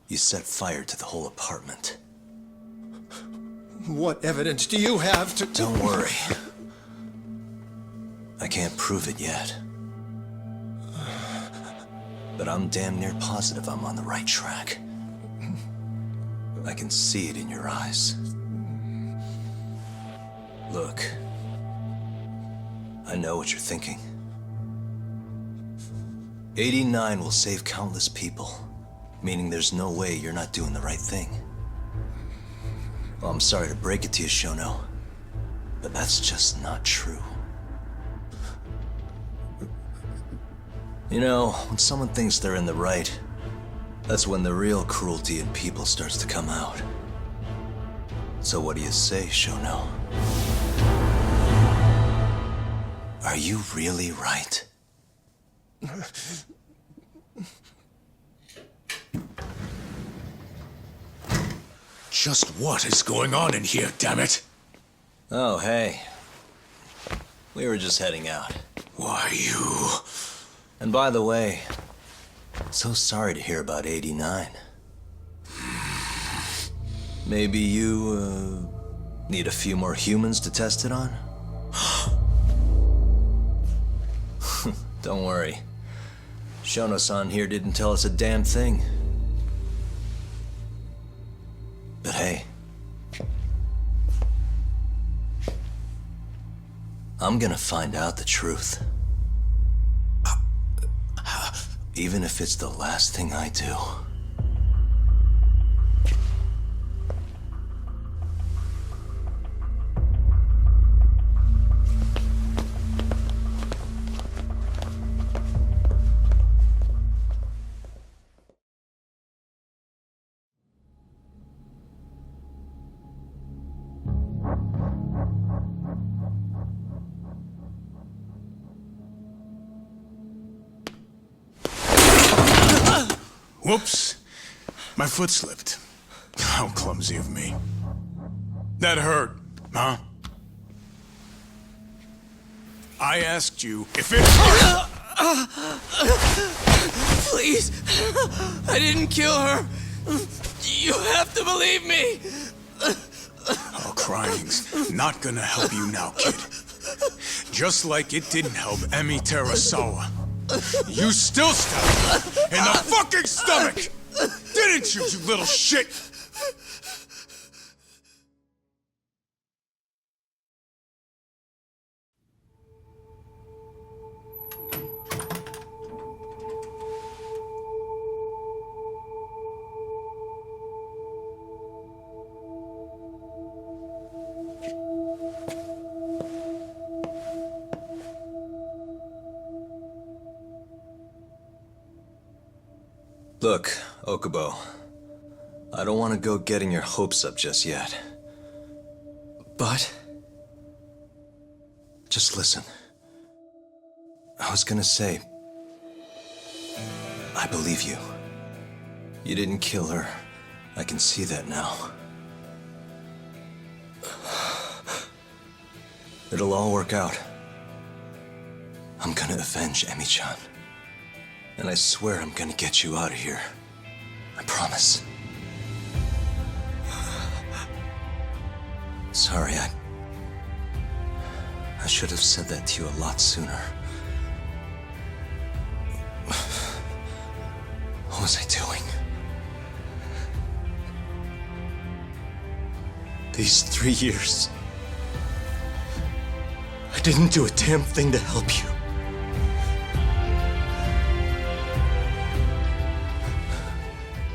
you set fire to the whole apartment. What evidence do you have to... Don't worry. I can't prove it yet. But I'm damn near positive I'm on the right track. I can see it in your eyes. Look. I know what you're thinking. 89 will save countless people, meaning there's no way you're not doing the right thing. Well, I'm sorry to break it to you, Shono, but that's just not true. You know, when someone thinks they're in the right, that's when the real cruelty in people starts to come out. So what do you say, Shono? Are you really right? Just what is going on in here, damn it? Oh, hey. We were just heading out. Why, you... And by the way, so sorry to hear about 89. Maybe you, need a few more humans to test it on? Don't worry. Shono-san here didn't tell us a damn thing. But hey, I'm gonna find out the truth. Even if it's the last thing I do. Whoops. My foot slipped. How clumsy of me. That hurt, huh? I asked you if it hurt! Please! I didn't kill her! You have to believe me! Oh, crying's not gonna help you now, kid. Just like it didn't help Emi Terasawa. You still stabbed me in the fucking stomach! Didn't you, you little shit? Look, Okubo, I don't want to go getting your hopes up just yet. But... just listen. I was gonna say... I believe you. You didn't kill her. I can see that now. It'll all work out. I'm gonna avenge Emi-chan. And I swear I'm gonna get you out of here. I promise. Sorry, I should have said that to you a lot sooner. What was I doing? These 3 years, I didn't do a damn thing to help you.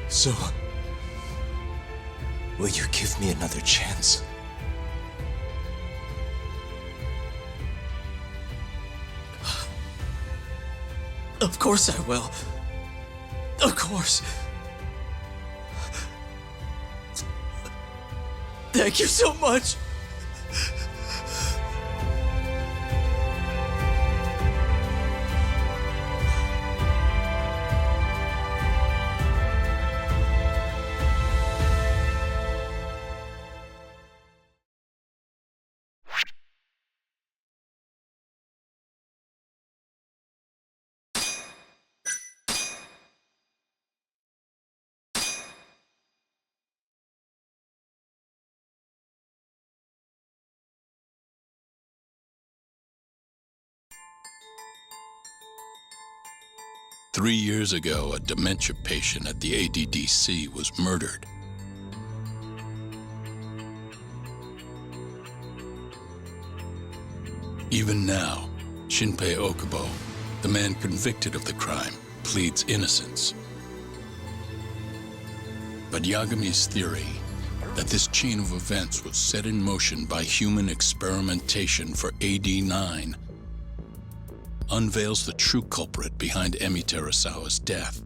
So, will you give me another chance? Of course I will. Of course. Thank you so much. Three years ago, a dementia patient at the ADDC was murdered. Even now, Shinpei Okubo, the man convicted of the crime, pleads innocence. But Yagami's theory that this chain of events was set in motion by human experimentation for AD9 unveils the true culprit behind Emi Terasawa's death.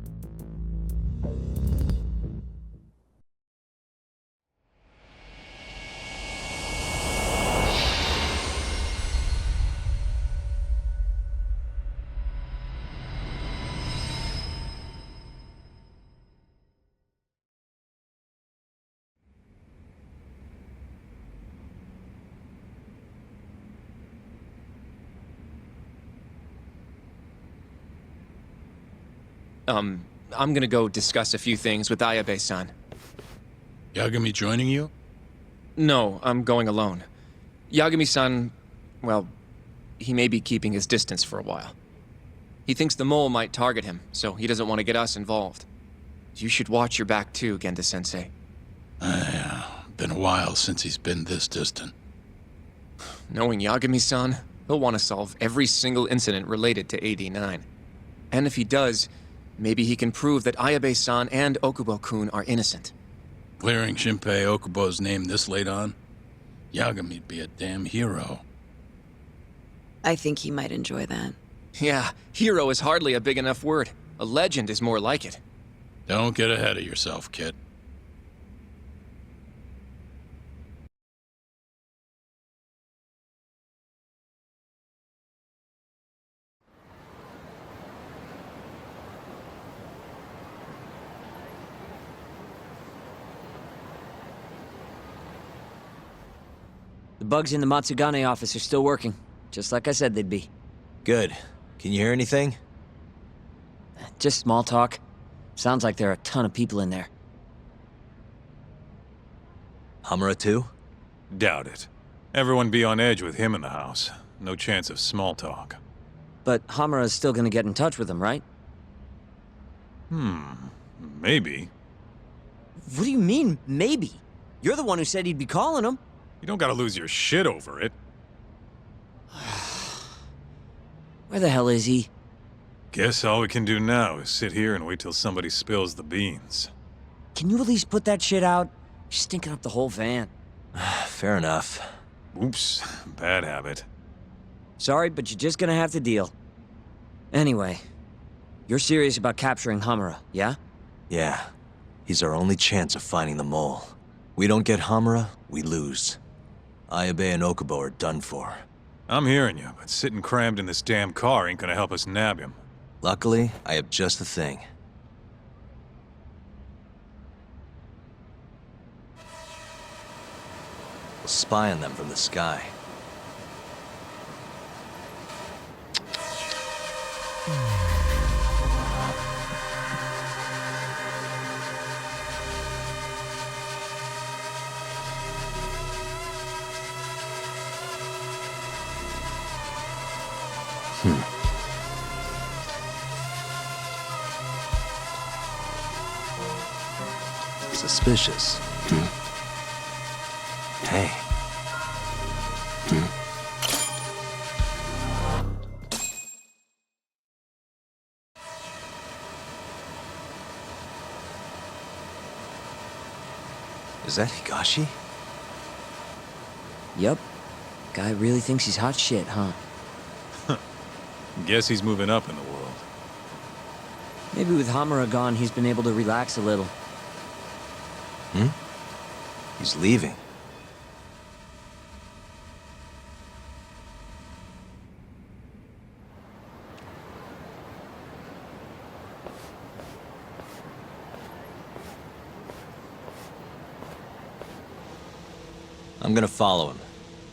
I'm gonna go discuss a few things with Ayabe-san. Yagami joining you? No, I'm going alone. Yagami-san, well, he may be keeping his distance for a while. He thinks the mole might target him, so he doesn't want to get us involved. You should watch your back too, Genda-sensei. Yeah, been a while since he's been this distant. Knowing Yagami-san, he'll want to solve every single incident related to AD9. And if he does, maybe he can prove that Ayabe-san and Okubo-kun are innocent. Clearing Shinpei Okubo's name this late on? Yagami'd be a damn hero. I think he might enjoy that. Yeah, hero is hardly a big enough word. A legend is more like it. Don't get ahead of yourself, kid. The bugs in the Matsugane office are still working, just like I said they'd be. Good. Can you hear anything? Just small talk. Sounds like there are a ton of people in there. Hamura too? Doubt it. Everyone be on edge with him in the house. No chance of small talk. But Hamura's still gonna get in touch with them, right? Maybe. What do you mean, maybe? You're the one who said he'd be calling them. You don't gotta lose your shit over it. Where the hell is he? Guess all we can do now is sit here and wait till somebody spills the beans. Can you at least put that shit out? You're stinking up the whole van. Fair enough. Oops, bad habit. Sorry, but you're just gonna have to deal. Anyway, you're serious about capturing Hamura, yeah? Yeah. He's our only chance of finding the mole. We don't get Hamura, we lose. Ayabe and Okubo are done for. I'm hearing you, but sitting crammed in this damn car ain't gonna help us nab him. Luckily, I have just the thing. We'll spy on them from the sky. Suspicious. Hey. Is that Higashi? Yup. Guy really thinks he's hot shit, huh? Guess he's moving up in the world. Maybe with Hamura gone, he's been able to relax a little. Hmm? He's leaving. I'm gonna follow him.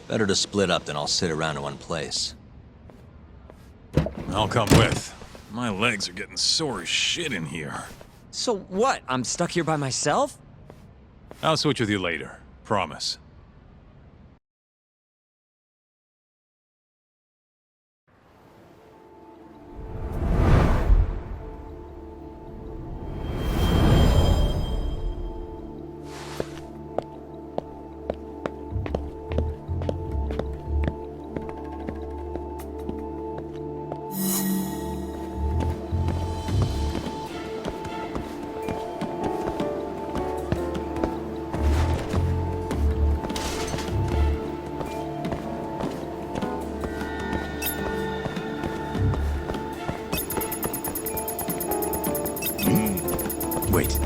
Better to split up than I'll sit around in one place. I'll come with. My legs are getting sore as shit in here. So what? I'm stuck here by myself? I'll switch with you later. Promise. Wait.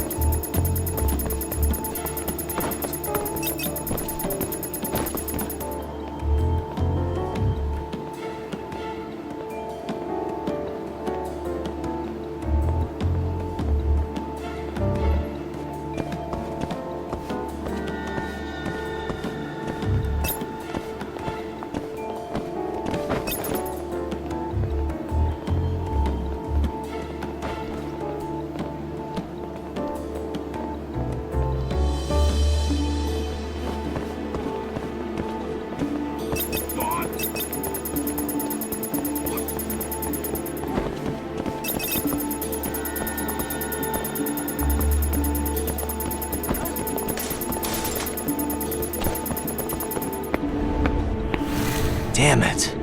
Damn it.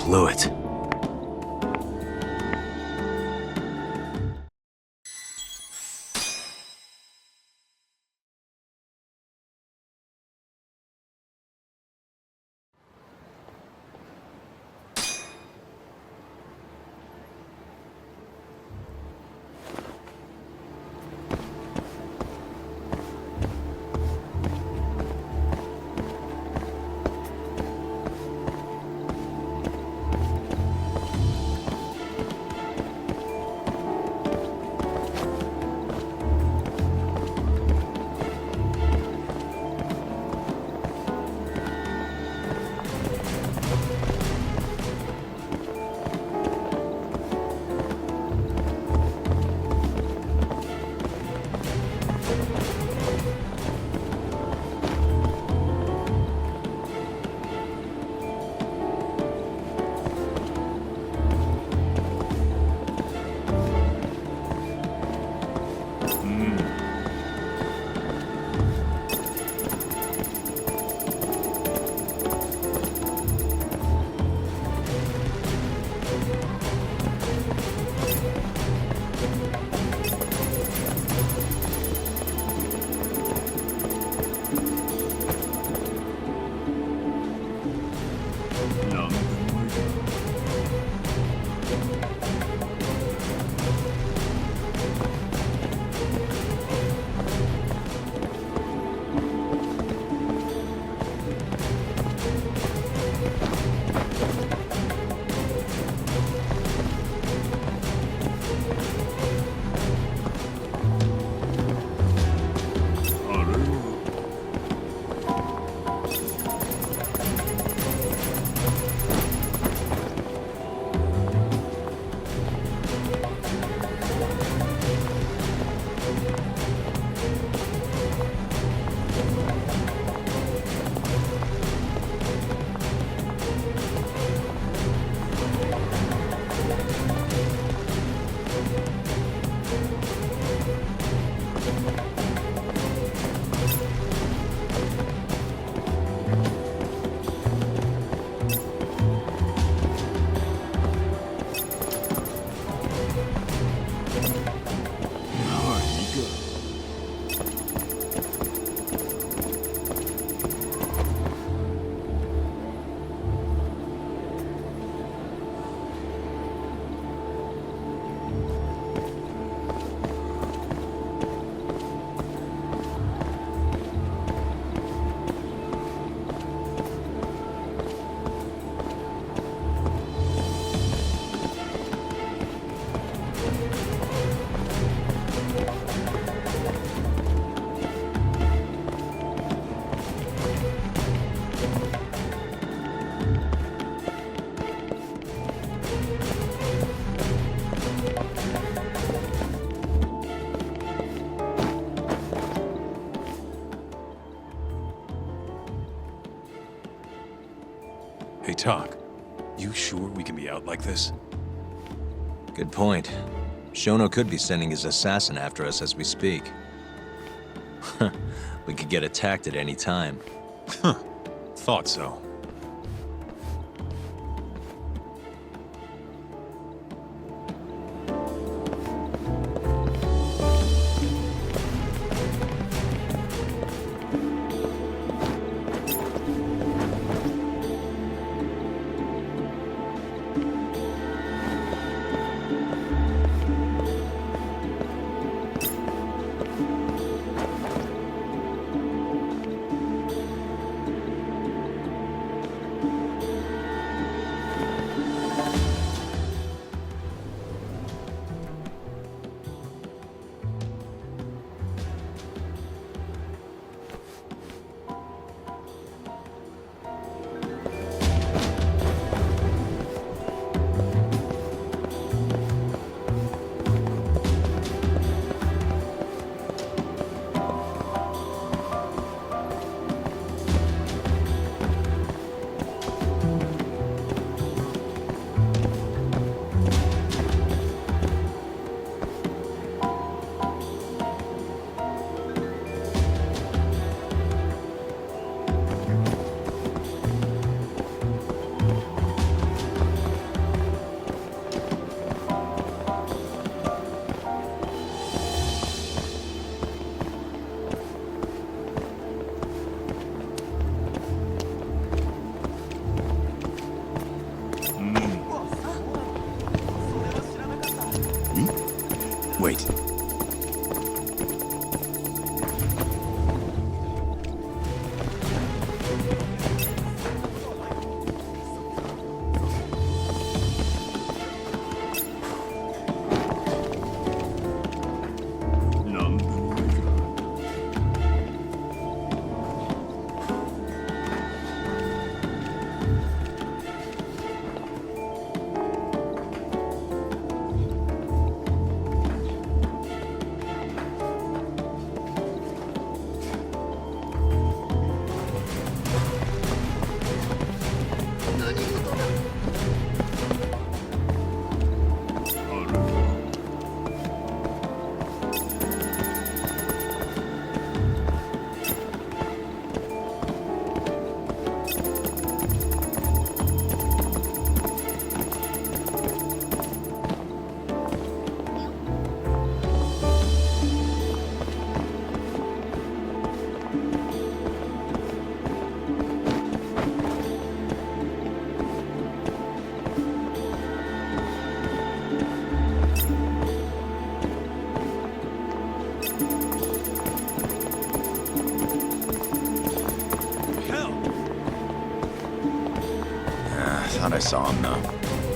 blew it. Hey, Talk. You sure we can be out like this? Good point. Shono could be sending his assassin after us as we speak. We could get attacked at any time. Thought so. Wait. Thought I saw him now.